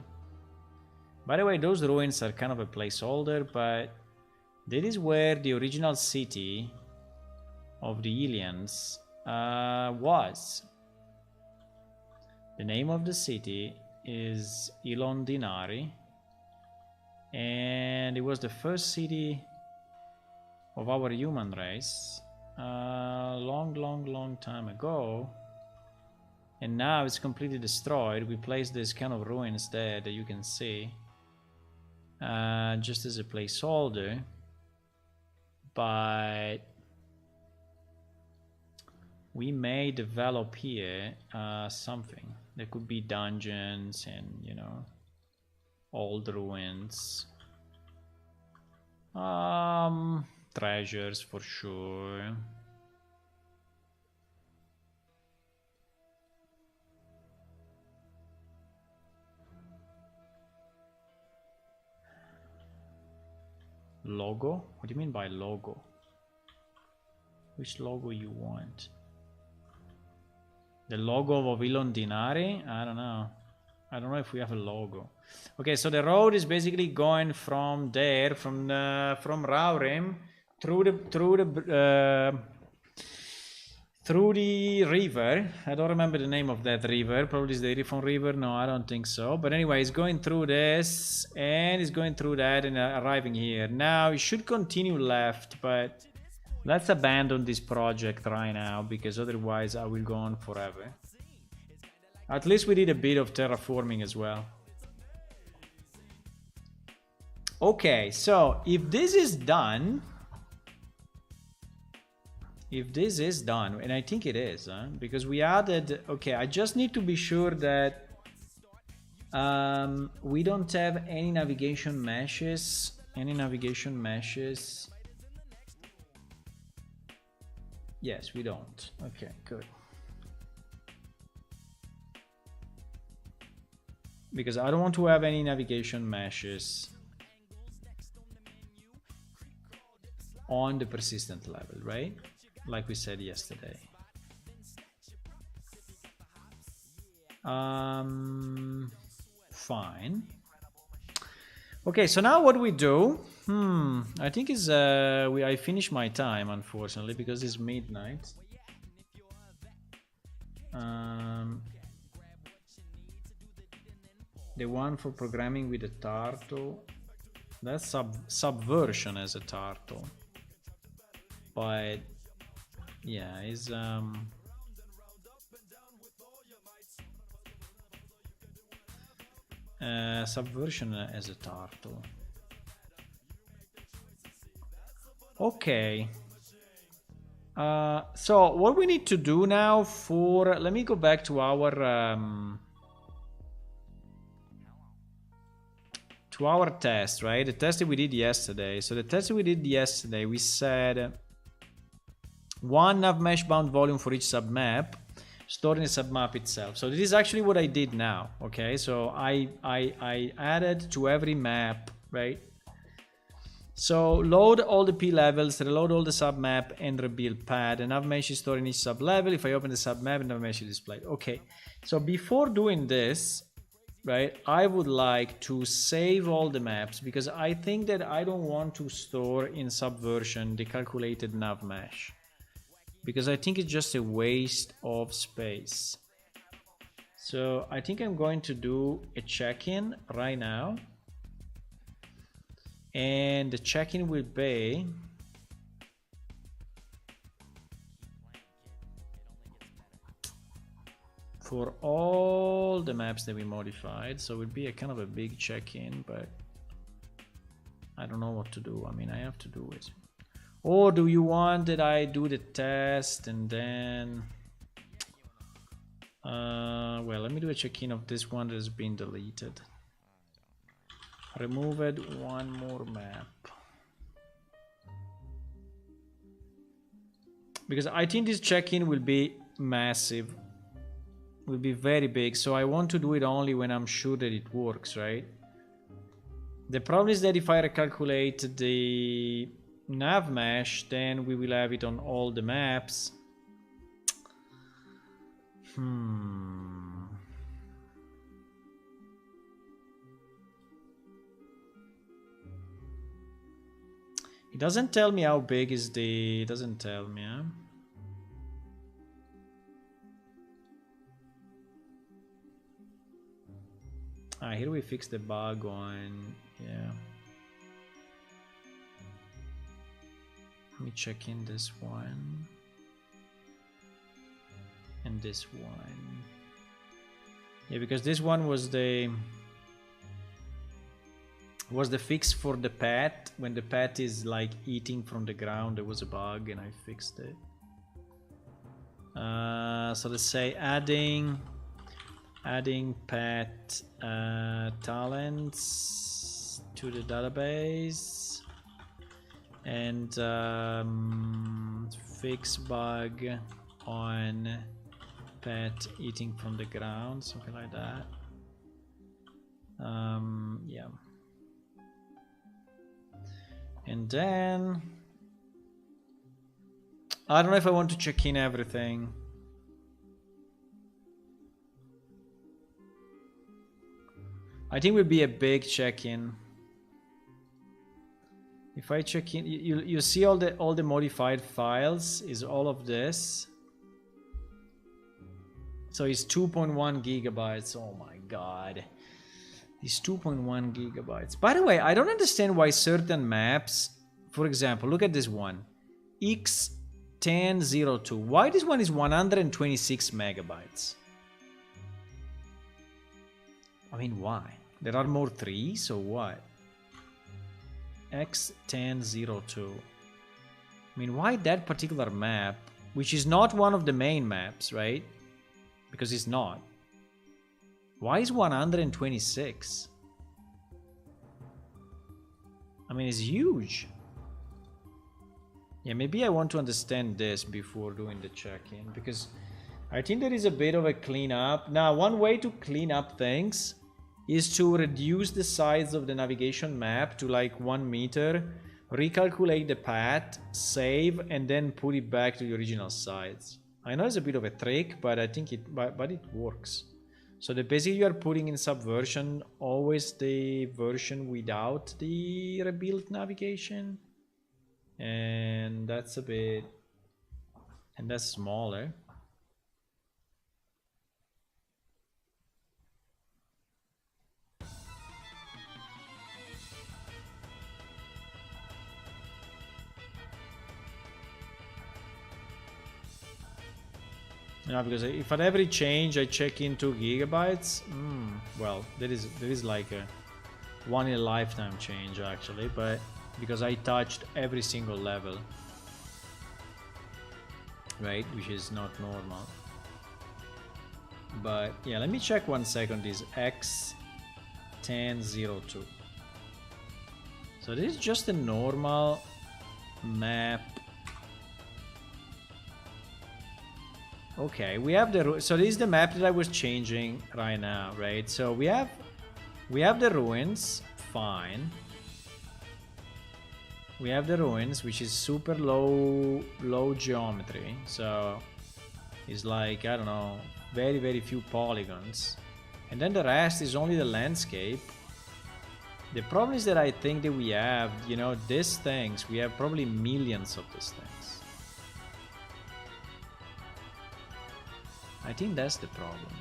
By the way, those ruins are kind of a placeholder, but that is where the original city of the aliens was. The name of the city is Ilon Dinari, and it was the first city of our human race long time ago, and now it's completely destroyed. We placed this kind of ruins there that you can see just as a placeholder, but we may develop here something. There could be dungeons and, you know, old ruins. Treasures for sure. Logo? What do you mean by logo? Which logo you want? The logo of Ilon Dinari? I don't know. I don't know if we have a logo. Okay, so the road is basically going from there, from Raurim through the river. I don't remember the name of that river. Probably it's the Irifon River. No, I don't think so. But anyway, it's going through this and it's going through that and arriving here. Now it should continue left, but let's abandon this project right now because otherwise I will go on forever. At least we did a bit of terraforming as well. Okay, so if this is done, and I think it is, because we added, okay, I just need to be sure that we don't have any navigation meshes. Yes, we don't. Okay, good. Because I don't want to have any navigation meshes on the persistent level, right? Like we said yesterday. Fine. Okay, so now what we do? I think is I finished my time, unfortunately, because it's midnight. The one for programming with a turtle, that's subversion as a turtle, but yeah, is subversion as a turtle. Okay. So what we need to do now for, let me go back to our test, right? The test that we did yesterday. So the test that we did yesterday, we said one nav mesh bound volume for each submap stored in the submap itself. So this is actually what I did now. Okay, so I added to every map, right? So load all the P levels, reload all the submap, and rebuild pad. And nav mesh is stored in each sub level. If I open the submap, nav mesh is displayed. Okay, so before doing this, right, I would like to save all the maps because I think that I don't want to store in Subversion the calculated nav mesh because I think it's just a waste of space. So I think I'm going to do a check-in right now, and the check-in will be for all the maps that we modified. So it will be a kind of a big check-in, but I don't know what to do. I mean, I have to do it. Or do you want that I do the test and then well, let me do a check-in of this one that has been deleted. Removed one more map, because I think this check-in will be massive, will be very big, so I want to do it only when I'm sure that it works, right? The problem is that if I recalculate the nav mesh, then we will have it on all the maps. It doesn't tell me how big is the... It doesn't tell me, huh? Ah, here we fix the bug on... Yeah. Let me check in this one. And this one. Yeah, because this one was the fix for the pet. When the pet is like eating from the ground, there was a bug and I fixed it. So let's say adding pet talents to the database and fix bug on pet eating from the ground, something like that. Yeah. And then I don't know if I want to check in everything. I think it would be a big check-in. If I check in, you see all the modified files is all of this. So it's 2.1 gigabytes. Oh my god. It's 2.1 gigabytes. By the way, I don't understand why certain maps, for example, look at this one. X1002. Why this one is 126 megabytes? I mean, why? There are more 3, so what? X1002. I mean, why that particular map, which is not one of the main maps, right? Because it's not. Why is 126? I mean, it's huge. Yeah, maybe I want to understand this before doing the check-in, because I think there is a bit of a cleanup. Now, one way to clean up things is to reduce the size of the navigation map to like 1 meter, recalculate the path, save, and then put it back to the original size. I know it's a bit of a trick, but I think it works. So the basically you are putting in Subversion always the version without the rebuilt navigation, and that's a bit, and that's smaller. Yeah, because if at every change I check in 2 gigabytes, well, there is like a one in a lifetime change actually, but because I touched every single level, right, which is not normal. But yeah, let me check 1 second this X1002. So this is just a normal map. Okay, we have the, so this is the map that I was changing right now, right? So we have the ruins, fine. We have the ruins, which is super low geometry. So it's like, I don't know, very few polygons. And then the rest is only the landscape. The problem is that I think that we have, you know, these things, we have probably millions of these things. I think that's the problem.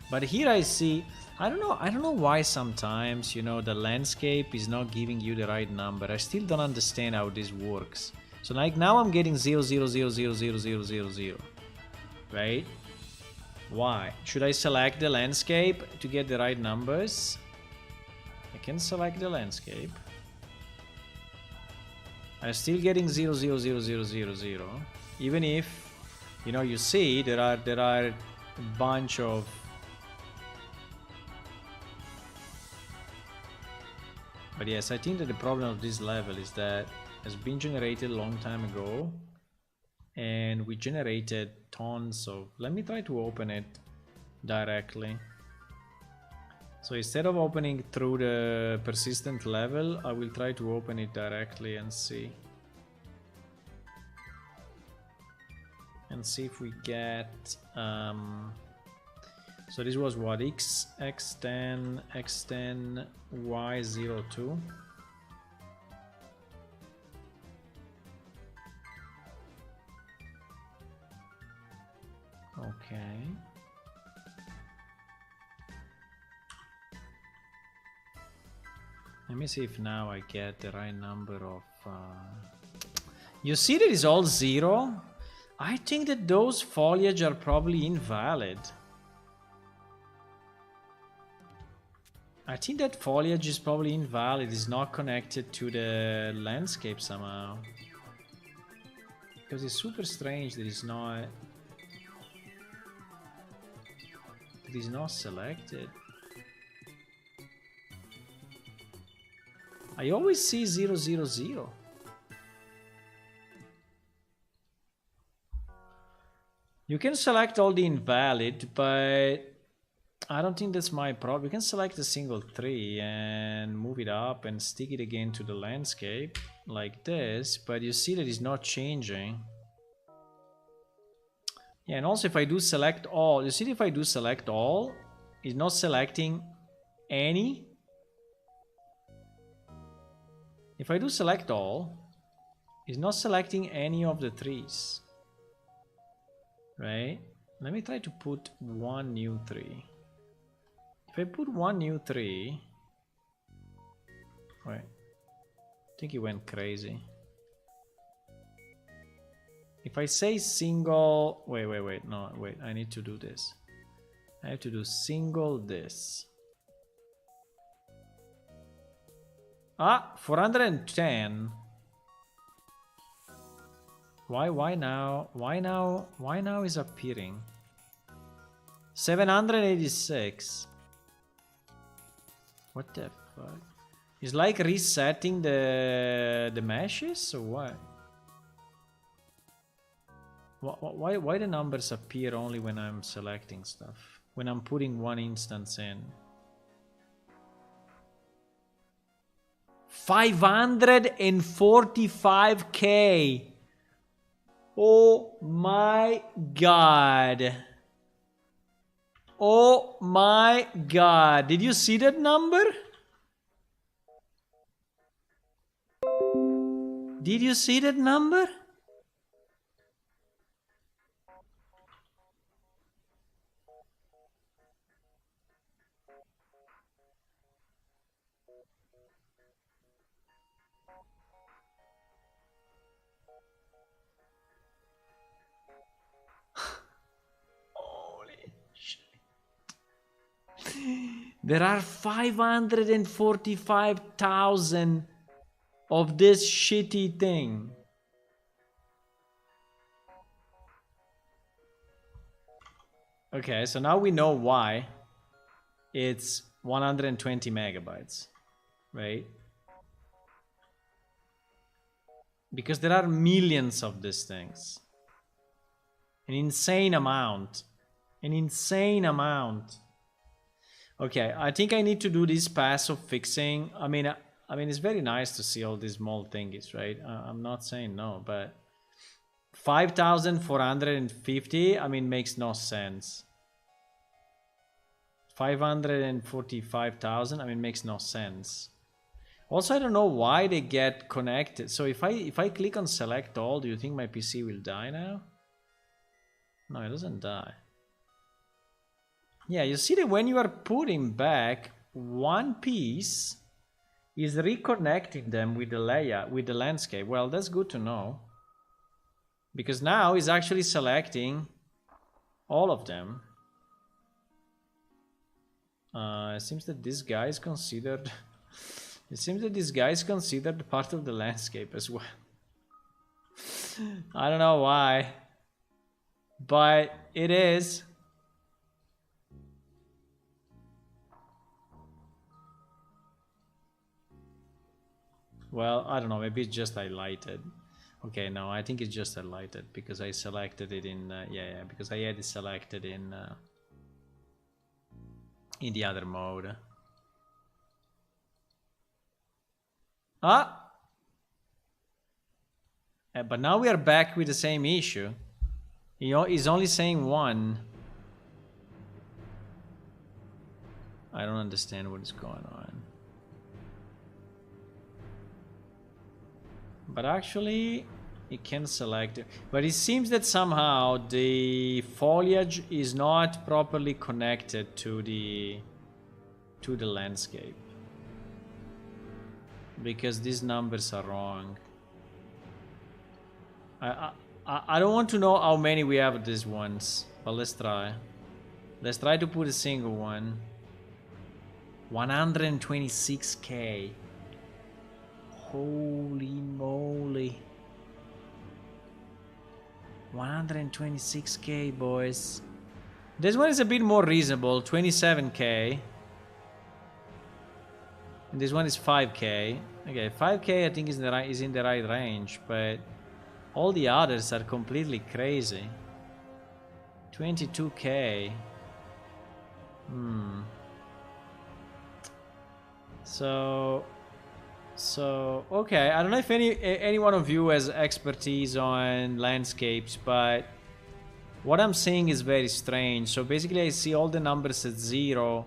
But here I see, I don't know why sometimes, you know, the landscape is not giving you the right number. I still don't understand how this works. So like now I'm getting 0,0,0,0,0,0,0,0, right? Why? Should I select the landscape to get the right numbers? I can select the landscape. I'm still getting 0,0,0,0,0,0, even if, you know, you see there are a bunch of, but yes, I think that the problem of this level is that has been generated a long time ago, and we generated tons of. Let me try to open it directly. So instead of opening through the persistent level, I will try to open it directly and see. And see if we get... So this was what? X10, X10, Y02. Okay. Let me see if now I get the right number of... You see that it's all 0? I think that those foliage are probably invalid. I think that foliage is probably invalid. It's not connected to the landscape somehow. Because it's super strange that it's not... That it's not selected. I always see 0, 0, 0. You can select all the invalid, but I don't think that's my problem. You can select a single 3 and move it up and stick it again to the landscape like this, but you see that it's not changing. Yeah, and also if I do select all, you see if I do select all, it's not selecting any. If I do select all, it's not selecting any of the 3s. Right? Let me try to put one new 3. If I put one new 3... Wait. I think it went crazy. If I say single... Wait. No, wait. I need to do this. I have to do single this. Ah! 410. Why now? Why now is appearing? 786. What the fuck? It's like resetting the meshes or what? Why the numbers appear only when I'm selecting stuff? When I'm putting one instance in? 545k! Oh my god! Oh my god! Did you see that number? Did you see that number? There are 545,000 of this shitty thing. Okay, so now we know why it's 120 megabytes, right? Because there are millions of these things. An insane amount. An insane amount. Okay, I think I need to do this pass of fixing. I mean, it's very nice to see all these small thingies, right? I'm not saying no, but 5,450, I mean, makes no sense. 545,000, I mean, makes no sense. Also, I don't know why they get connected. So if I click on select all, do you think my PC will die now? No, it doesn't die. Yeah, you see that when you are putting back one piece, is reconnecting them with the layout, with the landscape. Well, that's good to know. Because now it's actually selecting all of them. It seems that this guy is considered... It seems that this guy is considered part of the landscape as well. I don't know why. But it is. Well, I don't know, maybe it's just highlighted. Okay, no, I think it's just highlighted because I selected it in, yeah, because I had it selected in the other mode. Ah! But now we are back with the same issue. You know, he's only saying one. I don't understand what is going on. But actually, you can select it. But it seems that somehow the foliage is not properly connected to the landscape. Because these numbers are wrong. I don't want to know how many we have of these ones, but let's try. Let's try to put a single one. 126k. Holy moly. 126k, boys. This one is a bit more reasonable, 27k. And this one is 5k. Okay, 5k I think is in the right range, but all the others are completely crazy. 22k. So okay, I don't know if any one of you has expertise on landscapes, but what I'm seeing is very strange. So basically I see all the numbers at 0,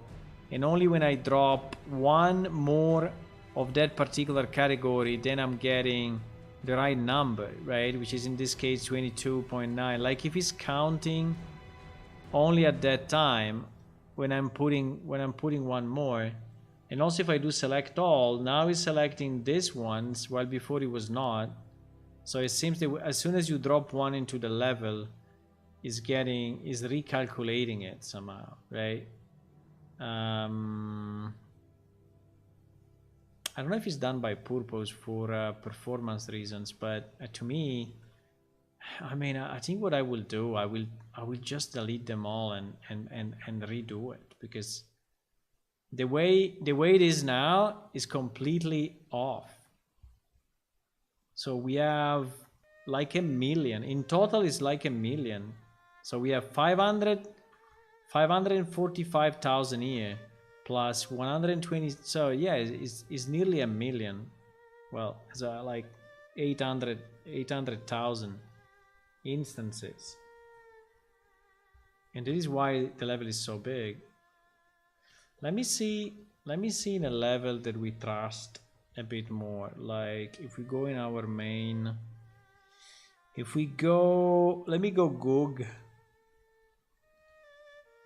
and only when I drop one more of that particular category, then I'm getting the right number, right? Which is in this case 22.9. Like if it's counting only at that time when I'm putting one more. And also if I do select all, now it's selecting these ones, while before it was not. So it seems that as soon as you drop one into the level, is recalculating it somehow, right? I don't know if it's done by purpose for performance reasons, but to me, I mean, I think what I will do, I will just delete them all and redo it, because the way it is now is completely off. So we have like a million. In total it's like a million. So we have 545,000 here plus 120. So yeah, it's nearly a million. Well, it's like 800,000 instances. And this is why the level is so big. Let me see in a level that we trust a bit more. Like if we go in our main, let me go Goog.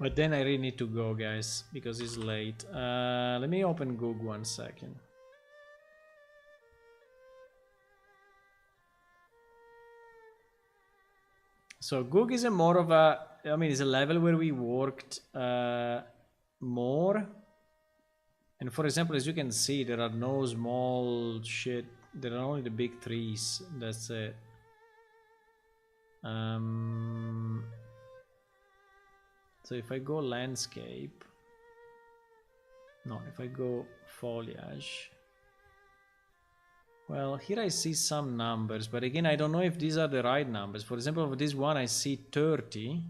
But then I really need to go, guys, because it's late. Let me open Goog 1 second. So Goog is it's a level where we worked more. And for example, as you can see, there are no small shit. There are only the big trees. That's it. So if I go landscape, if I go foliage, well, here I see some numbers, but again, I don't know if these are the right numbers. For example, for this one, I see 30.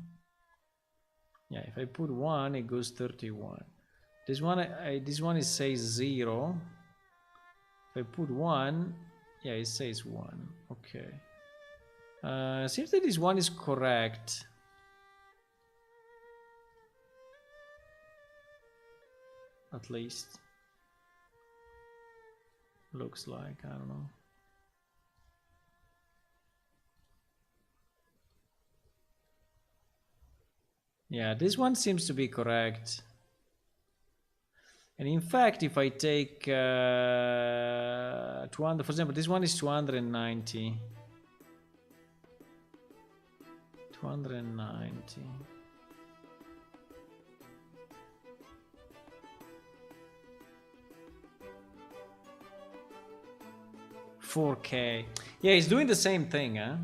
Yeah, if I put 1, it goes 31. This one, it says 0. If I put 1, yeah, it says 1. Okay. Seems that this one is correct. At least. Looks like, I don't know. Yeah, this one seems to be correct. And in fact, if I take 200, for example, this one is 290. 290. $4K. Yeah, it's doing the same thing, huh?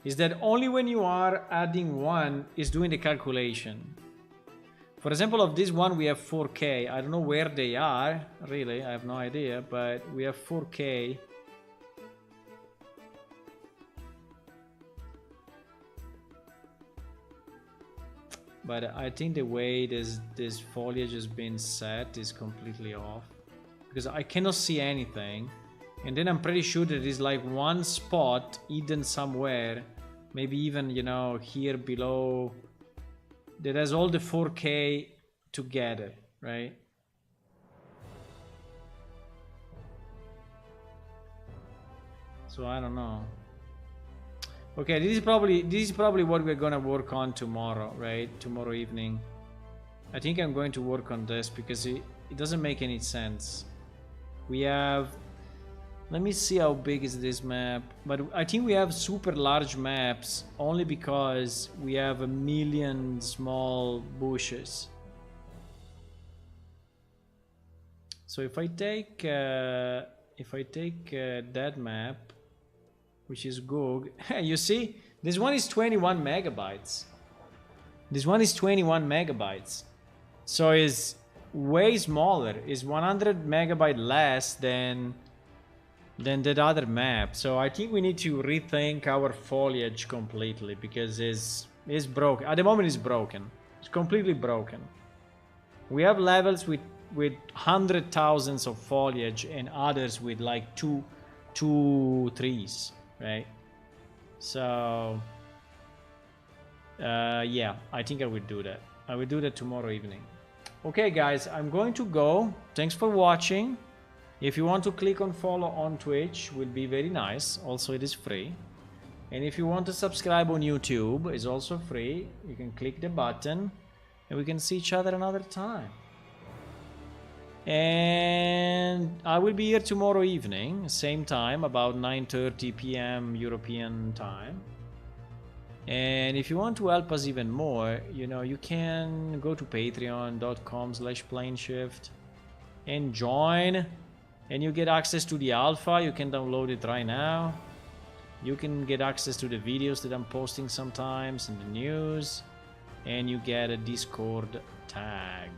Is that only when you are adding one is doing the calculation. For example, of this one we have 4K. I don't know where they are, really, I have no idea, but we have 4K. But I think the way this foliage has been set is completely off, because I cannot see anything. And then I'm pretty sure that there's like one spot hidden somewhere, maybe even, you know, here below, that has all the 4K together, right? So I don't know. Okay, this is probably what we're gonna work on tomorrow, right? Tomorrow evening. I think I'm going to work on this because it doesn't make any sense. We have, let me see how big is this map. But I think we have super large maps only because we have a million small bushes. So if I take that map, which is Goog, you see, this one is 21 megabytes. This one is 21 megabytes. So it's way smaller. It's 100 megabyte less than that other map. So I think we need to rethink our foliage completely because it's broken. At the moment it's broken. It's completely broken. We have levels with 100,000s of foliage and others with like two trees, right? So yeah, I think I would do that. I will do that tomorrow evening. Okay guys, I'm going to go. Thanks for watching. If you want to click on follow on Twitch, will be very nice. Also, it is free. And if you want to subscribe on YouTube, it's also free. You can click the button and we can see each other another time. And I will be here tomorrow evening, same time, about 9:30 p.m. European time. And if you want to help us even more, you know, you can go to patreon.com/planeshift and join, and you get access to the alpha. You can download it right now. You can get access to the videos that I'm posting sometimes and the news, and you get a Discord tag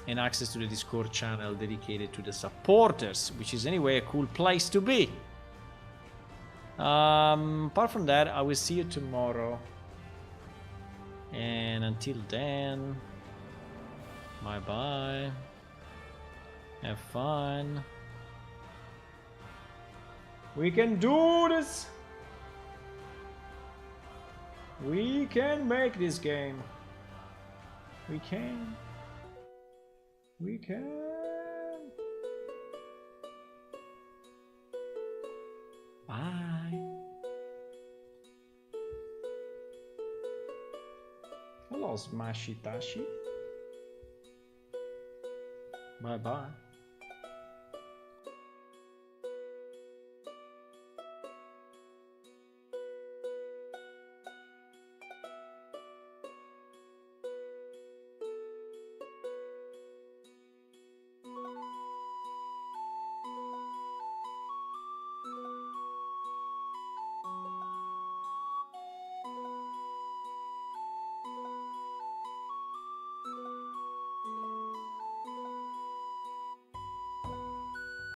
and access to the Discord channel dedicated to the supporters, which is anyway a cool place to be. Apart from that, I will see you tomorrow, and until then, bye bye, have fun, we can do this, we can make this game, we can. Bye. Hello, Smashy Tashi. Bye bye.